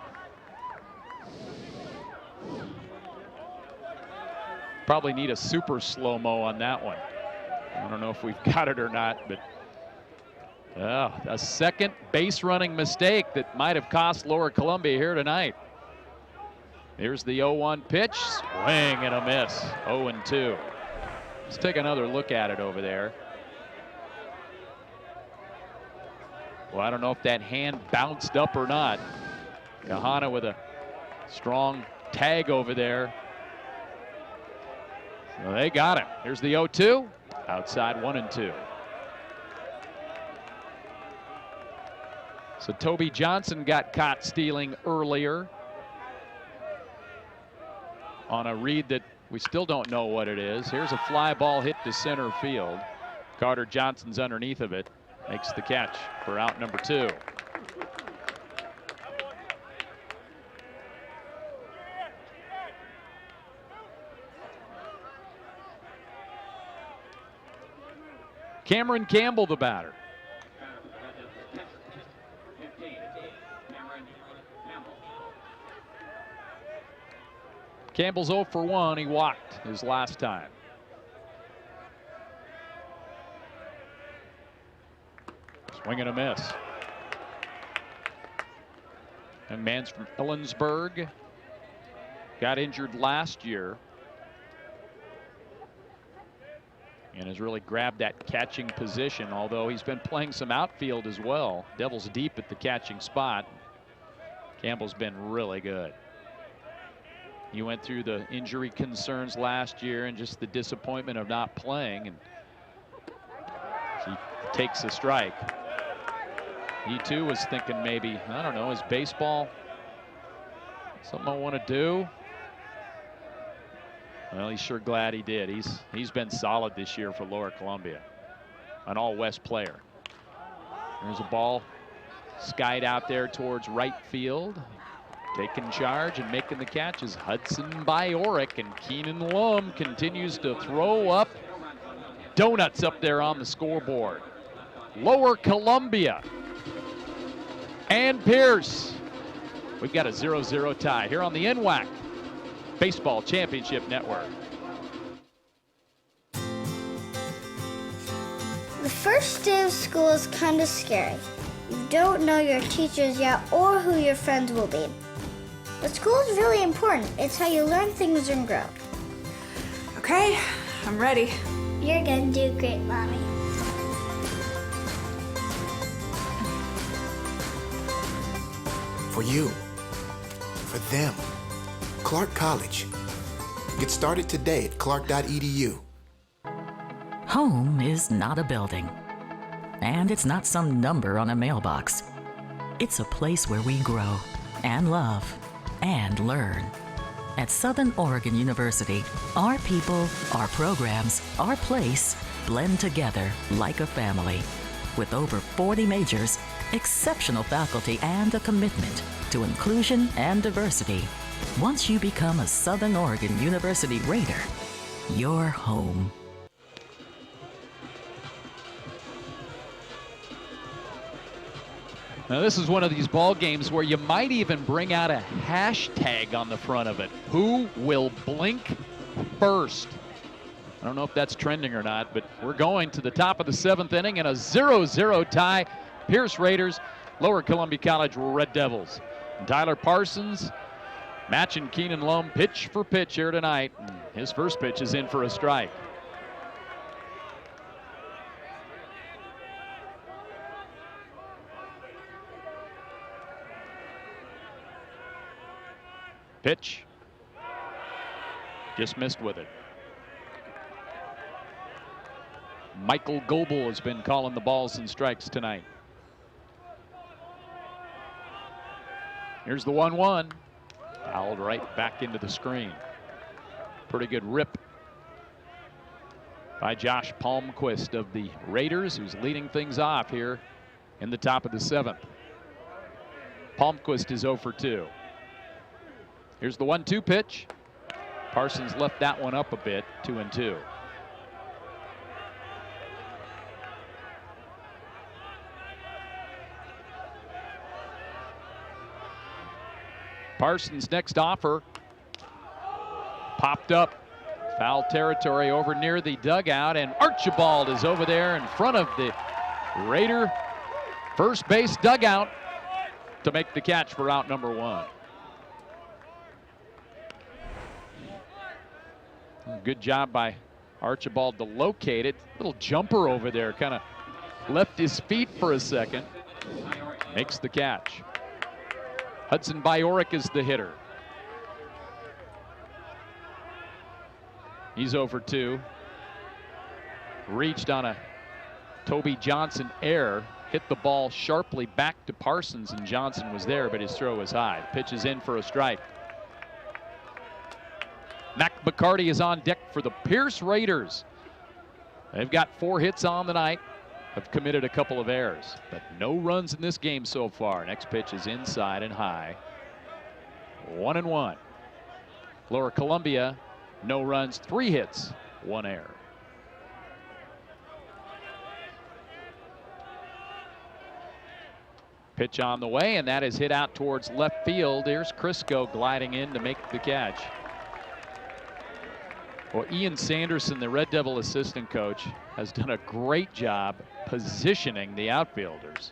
A: Probably need a super slow-mo on that one. I don't know if we've got it or not, but a second base running mistake that might have cost Lower Columbia here tonight. Here's the 0-1 pitch, swing and a miss, 0-2. Let's take another look at it over there. Well, I don't know if that hand bounced up or not. Kahana with a strong tag over there. So they got him. Here's the 0-2, outside 1-2. So Toby Johnson got caught stealing earlier on a read that we still don't know what it is. Here's a fly ball hit to center field. Carter Johnson's underneath of it, makes the catch for out number 2. Cameron Campbell, the batter. Campbell's 0 for 1. He walked his last time. Swing and a miss. Young man's from Ellensburg. Got injured last year. And has really grabbed that catching position, although he's been playing some outfield as well. Devils deep at the catching spot. Campbell's been really good. He went through the injury concerns last year and just the disappointment of not playing, and he takes a strike. He too was thinking maybe, I don't know, is baseball something I want to do? Well, he's sure glad he did. He's been solid this year for Lower Columbia. An all-West player. There's a ball skied out there towards right field. Taking charge and making the catch is Hudson Byorek, and Keenan Lum continues to throw up donuts up there on the scoreboard. Lower Columbia and Pierce. We've got a 0-0 tie here on the NWAC Baseball Championship Network.
B: The first day of school is kind of scary. You don't know your teachers yet or who your friends will be. But school is really important. It's how you learn things and grow.
T: Okay, I'm ready.
B: You're gonna do great, Mommy.
D: For you, for them, Clark College. Get started today at clark.edu.
E: Home is not a building, and it's not some number on a mailbox. It's a place where we grow and love and learn. At Southern Oregon University, our people, our programs, our place blend together like a family. With over 40 majors, exceptional faculty, and a commitment to inclusion and diversity, once you become a Southern Oregon University Raider, you're home.
A: Now this is one of these ball games where you might even bring out a hashtag on the front of it. Who will blink first? I don't know if that's trending or not, but we're going to the top of the 7th inning in a 0-0 tie. Pierce Raiders, Lower Columbia College Red Devils. And Tyler Parsons matching Keenan Lum pitch for pitch here tonight. And his first pitch is in for a strike. Pitch. Just missed with it. Michael Goebel has been calling the balls and strikes tonight. Here's the 1-1. Fouled right back into the screen. Pretty good rip by Josh Palmquist of the Raiders, who's leading things off here in the top of the 7th. Palmquist is 0 for 2. Here's the 1-2 pitch. Parsons left that one up a bit, 2-2. Parsons' next offer popped up. Foul territory over near the dugout, and Archibald is over there in front of the Raider first base dugout to make the catch for out number 1. Good job by Archibald to locate it. Little jumper over there, kind of left his feet for a second. Makes the catch. Hudson Biorik is the hitter. He's 0 for 2. Reached on a Toby Johnson error. Hit the ball sharply back to Parsons, and Johnson was there, but his throw was high. Pitch is in for a strike. Mac McCarty is on deck for the Pierce Raiders. They've got 4 hits on the night. Have committed a couple of errors, but no runs in this game so far. Next pitch is inside and high. 1-1. Lower Columbia, no runs, 3 hits, 1 error. Pitch on the way, and that is hit out towards left field. Here's Crisco gliding in to make the catch. Well, Ian Sanderson, the Red Devil assistant coach, has done a great job positioning the outfielders.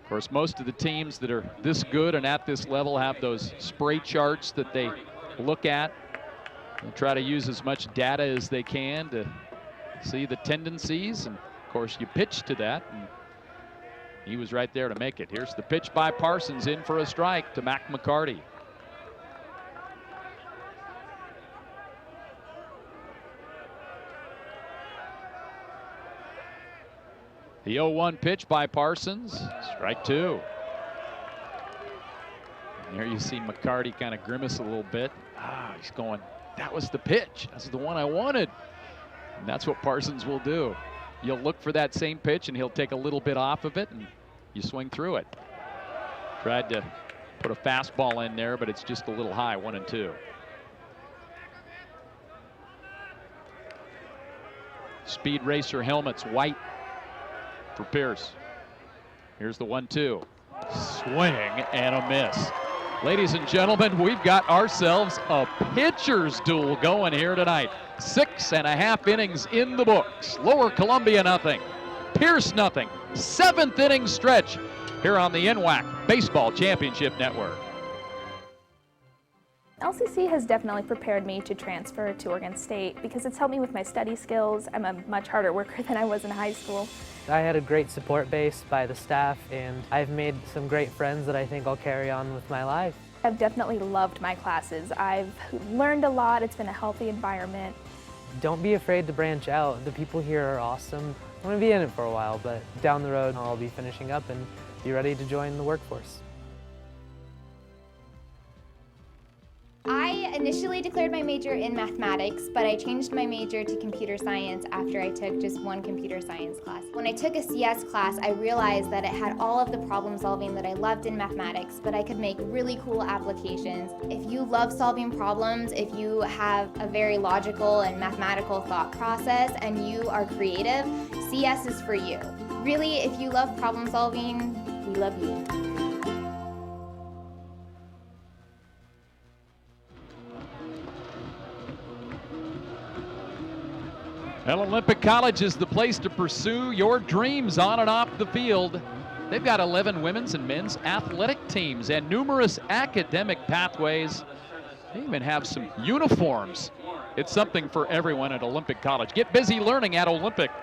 A: Of course, most of the teams that are this good and at this level have those spray charts that they look at and try to use as much data as they can to see the tendencies. And of course, you pitch to that, and he was right there to make it. Here's the pitch by Parsons, in for a strike to Mac McCarty. The 0-1 pitch by Parsons, strike 2. And there you see McCarty kind of grimace a little bit. He's going, that was the pitch. That's the one I wanted. And that's what Parsons will do. You'll look for that same pitch, and he'll take a little bit off of it, and you swing through it. Tried to put a fastball in there, but it's just a little high, 1-2. Speed Racer helmets, white for Pierce. Here's the 1-2. Swing and a miss. Ladies and gentlemen, we've got ourselves a pitcher's duel going here tonight. 6.5 innings in the books. Lower Columbia nothing, Pierce nothing. 7th inning stretch here on the NWAC Baseball Championship Network.
H: LCC has definitely prepared me to transfer to Oregon State because it's helped me with my study skills. I'm a much harder worker than I was in high school.
I: I had a great support base by the staff, and I've made some great friends that I think I'll carry on with my life.
H: I've definitely loved my classes. I've learned a lot. It's been a healthy environment.
I: Don't be afraid to branch out. The people here are awesome. I'm going to be in it for a while, but down the road I'll be finishing up and be ready to join the workforce.
P: I initially declared my major in mathematics, but I changed my major to computer science after I took just 1 computer science class. When I took a CS class, I realized that it had all of the problem solving that I loved in mathematics, but I could make really cool applications. If you love solving problems, if you have a very logical and mathematical thought process, and you are creative, CS is for you. Really, if you love problem solving, we love you.
A: Well, Olympic College is the place to pursue your dreams on and off the field. They've got 11 women's and men's athletic teams and numerous academic pathways. They even have some uniforms. It's something for everyone at Olympic College. Get busy learning at olympic.edu.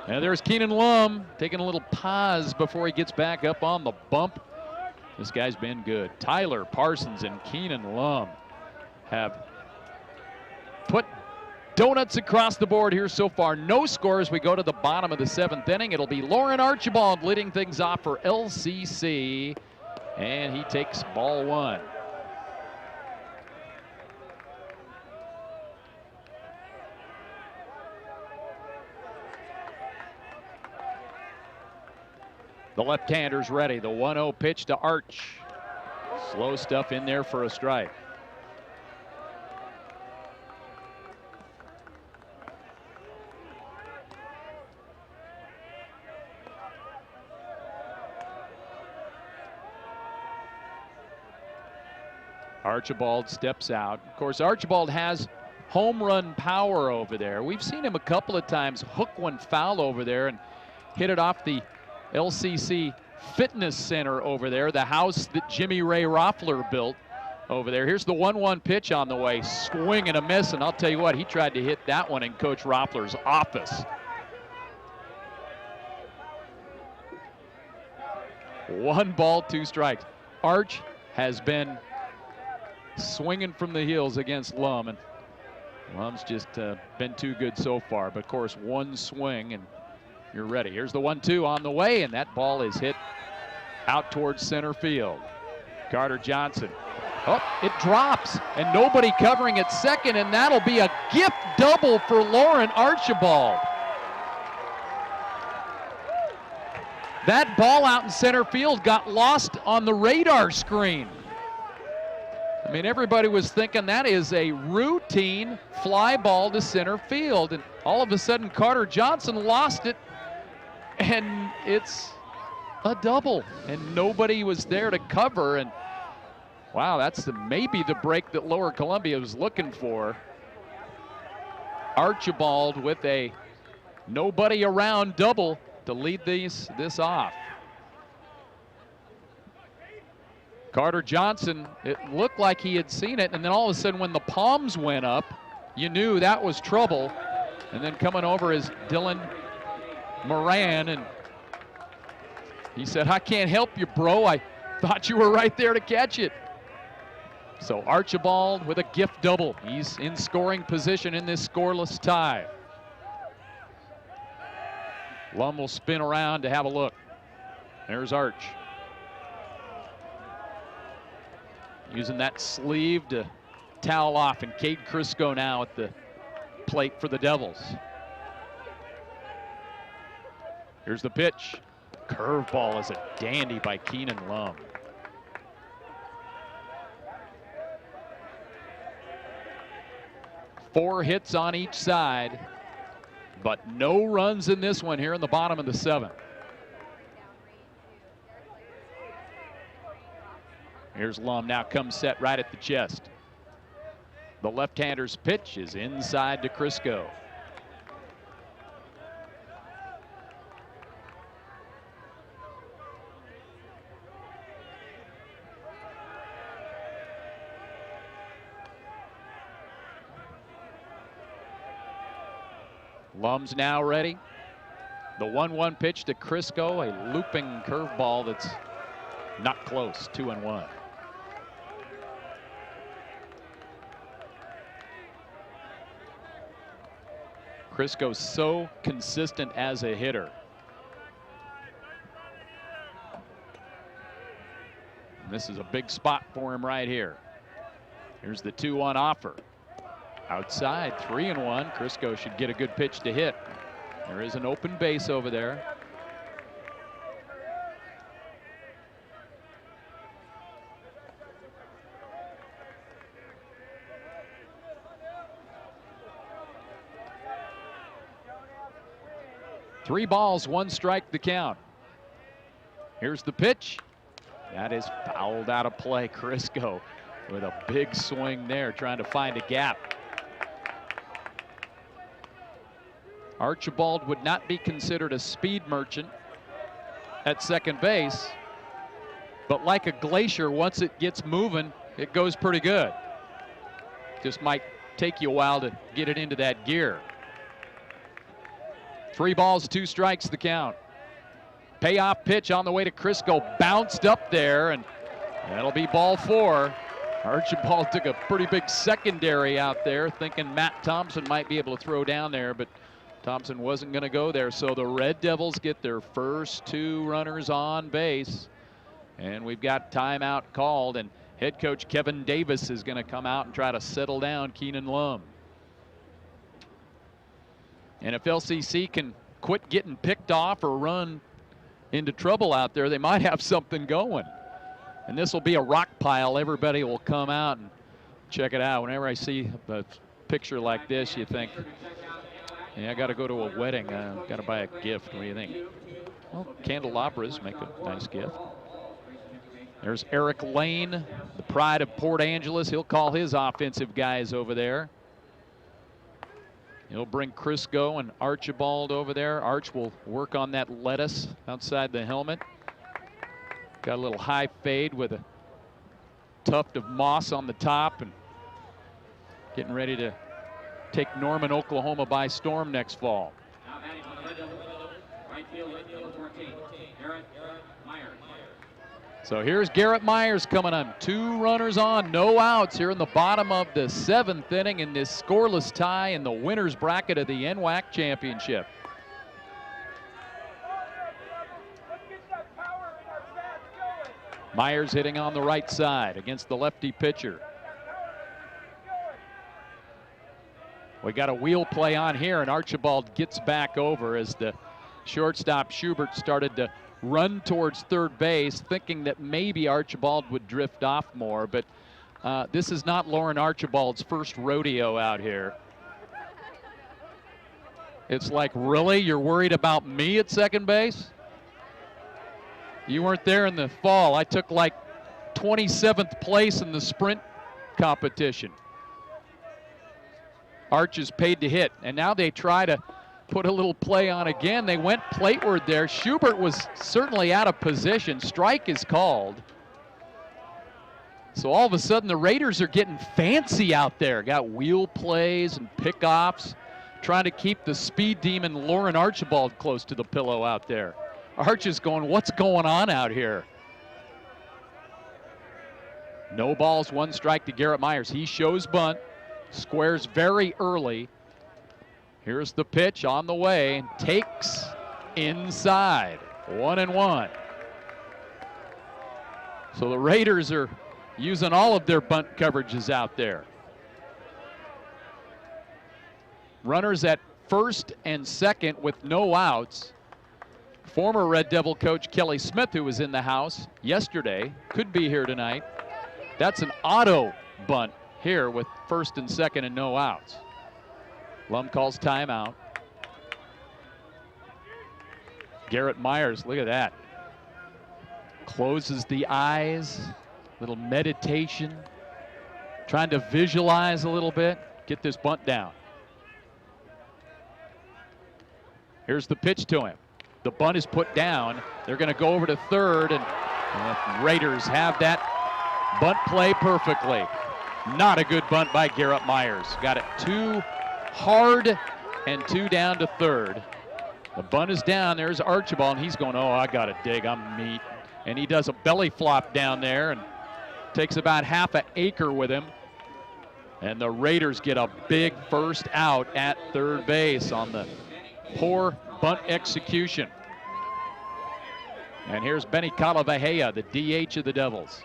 A: And there's Keenan Lum taking a little pause before he gets back up on the bump. This guy's been good. Tyler Parsons and Keenan Lum have put donuts across the board here so far. No scores. We go to the bottom of the 7th inning. It'll be Lauren Archibald leading things off for LCC, and he takes ball 1. The left-hander's ready. The 1-0 pitch to Arch. Slow stuff in there for a strike. Archibald steps out. Of course, Archibald has home run power over there. We've seen him a couple of times hook one foul over there and hit it off the LCC Fitness Center over there, the house that Jimmy Ray Roffler built over there. Here's the 1-1 pitch on the way. Swing and a miss, and I'll tell you what, he tried to hit that one in Coach Roffler's office. 1 ball, 2 strikes. Arch has been swinging from the heels against Lum, and Lum's just been too good so far. But of course, 1 swing and you're ready. Here's the 1-2 on the way, and that ball is hit out towards center field. Carter Johnson. Oh, it drops, and nobody covering at second, and that'll be a gift double for Lauren Archibald. That ball out in center field got lost on the radar screen. I mean, everybody was thinking that is a routine fly ball to center field, and all of a sudden Carter Johnson lost it, and it's a double, and nobody was there to cover. And wow, that's maybe the break that Lower Columbia was looking for. Archibald with a nobody around double to lead this off. Carter Johnson, it looked like he had seen it, and then all of a sudden when the palms went up, you knew that was trouble. And then coming over is Dylan Moran, and he said, "I can't help you, bro. I thought you were right there to catch it." So Archibald with a gift double. He's in scoring position in this scoreless tie. Lum will spin around to have a look. There's Arch. Using that sleeve to towel off, and Cade Crisco now at the plate for the Devils. Here's the pitch. Curveball is a dandy by Keenan Lum. Four hits on each side, but no runs in this one here in the bottom of the 7th. Here's Lum, now comes set right at the chest. The left-hander's pitch is inside to Crisco. Lum's now ready. The 1-1 pitch to Crisco, a looping curveball that's not close, 2-1. Crisco's so consistent as a hitter. And this is a big spot for him right here. Here's the 2-1 offer. Outside, 3-1. Crisco should get a good pitch to hit. There is an open base over there. Three balls, 1 strike, the count. Here's the pitch. That is fouled out of play. Crisco with a big swing there, trying to find a gap. Archibald would not be considered a speed merchant at second base, but like a glacier, once it gets moving, it goes pretty good. Just might take you a while to get it into that gear. 3 balls, 2 strikes, the count. Payoff pitch on the way to Crisco, bounced up there, and that'll be ball 4. Archibald took a pretty big secondary out there, thinking Matt Thompson might be able to throw down there, but Thompson wasn't going to go there. So the Red Devils get their first 2 runners on base, and we've got timeout called, and head coach Kevin Davis is going to come out and try to settle down Keenan Lum. And if LCC can quit getting picked off or run into trouble out there, they might have something going. And this will be a rock pile. Everybody will come out and check it out. Whenever I see a picture like this, you think, yeah, I got to go to a wedding. Got to buy a gift. What do you think? Well, candelabras make a nice gift. There's Eric Lane, the pride of Port Angeles. He'll call his offensive guys over there. He'll bring Crisco and Archibald over there. Arch will work on that lettuce outside the helmet. Got a little high fade with a tuft of moss on the top, and getting ready to take Norman, Oklahoma by storm next fall. So here's Garrett Myers coming on. 2 runners on, no outs here in the bottom of the 7th inning in this scoreless tie in the winner's bracket of the NWAC championship. Myers hitting on the right side against the lefty pitcher. We got a wheel play on here, and Archibald gets back over as the shortstop Schubert started to run towards third base, thinking that maybe Archibald would drift off more, but this is not Lauren Archibald's first rodeo out here. It's like, really? You're worried about me at second base? You weren't there in the fall. I took like 27th place in the sprint competition. Arch is paid to hit, and now they try to put a little play on again. They went plateward there. Schubert was certainly out of position. Strike is called. So all of a sudden the Raiders are getting fancy out there. Got wheel plays and pickoffs, trying to keep the speed demon Lauren Archibald close to the pillow out there. Arch is going, what's going on out here? No balls, 1 strike to Garrett Myers. He shows bunt, squares very early. Here's the pitch on the way, and takes inside. 1-1. So the Raiders are using all of their bunt coverages out there. Runners at first and second with no outs. Former Red Devil coach Kelly Smith, who was in the house yesterday, could be here tonight. That's an auto bunt here with first and second and no outs. Lum calls timeout. Garrett Myers, look at that. Closes the eyes, little meditation, trying to visualize a little bit, get this bunt down. Here's the pitch to him. The bunt is put down. They're going to go over to third, and the Raiders have that bunt play perfectly. Not a good bunt by Garrett Myers. Got it 2 hard and 2 down to third. The bunt is down. There's Archibald, and he's going, oh, I got to dig. I'm meat. And he does a belly flop down there and takes about half an acre with him. And the Raiders get a big first out at third base on the poor bunt execution. And here's Benny Calavajea, the DH of the Devils,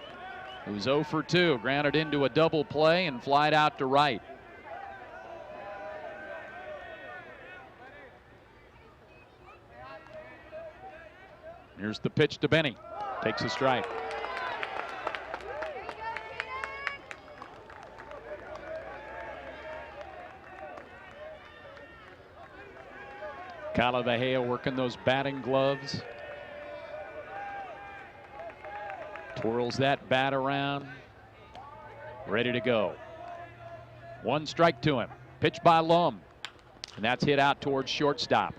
A: who's 0 for 2, grounded into a double play and flied out to right. Here's the pitch to Benny. Takes a strike. Calavajea working those batting gloves. Twirls that bat around. Ready to go. 1 strike to him. Pitch by Lum. And that's hit out towards shortstop.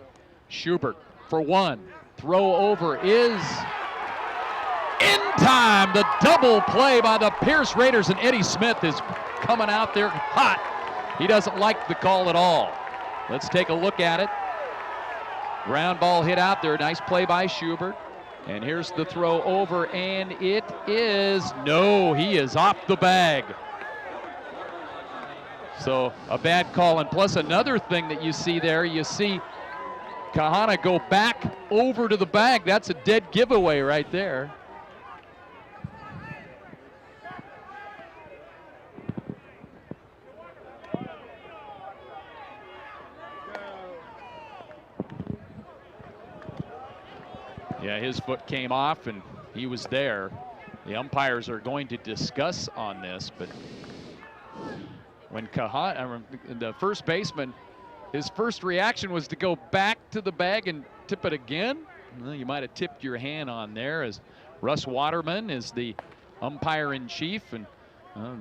A: Schubert for 1. Throw over is in time. The double play by the Pierce Raiders, and Eddie Smith is coming out there hot. He doesn't like the call at all. Let's take a look at it. Ground ball hit out there. Nice play by Schubert. And here's the throw over, and it is, no, he is off the bag. So a bad call, and plus another thing that you see there, you see Kahana go back over to the bag. That's a dead giveaway right there. Yeah, his foot came off and he was there. The umpires are going to discuss on this, but when the first baseman, his first reaction was to go back to the bag and tip it again. Well, you might have tipped your hand on there, as Russ Waterman is the umpire in chief, and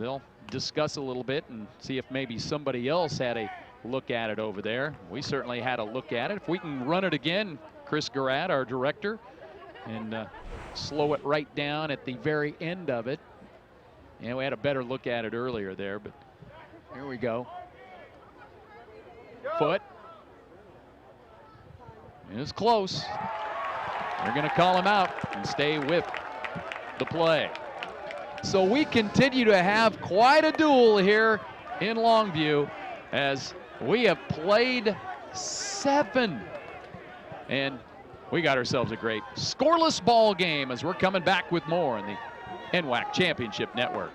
A: they'll discuss a little bit and see if maybe somebody else had a look at it over there. We certainly had a look at it. If we can run it again, Chris Garrett, our director, and slow it right down at the very end of it. Yeah, we had a better look at it earlier there, but here we go. Foot. It's close. They're going to call him out and stay with the play. So we continue to have quite a duel here in Longview as we have played 7. And we got ourselves a great scoreless ball game as we're coming back with more in the NWAC Championship Network.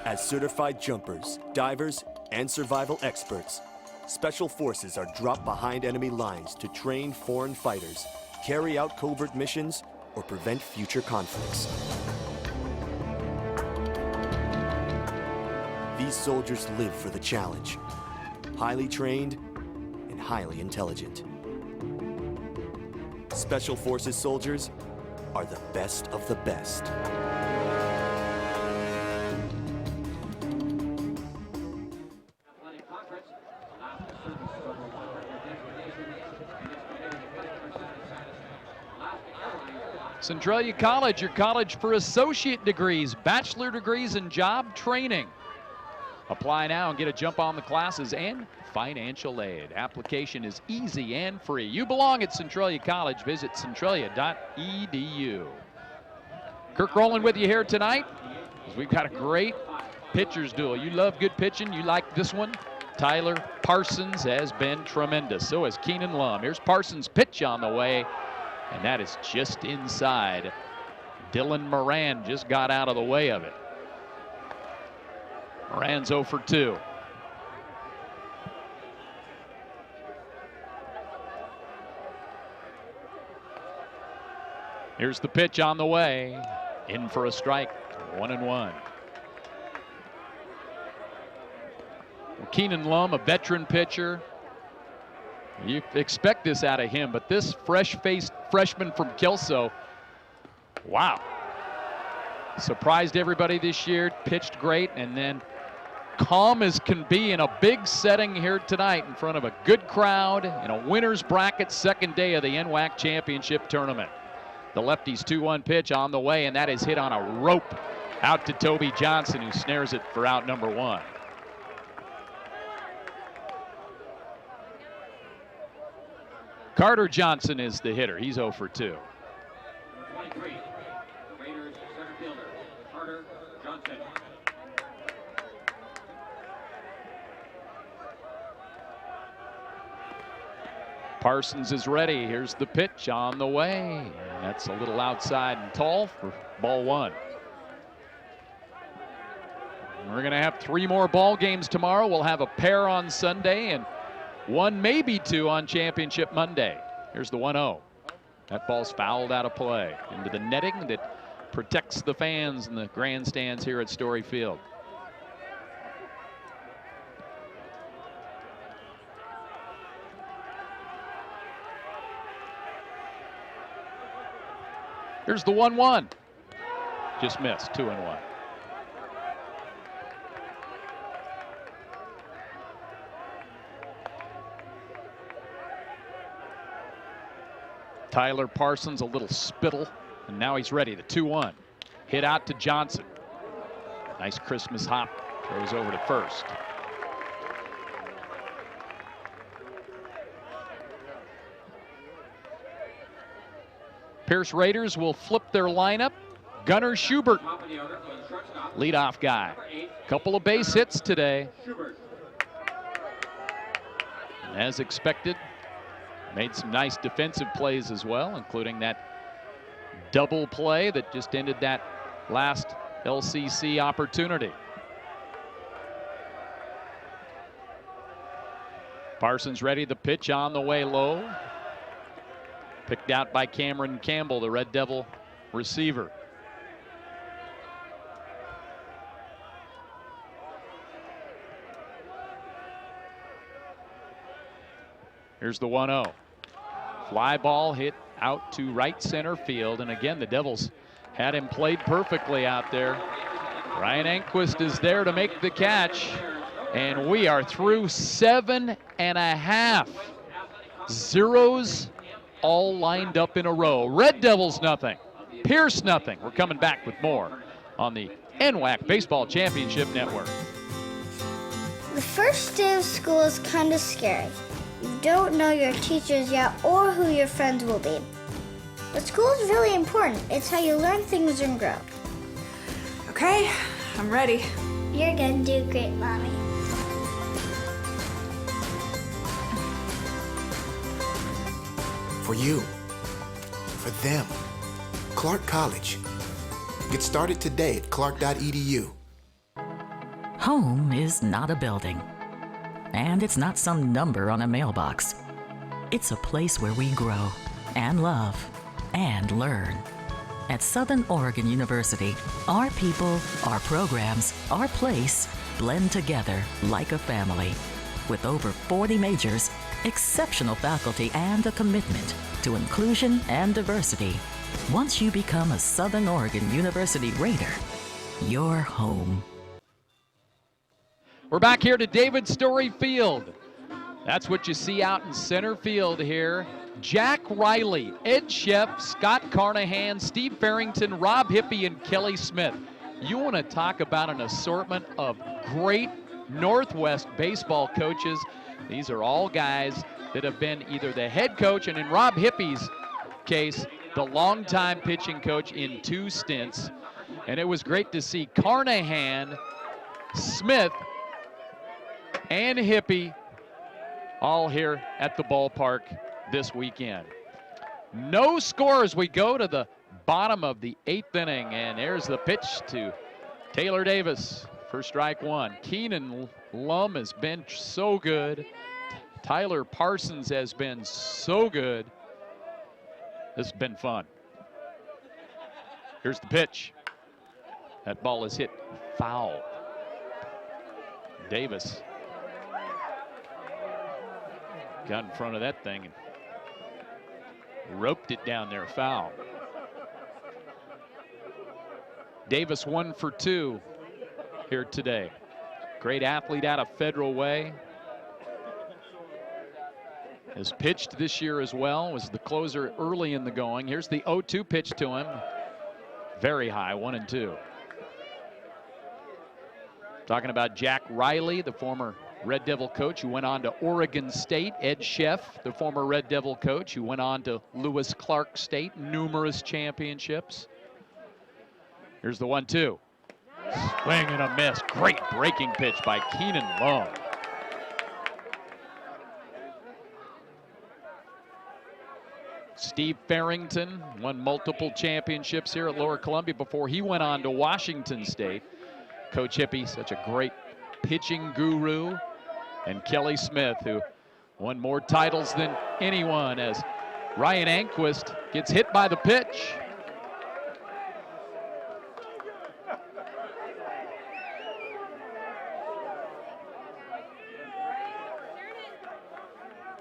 U: As certified jumpers, divers, and survival experts, Special Forces are dropped behind enemy lines to train foreign fighters, carry out covert missions, or prevent future conflicts. These soldiers live for the challenge, highly trained and highly intelligent. Special Forces soldiers are the best of the best.
A: Centralia College, your college for associate degrees, bachelor degrees, and job training. Apply now and get a jump on the classes and financial aid. Application is easy and free. You belong at Centralia College. Visit centralia.edu. Kirk Rowland with you here tonight. We've got a great pitcher's duel. You love good pitching. You like this one. Tyler Parsons has been tremendous. So has Keenan Lum. Here's Parsons' pitch on the way, and that is just inside. Dylan Moran just got out of the way of it. Moran's 0 for 2. Here's the pitch on the way. In for a strike, 1-1. Well, Keenan Lum, a veteran pitcher. You expect this out of him, but this fresh-faced freshman from Kelso, wow. Surprised everybody this year, pitched great, and then calm as can be in a big setting here tonight in front of a good crowd in a winner's bracket, second day of the NWAC Championship Tournament. The lefty's 2-1 pitch on the way, and that is hit on a rope out to Toby Johnson, who snares it for out number 1. Carter Johnson is the hitter. He's 0 for 2.
F: 23, the Raiders center fielder, Carter Johnson.
A: Parsons is ready. Here's the pitch on the way. That's a little outside and tall for ball 1. We're going to have 3 more ball games tomorrow. We'll have a pair on Sunday and 1, maybe 2 on Championship Monday. Here's the 1-0. That ball's fouled out of play into the netting that protects the fans in the grandstands here at Story Field. Here's the 1-1. Just missed, 2-1. Tyler Parsons, a little spittle, and now he's ready. The 2-1. Hit out to Johnson. Nice Christmas hop. Throws over to first. Pierce Raiders will flip their lineup. Gunnar Schubert, leadoff guy. Couple of base hits today. As expected, made some nice defensive plays as well, including that double play that just ended that last LCC opportunity. Parsons ready, the pitch on the way low. Picked out by Cameron Campbell, the Red Devil receiver. Here's the 1-0. Fly ball hit out to right center field. And again, the Devils had him played perfectly out there. Ryan Enquist is there to make the catch. And we are through 7.5. Zeros all lined up in a row. Red Devils nothing, Pierce nothing. We're coming back with more on the NWAC Baseball Championship Network.
B: The first day of school is kind of scary. You don't know your teachers yet or who your friends will be. But school is really important. It's how you learn things and grow.
T: Okay, I'm ready.
B: You're gonna do great, Mommy.
D: For you, for them, Clark College. Get started today at clark.edu.
E: Home is not a building, and it's not some number on a mailbox. It's a place where we grow and love and learn. At Southern Oregon University, our people, our programs, our place blend together like a family. With over 40 majors, exceptional faculty, and a commitment to inclusion and diversity. Once you become a Southern Oregon University Raider, you're home.
A: We're back here to David Story Field. That's what you see out in center field here. Jack Riley, Ed Sheff, Scott Carnahan, Steve Farrington, Rob Hippie, and Kelly Smith. You want to talk about an assortment of great Northwest baseball coaches. These are all guys that have been either the head coach, and in Rob Hippie's case, the longtime pitching coach in 2 stints. And it was great to see Carnahan, Smith, and Hippie all here at the ballpark this weekend. No score as we go to the bottom of the 8th inning, and there's the pitch to Taylor Davis for strike 1. Keenan Lum has been so good. Tyler Parsons has been so good. This has been fun. Here's the pitch. That ball is hit foul. Davis got in front of that thing and roped it down there, foul. Davis 1 for 2 here today. Great athlete out of Federal Way. Has pitched this year as well, was the closer early in the going. Here's the 0-2 pitch to him. Very high, 1-2. Talking about Jack Riley, the former Red Devil coach who went on to Oregon State. Ed Sheff, the former Red Devil coach who went on to Lewis Clark State, numerous championships. Here's the 1-2. Swing and a miss. Great breaking pitch by Keenan Lum. Steve Farrington won multiple championships here at Lower Columbia before he went on to Washington State. Coach Hippie, such a great pitching guru. And Kelly Smith, who won more titles than anyone, as Ryan Enquist gets hit by the pitch.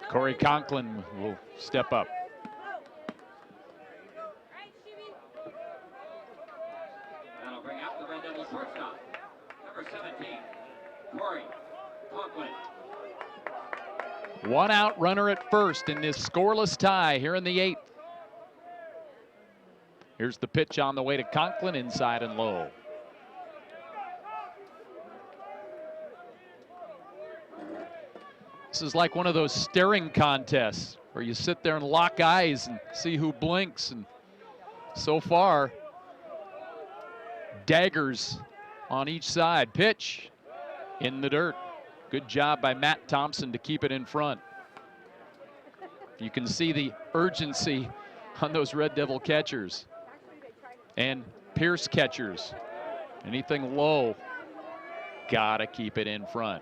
A: Corey Conklin will step up.
F: That'll bring out the Red Devils shortstop, number 17, Corey Conklin.
A: One out runner at first in this scoreless tie here in the 8th. Here's the pitch on the way to Conklin, inside and low. This is like one of those staring contests where you sit there and lock eyes and see who blinks. And so far, daggers on each side. Pitch in the dirt. Good job by Matt Thompson to keep it in front. You can see the urgency on those Red Devil catchers and Pierce catchers. Anything low, gotta keep it in front.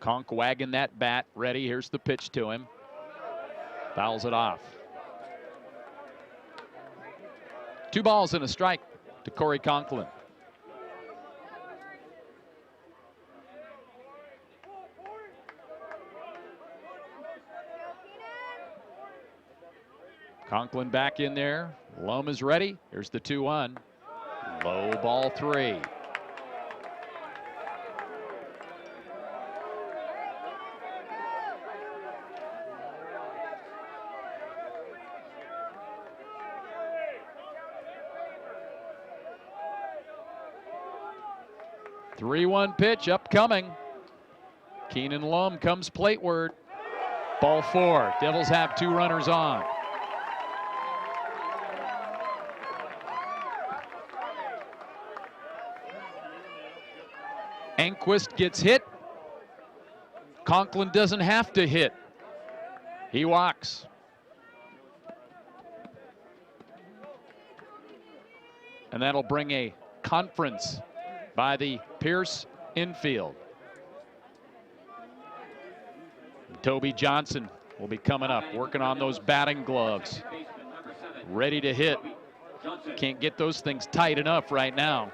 A: Conk wagging that bat, ready. Here's the pitch to him. Fouls it off. 2 balls and a strike to Corey Conklin. Conklin back in there. Lum is ready. Here's the 2-1. Low ball 3. Three-one pitch upcoming. Keenan Lum comes plateward. Ball 4. Devils have 2 runners on. Enquist gets hit. Conklin doesn't have to hit. He walks. And that'll bring a conference by the Pierce infield. Toby Johnson will be coming up, working on those batting gloves. Ready to hit. Can't get those things tight enough right now.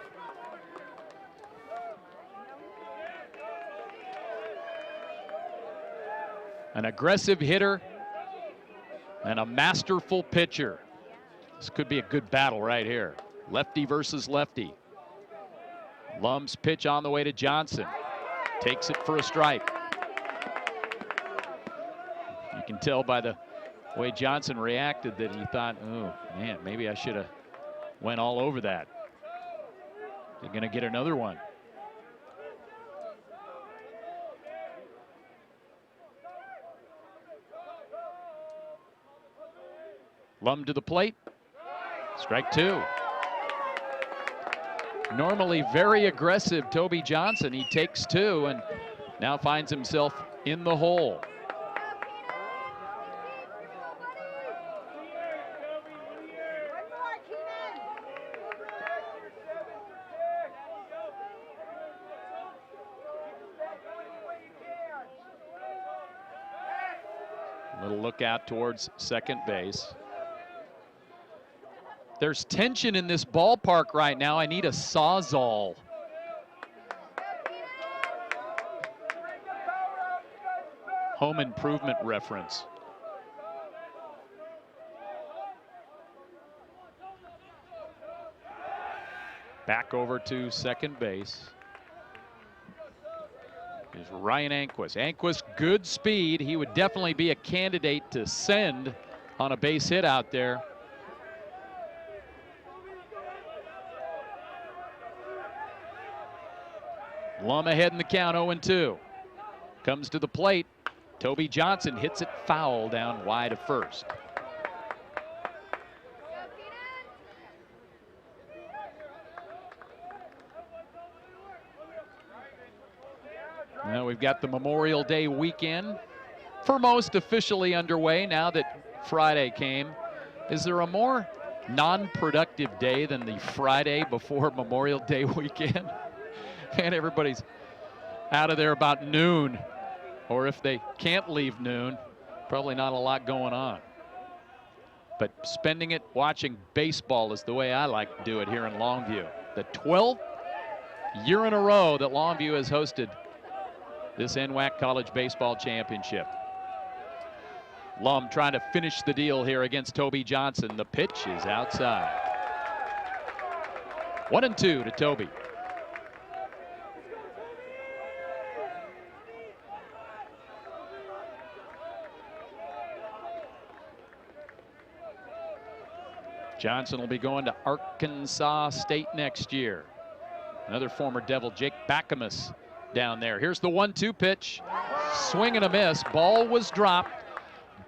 A: An aggressive hitter and a masterful pitcher. This could be a good battle right here. Lefty versus lefty. Lum's pitch on the way to Johnson. Takes it for a strike. You can tell by the way Johnson reacted that he thought, oh man, maybe I should have went all over that. They're gonna get another one. Lum to the plate. Strike 2. Normally very aggressive Toby Johnson. He takes 2 and now finds himself in the hole. A little look out towards second base. There's tension in this ballpark right now. I need a sawzall. Home improvement reference. Back over to second base. Here's Ryan Anquist. Anquist, good speed. He would definitely be a candidate to send on a base hit out there. Lum ahead in the count, 0-2. Comes to the plate. Toby Johnson hits it foul down wide of first. Now we've got the Memorial Day weekend for most officially underway now that Friday came. Is there a more non-productive day than the Friday before Memorial Day weekend? And everybody's out of there about noon, or if they can't leave noon, probably not a lot going on. But spending it watching baseball is the way I like to do it here in Longview. The 12th year in a row that Longview has hosted this NWAC College Baseball Championship. Lum trying to finish the deal here against Toby Johnson. The pitch is outside. 1-2 to Toby. Johnson will be going to Arkansas State next year. Another former Devil, Jake Backamus, down there. Here's the 1-2 pitch. Swing and a miss. Ball was dropped.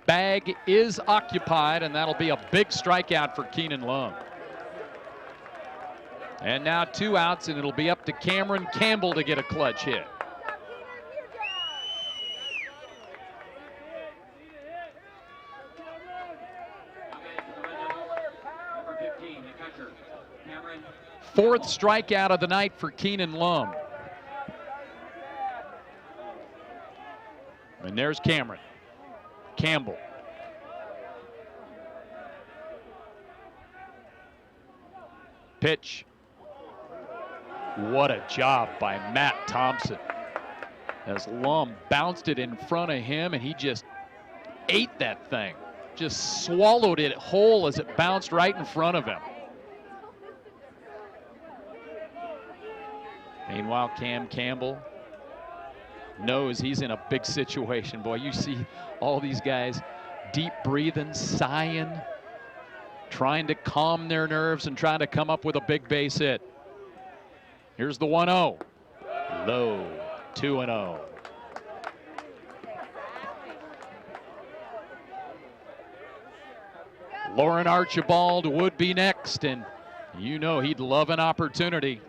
A: Bag is occupied, and that'll be a big strikeout for Keenan Lum. And now 2 outs, and it'll be up to Cameron Campbell to get a clutch hit. Fourth strikeout of the night for Keenan Lum. And there's Cameron. Campbell. Pitch. What a job by Matt Thompson. As Lum bounced it in front of him, and he just ate that thing. Just swallowed it whole as it bounced right in front of him. Meanwhile, Cam Campbell knows he's in a big situation. Boy, you see all these guys deep breathing, sighing, trying to calm their nerves and trying to come up with a big base hit. Here's the 1-0. Low, 2-0. Lauren Archibald would be next, and you know he'd love an opportunity.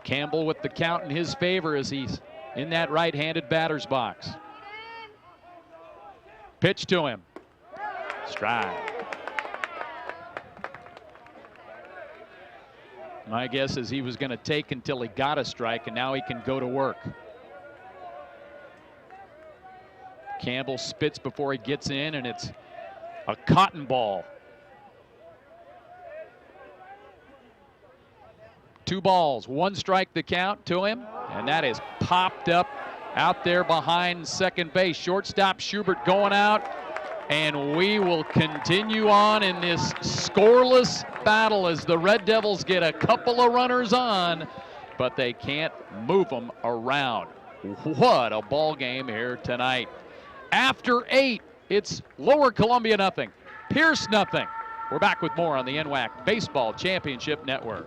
A: Campbell with the count in his favor as he's in that right-handed batter's box. Pitch to him. Strike. My guess is he was going to take until he got a strike, and now he can go to work. Campbell spits before he gets in, and it's a cotton ball. 2 balls, 1 strike the count to him, and that is popped up out there behind second base. Shortstop Schubert going out, and we will continue on in this scoreless battle as the Red Devils get a couple of runners on, but they can't move them around. What a ball game here tonight. After 8, it's Lower Columbia nothing, Pierce nothing. We're back with more on the NWAC Baseball Championship Network.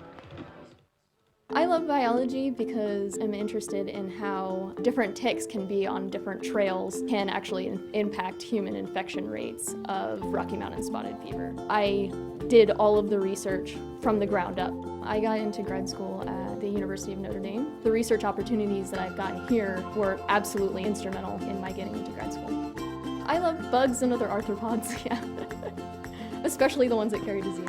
H: I love biology because I'm interested in how different ticks can be on different trails can actually impact human infection rates of Rocky Mountain spotted fever. I did all of the research from the ground up. I got into grad school at the University of Notre Dame. The research opportunities that I've gotten here were absolutely instrumental in my getting into grad school. I love bugs and other arthropods, yeah, especially the ones that carry disease.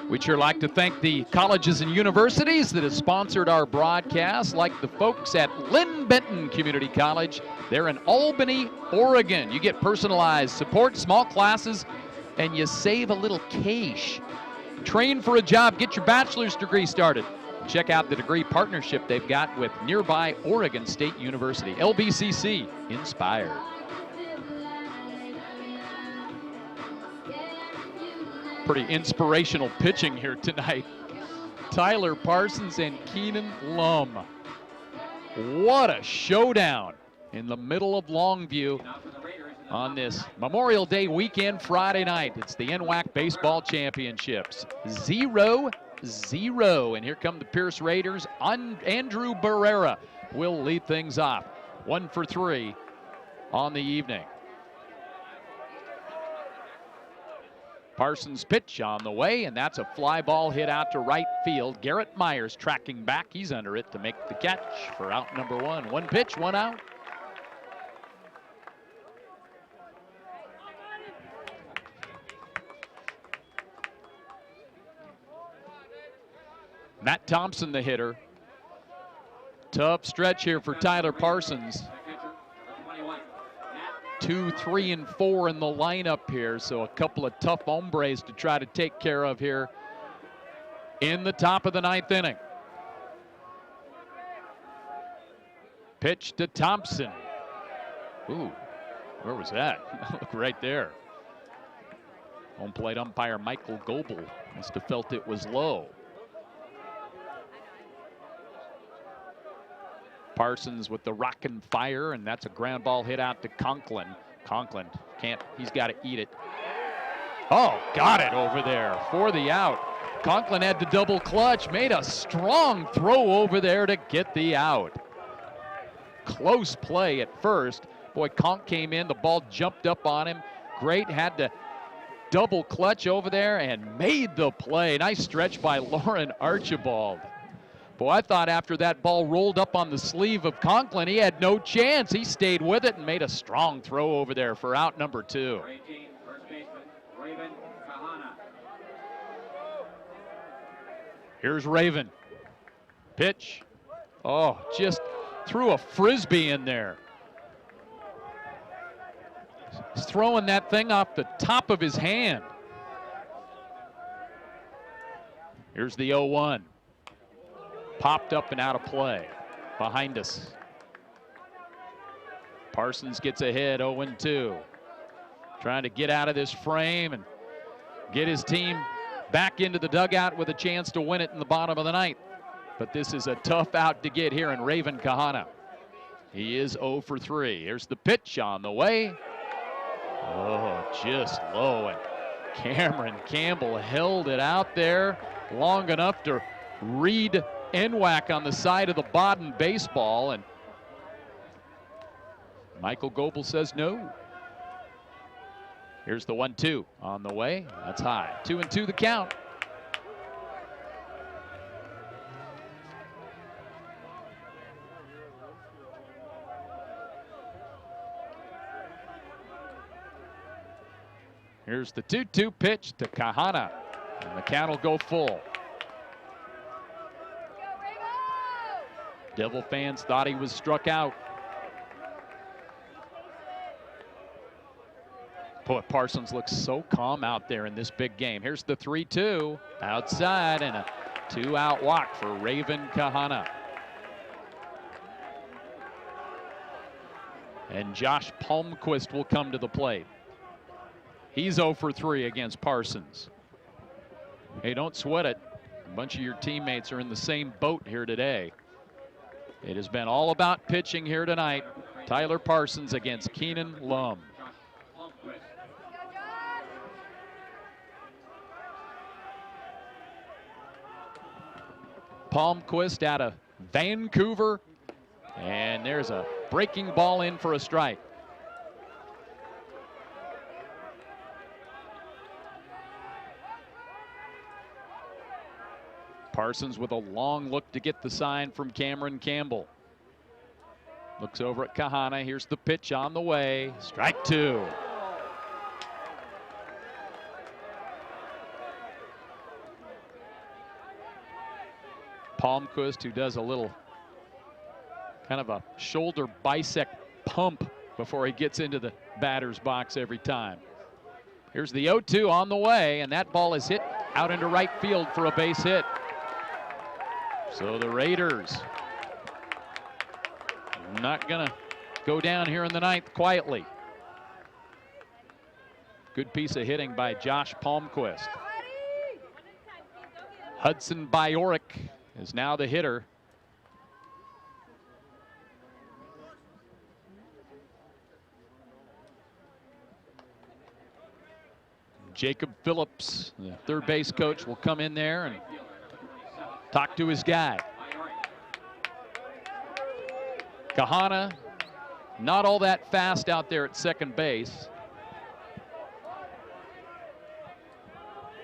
A: We'd sure like to thank the colleges and universities that have sponsored our broadcast, like the folks at Lynn Benton Community College. They're in Albany, Oregon. You get personalized support, small classes, and you save a little cash. Train for a job, get your bachelor's degree started. Check out the degree partnership they've got with nearby Oregon State University. LBCC, inspired. Pretty inspirational pitching here tonight. Tyler Parsons and Keenan Lum. What a showdown in the middle of Longview on this Memorial Day weekend Friday night. It's the NWAC Baseball Championships. 0-0. And here come the Pierce Raiders. Andrew Barrera will lead things off. 1 for 3 on the evening. Parsons' pitch on the way, and that's a fly ball hit out to right field. Garrett Myers tracking back. He's under it to make the catch for out number 1. 1 pitch, 1 out. Matt Thompson, the hitter. Tough stretch here for Tyler Parsons. 2, 3, and 4 in the lineup here, so a couple of tough hombres to try to take care of here in the top of the 9th inning. Pitch to Thompson. Ooh, where was that? Look right there. Home plate umpire Michael Goebel must have felt it was low. Parsons with the rock and fire, and that's a ground ball hit out to Conklin. Conklin can't, he's got to eat it. Oh, got it over there for the out. Conklin had to double clutch, made a strong throw over there to get the out. Close play at first. Boy, Conk came in, the ball jumped up on him. Great, had to double clutch over there and made the play. Nice stretch by Lauren Archibald. Boy, I thought after that ball rolled up on the sleeve of Conklin, he had no chance. He stayed with it and made a strong throw over there for out number 2. Here's Raven. Pitch. Oh, just threw a frisbee in there. He's throwing that thing off the top of his hand. Here's the 0-1. Popped up and out of play. Behind us. Parsons gets ahead, 0-2. Trying to get out of this frame and get his team back into the dugout with a chance to win it in the bottom of the ninth. But this is a tough out to get here in Raven Kahana. He is 0 for 3. Here's the pitch on the way. Oh, just low. And Cameron Campbell held it out there long enough to read NWAC on the side of the Baden baseball. And Michael Goebel says no. Here's the 1-2 on the way. That's high. 2-2 the count. Here's the 2-2 pitch to Kahana. And the count will go full. Devil fans thought he was struck out. Boy, Parsons looks so calm out there in this big game. Here's the 3-2 outside and a 2-out walk for Raven Kahana. And Josh Palmquist will come to the plate. He's 0 for 3 against Parsons. Hey, don't sweat it. A bunch of your teammates are in the same boat here today. It has been all about pitching here tonight. Tyler Parsons against Keenan Lum. Palmquist out of Vancouver. And there's a breaking ball in for a strike. Parsons with a long look to get the sign from Cameron Campbell. Looks over at Kahana. Here's the pitch on the way. Strike 2. Palmquist, who does a little kind of a shoulder bisect pump before he gets into the batter's box every time. Here's the 0-2 on the way, and that ball is hit out into right field for a base hit. So the Raiders not gonna go down here in the ninth quietly. Good piece of hitting by Josh Palmquist. Hudson Bajorek is now the hitter. Jacob Phillips, the third base coach, will come in there and talk to his guy. Kahana, not all that fast out there at second base.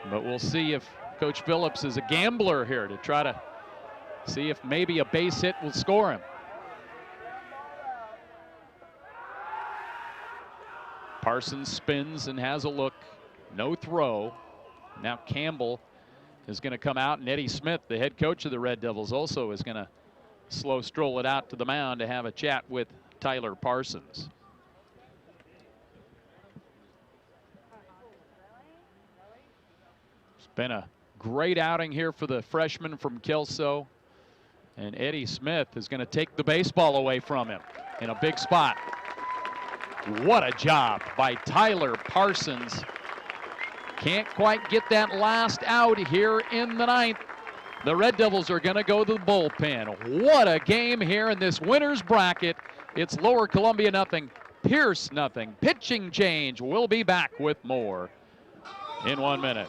A: But we'll see if Coach Phillips is a gambler here to try to see if maybe a base hit will score him. Parsons spins and has a look. No throw. Now Campbell is going to come out, and Eddie Smith, the head coach of the Red Devils, also is going to slow stroll it out to the mound to have a chat with Tyler Parsons. It's been a great outing here for the freshman from Kelso, and Eddie Smith is going to take the baseball away from him in a big spot. What a job by Tyler Parsons. Can't quite get that last out here in the ninth. The Red Devils are going to go to the bullpen. What a game here in this winner's bracket. It's Lower Columbia nothing, Pierce nothing. Pitching change. We'll be back with more in 1 minute.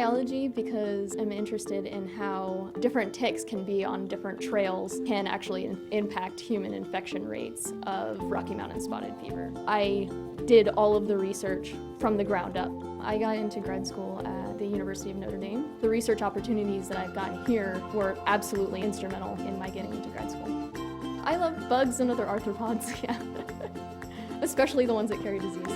H: biology because I'm interested in how different ticks can be on different trails can actually impact human infection rates of Rocky Mountain spotted fever. I did all of the research from the ground up. I got into grad school at the University of Notre Dame. The research opportunities that I've gotten here were absolutely instrumental in my getting into grad school. I love bugs and other arthropods, yeah. Especially the ones that carry disease.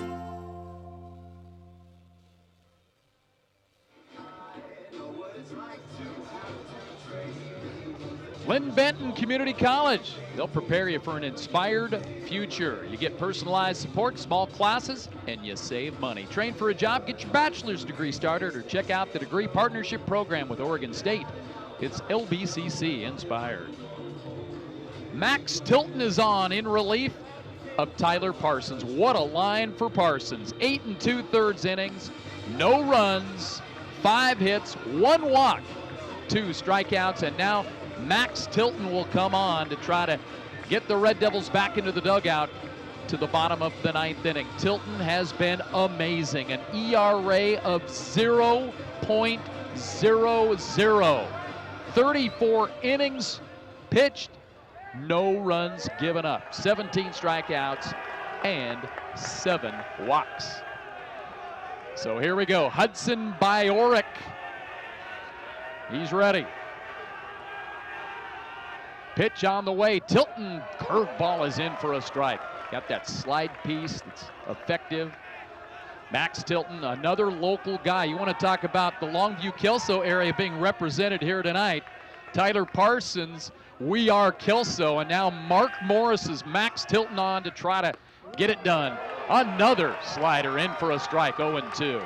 A: Lynn Benton Community College. They'll prepare you for an inspired future. You get personalized support, small classes, and you save money. Train for a job, get your bachelor's degree started, or check out the degree partnership program with Oregon State. It's LBCC inspired. Max Tilton is on in relief of Tyler Parsons. What a line for Parsons. 8 2/3 innings, no runs, 5 hits, 1 walk, 2 strikeouts, and now Max Tilton will come on to try to get the Red Devils back into the dugout to the bottom of the 9th inning. Tilton has been amazing. An ERA of 0.00. 34 innings pitched, no runs given up. 17 strikeouts and 7 walks. So here we go. Hudson Biorik. He's ready. Pitch on the way. Tilton, curveball is in for a strike. Got that slide piece that's effective. Max Tilton, another local guy. You want to talk about the Longview-Kelso area being represented here tonight. Tyler Parsons, we are Kelso, and now Mark Morris's Max Tilton on to try to get it done. Another slider in for a strike, 0-2.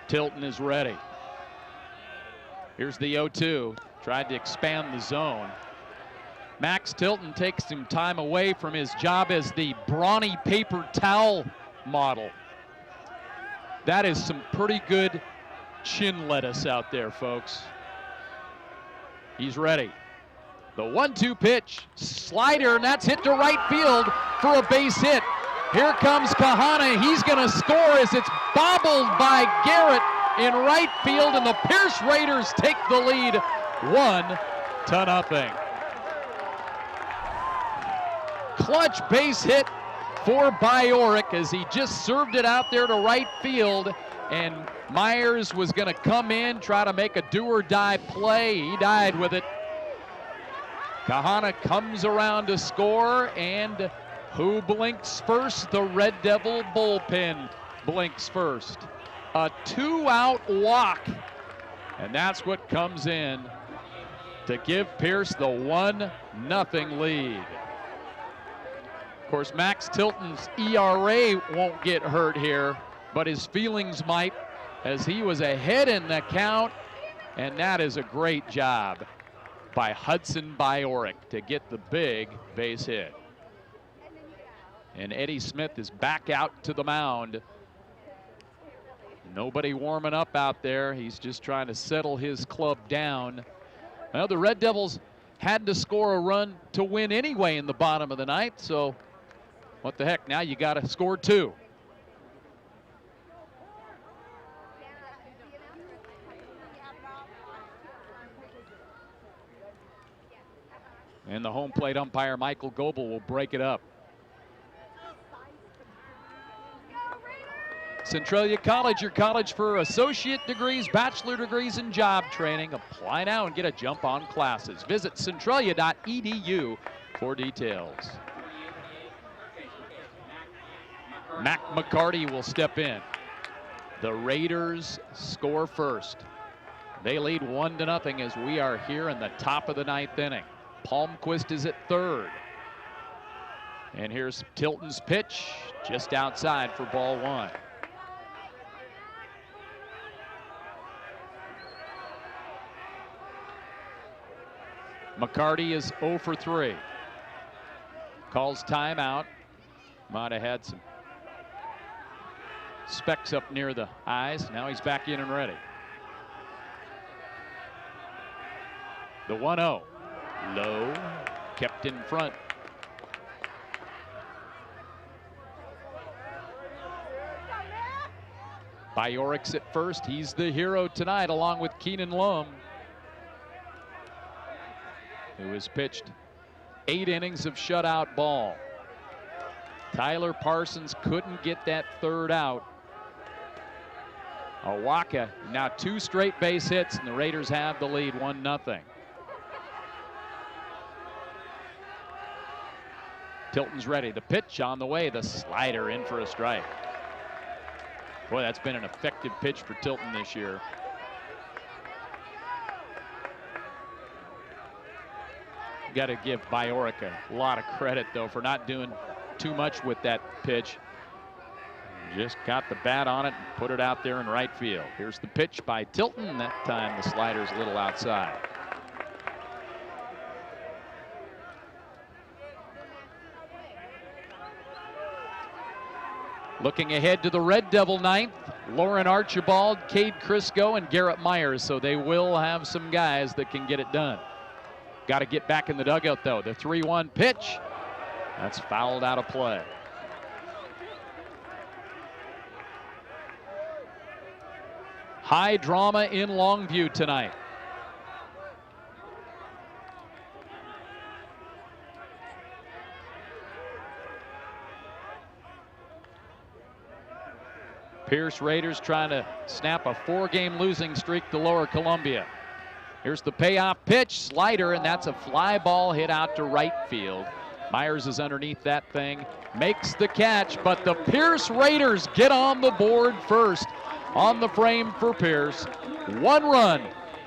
A: Tilton is ready. Here's the 0-2. Tried to expand the zone. Max Tilton takes some time away from his job as the brawny paper towel model. That is some pretty good chin lettuce out there, folks. He's ready. The 1-2 pitch, slider, and that's hit to right field for a base hit. Here comes Kahana. He's going to score as it's bobbled by Garrett in right field, and the Pierce Raiders take the lead 1-0. Clutch base hit for Biorik as he just served it out there to right field, and Myers was going to come in, try to make a do-or-die play. He died with it. Kahana comes around to score, and who blinks first? The Red Devil bullpen blinks first. A 2-out walk, and that's what comes in to give Pierce the 1-0 lead. Of course, Max Tilton's ERA won't get hurt here, but his feelings might, as he was ahead in the count, and that is a great job by Hudson Biorik to get the big base hit. And Eddie Smith is back out to the mound. Nobody warming up out there. He's just trying to settle his club down. Well, the Red Devils had to score a run to win anyway in the bottom of the ninth, so what the heck, now you got to score 2. And the home plate umpire, Michael Goebel, will break it up. Centralia College, your college for associate degrees, bachelor degrees, and job training. Apply now and get a jump on classes. Visit centralia.edu for details. Mac McCarty will step in. The Raiders score first. They lead 1-0 as we are here in the top of the 9th inning. Palmquist is at third. And here's Tilton's pitch, just outside for ball 1. McCarty is 0 for 3. Calls timeout. Might have had some specks up near the eyes. Now he's back in and ready. The 1-0. Low, kept in front. Byorik's at first. He's the hero tonight, along with Keenan Lum, who has pitched 8 innings of shutout ball. Tyler Parsons couldn't get that third out. Awaka now 2 straight base hits, and the Raiders have the lead 1-0. Tilton's ready. The pitch on the way. The slider in for a strike. Boy, that's been an effective pitch for Tilton this year. Got to give Byorik a lot of credit, though, for not doing too much with that pitch. Just got the bat on it and put it out there in right field. Here's the pitch by Tilton. That time the slider's a little outside. Looking ahead to the Red Devil ninth, Lauren Archibald, Cade Crisco, and Garrett Myers. So they will have some guys that can get it done. Got to get back in the dugout, though. The 3-1 pitch, that's fouled out of play. High drama in Longview tonight. Pierce Raiders trying to snap a 4-game losing streak to Lower Columbia. Here's the payoff pitch, slider, and that's a fly ball hit out to right field. Myers is underneath that thing, makes the catch, but the Pierce Raiders get on the board first. On the frame for Pierce. 1 run,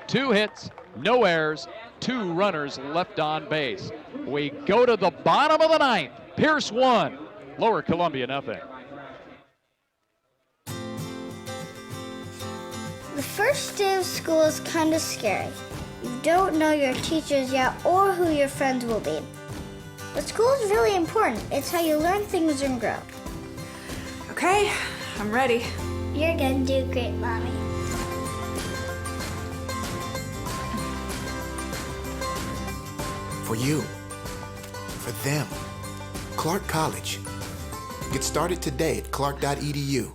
A: 2 hits, no errors, 2 runners left on base. We go to the bottom of the 9th. Pierce 1, Lower Columbia nothing.
B: The first day of school is kind of scary. You don't know your teachers yet or who your friends will be. But school is really important. It's how you learn things and grow.
T: Okay, I'm ready.
B: You're gonna do great, Mommy.
D: For you, for them, Clark College. Get started today at clark.edu.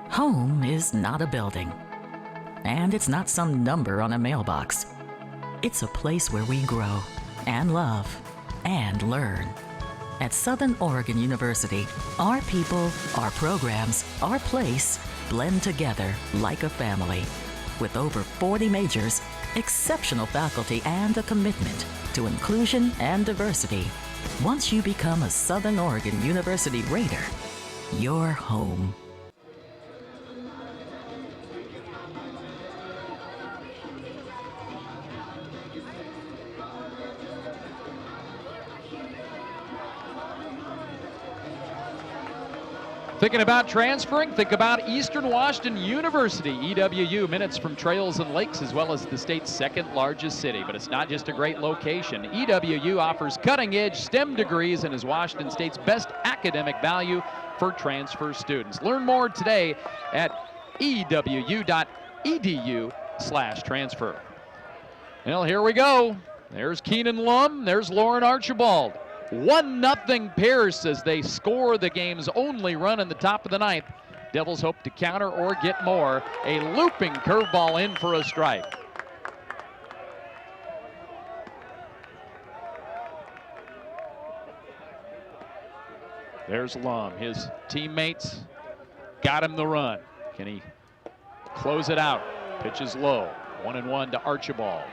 E: Home is not a building, and it's not some number on a mailbox. It's a place where we grow and love and learn. At Southern Oregon University, our people, our programs, our place blend together like a family. With over 40 majors, exceptional faculty, and a commitment to inclusion and diversity, once you become a Southern Oregon University Raider, you're home.
A: Thinking about transferring? Think about Eastern Washington University. EWU, minutes from trails and lakes, as well as the state's 2nd largest city. But it's not just a great location. EWU offers cutting-edge STEM degrees and is Washington State's best academic value for transfer students. Learn more today at ewu.edu/transfer. Well, here we go. There's Keenan Lum. There's Lauren Archibald. 1-0 Pierce as they score the game's only run in the top of the 9th. Devils hope to counter or get more. A looping curveball in for a strike. There's Lum. His teammates got him the run. Can he close it out? Pitch is low. 1-1 to Archibald.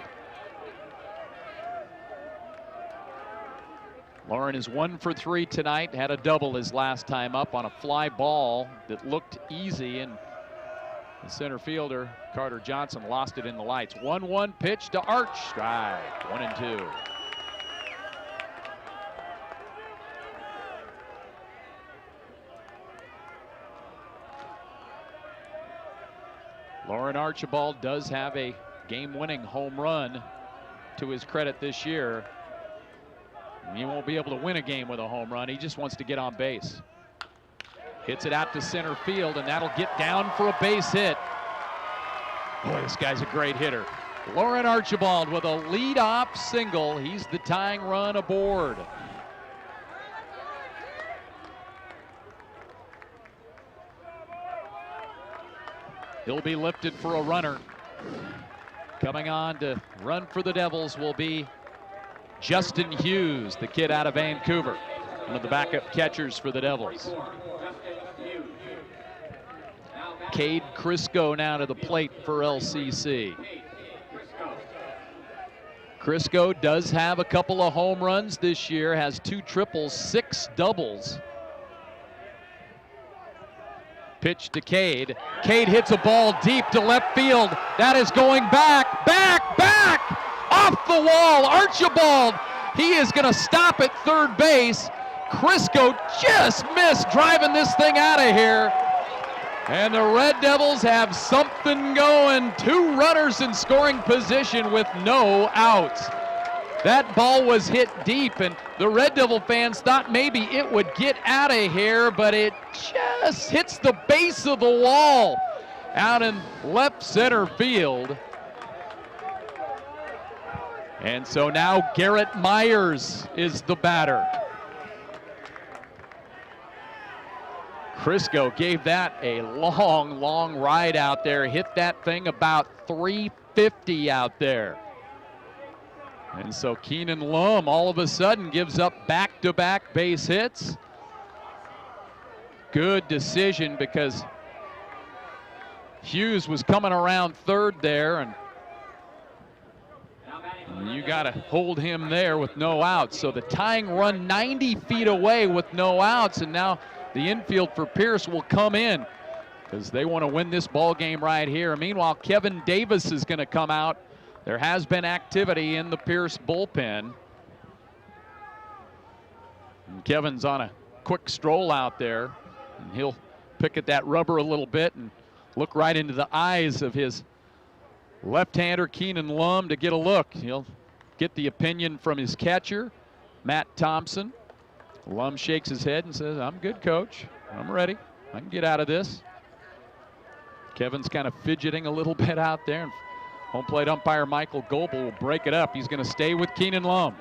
A: Lauren is 1 for 3 tonight. Had a double his last time up on a fly ball that looked easy, and the center fielder, Carter Johnson, lost it in the lights. 1-1 pitch to Arch. Strike. 1-2. Lauren Archibald does have a game-winning home run to his credit this year. He won't be able to win a game with a home run. He just wants to get on base. Hits it out to center field, and that'll get down for a base hit. Boy, this guy's a great hitter. Lauren Archibald with a lead-off single. He's the tying run aboard. He'll be lifted for a runner. Coming on to run for the Devils will be Justin Hughes, the kid out of Vancouver, one of the backup catchers for the Devils. Cade Crisco now to the plate for LCC. Crisco does have a couple of home runs this year, has 2 triples, 6 doubles. Pitch to Cade. Cade hits a ball deep to left field. That is going back, off the wall. Archibald, he is going to stop at third base. Crisco just missed driving this thing out of here. And the Red Devils have something going. 2 runners in scoring position with no outs. That ball was hit deep, and the Red Devil fans thought maybe it would get out of here, but it just hits the base of the wall out in left center field. And so now Garrett Myers is the batter. Crisco gave that a long ride out there, hit that thing about 350 out there. And so Keenan Lum all of a sudden gives up back-to-back base hits. Good decision because Hughes was coming around third there, and you got to hold him there with no outs. So the tying run 90 feet away with no outs, and now the infield for Pierce will come in because they want to win this ball game right here. Meanwhile, Kevin Davis is going to come out. There has been activity in the Pierce bullpen. And Kevin's on a quick stroll out there, and he'll pick at that rubber a little bit and look right into the eyes of his left-hander Keenan Lum to get a look. He'll get the opinion from his catcher, Matt Thompson. Lum shakes his head and says, "I'm good, coach. I'm ready. I can get out of this." Kevin's kind of fidgeting a little bit out there, and home plate umpire Michael Goebel will break it up. He's going to stay with Keenan Lum.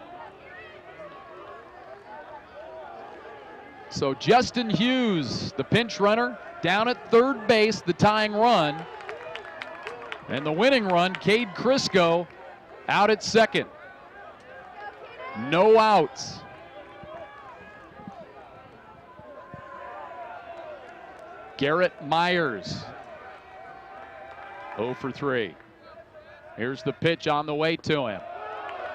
A: So Justin Hughes, the pinch runner, down at third base, the tying run. And the winning run, Cade Crisco, out at second. No outs. Garrett Myers, 0 for 3. Here's the pitch on the way to him.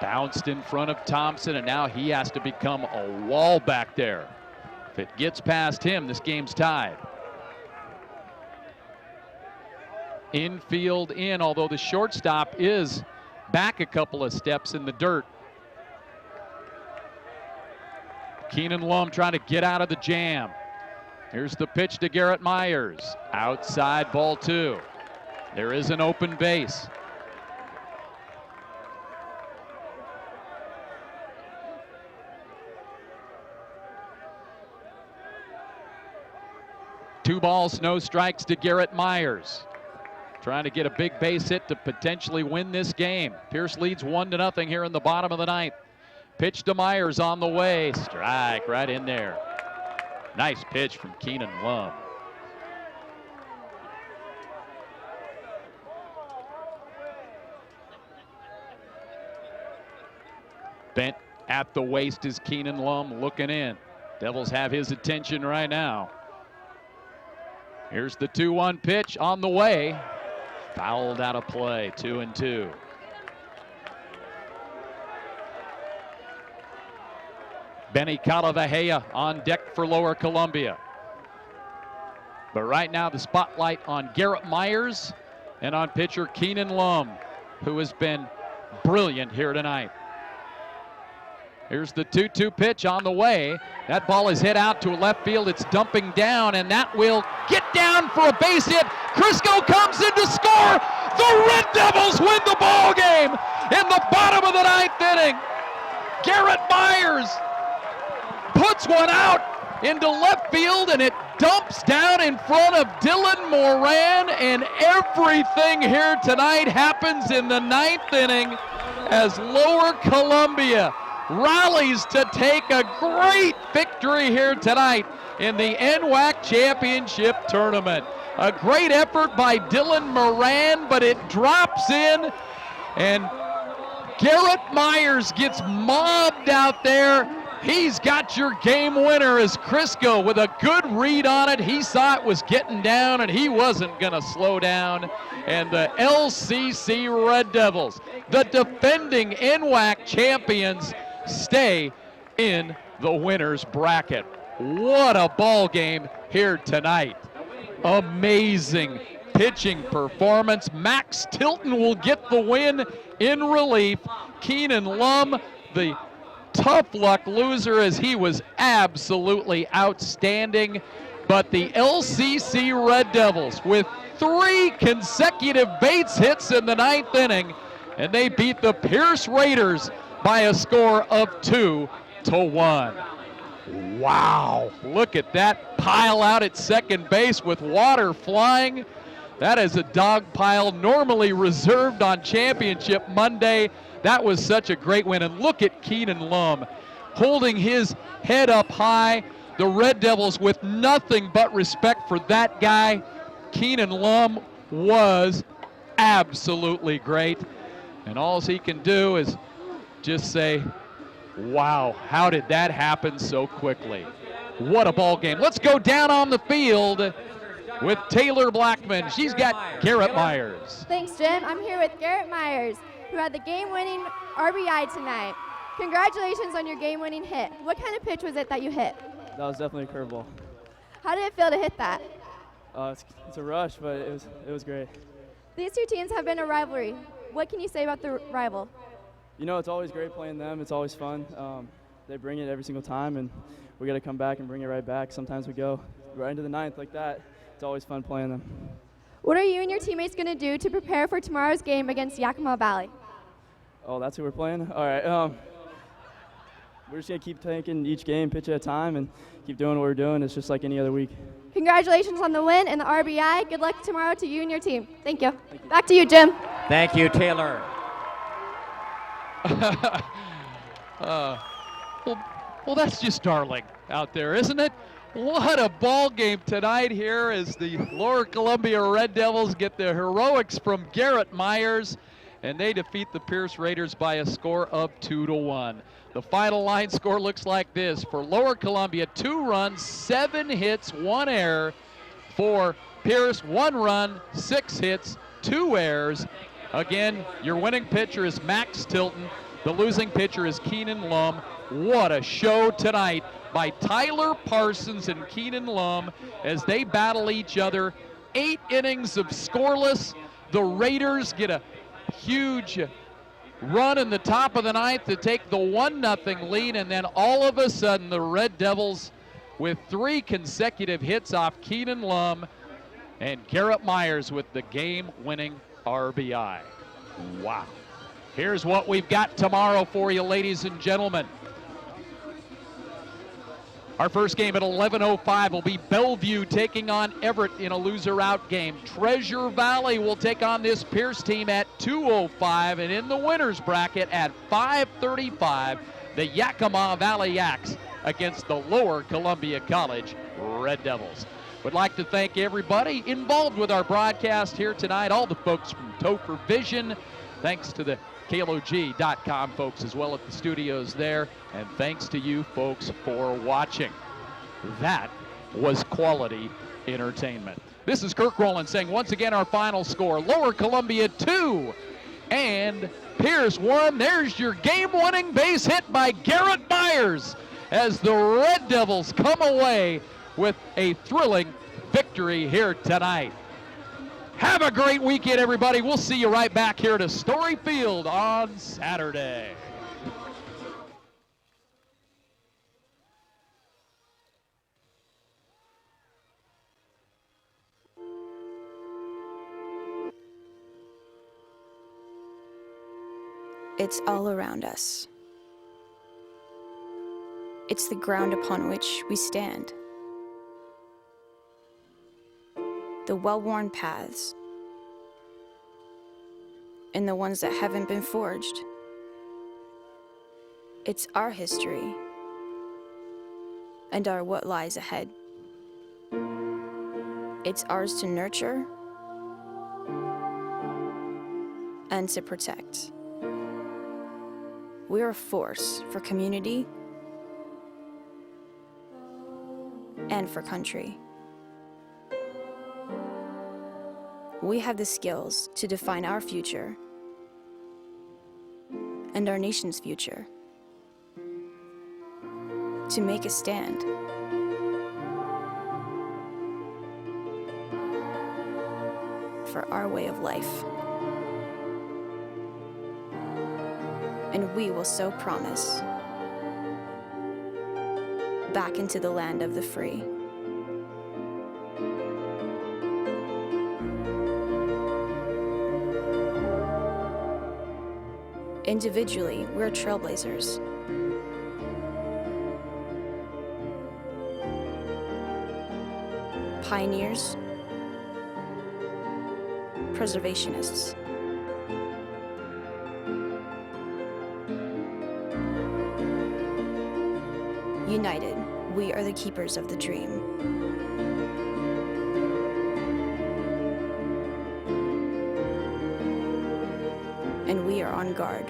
A: Bounced in front of Thompson, and now he has to become a wall back there. If it gets past him, this game's tied. Infield in, although the shortstop is back a couple of steps in the dirt. Keenan Lum trying to get out of the jam. Here's the pitch to Garrett Myers. Outside, ball 2. There is an open base. Two balls, no strikes to Garrett Myers. Trying to get a big base hit to potentially win this game. Pierce leads 1-0 here in the bottom of the 9th. Pitch to Myers on the way. Strike right in there. Nice pitch from Keenan Lum. Bent at the waist is Keenan Lum looking in. Devils have his attention right now. Here's the 2-1 pitch on the way. Fouled out of play, 2-2. Benny Calavajea on deck for Lower Columbia. But right now the spotlight on Garrett Myers and on pitcher Keenan Lum, who has been brilliant here tonight. Here's the 2-2 pitch on the way. That ball is hit out to left field. It's dumping down, and that will get down for a base hit. Crisco comes in to score. The Red Devils win the ball game in the bottom of the 9th inning. Garrett Myers puts one out into left field, and it dumps down in front of Dylan Moran, and everything here tonight happens in the 9th inning as Lower Columbia rallies to take a great victory here tonight in the NWAC Championship Tournament. A great effort by Dylan Moran, but it drops in, and Garrett Myers gets mobbed out there. He's got your game winner as Crisco with a good read on it. He saw it was getting down, and he wasn't going to slow down. And the LCC Red Devils, the defending NWAC champions, stay in the winner's bracket. What a ball game here tonight. Amazing pitching performance. Max Tilton will get the win in relief. Keenan Lum, the tough luck loser, as he was absolutely outstanding. But the LCC Red Devils with 3 consecutive base hits in the 9th inning, and they beat the Pierce Raiders by a score of 2-1. Wow, look at that pile out at second base with water flying. That is a dog pile normally reserved on Championship Monday. That was such a great win. And look at Keenan Lum holding his head up high. The Red Devils with nothing but respect for that guy. Keenan Lum was absolutely great. And all he can do is just say, wow, how did that happen so quickly? What a ball game. Let's go down on the field with Taylor Blackman. She's got Garrett Myers.
G: Thanks, Jim. I'm here with Garrett Myers, who had the game-winning RBI tonight. Congratulations on your game-winning hit. What kind of pitch was it that you hit?
V: That was definitely a curveball.
G: How did it feel to hit that?
V: It's a rush, but it was great.
G: These two teams have been a rivalry. What can you say about the rival?
V: You know, it's always great playing them. It's always fun. They bring it every single time, and we got to come back and bring it right back. Sometimes we go right into the 9th like that. It's always fun playing them.
G: What are you and your teammates going to do to prepare for tomorrow's game against Yakima Valley?
V: Oh, that's who we're playing? All right. We're just going to keep taking each game pitch at a time and keep doing what we're doing. It's just like any other week.
G: Congratulations on the win and the RBI. Good luck tomorrow to you and your team. Thank you. Back to you, Jim.
F: Thank you, Taylor.
A: Well, that's just darling out there, isn't it? What a ball game tonight here as the Lower Columbia Red Devils get the heroics from Garrett Myers, and they defeat the Pierce Raiders by a score of 2-1. The final line score looks like this. For Lower Columbia, 2 runs, 7 hits, 1 error. For Pierce, 1 run, 6 hits, 2 errors. Again, your winning pitcher is Max Tilton. The losing pitcher is Keenan Lum. What a show tonight by Tyler Parsons and Keenan Lum as they battle each other. 8 innings of scoreless. The Raiders get a huge run in the top of the 9th to take the 1-0 lead, and then all of a sudden the Red Devils with 3 consecutive hits off Keenan Lum and Garrett Myers with the game-winning RBI. Wow. Here's what we've got tomorrow for you, ladies and gentlemen. Our first game at 11:05 will be Bellevue taking on Everett in a loser-out game. Treasure Valley will take on this Pierce team at 2:05, and in the winner's bracket at 5:35, the Yakima Valley Yaks against the Lower Columbia College Red Devils. Would like to thank everybody involved with our broadcast here tonight, all the folks from Topher Vision. Thanks to the KLOG.com folks as well at the studios there, and thanks to you folks for watching. That was quality entertainment. This is Kirk Rowland saying once again our final score, Lower Columbia 2 and Pierce 1. There's your game-winning base hit by Garrett Myers as the Red Devils come away with a thrilling victory here tonight. Have a great weekend, everybody. We'll see you right back here to Story Field on Saturday.
Q: It's all around us. It's the ground upon which we stand. The well-worn paths, and the ones that haven't been forged. It's our history, and our what lies ahead. It's ours to nurture and to protect. We're a force for community and for country. We have the skills to define our future and our nation's future, to make a stand. For our way of life. And we will so promise back into the land of the free. Individually, we're trailblazers. Pioneers, preservationists. United, we are the keepers of the dream. And we are on guard.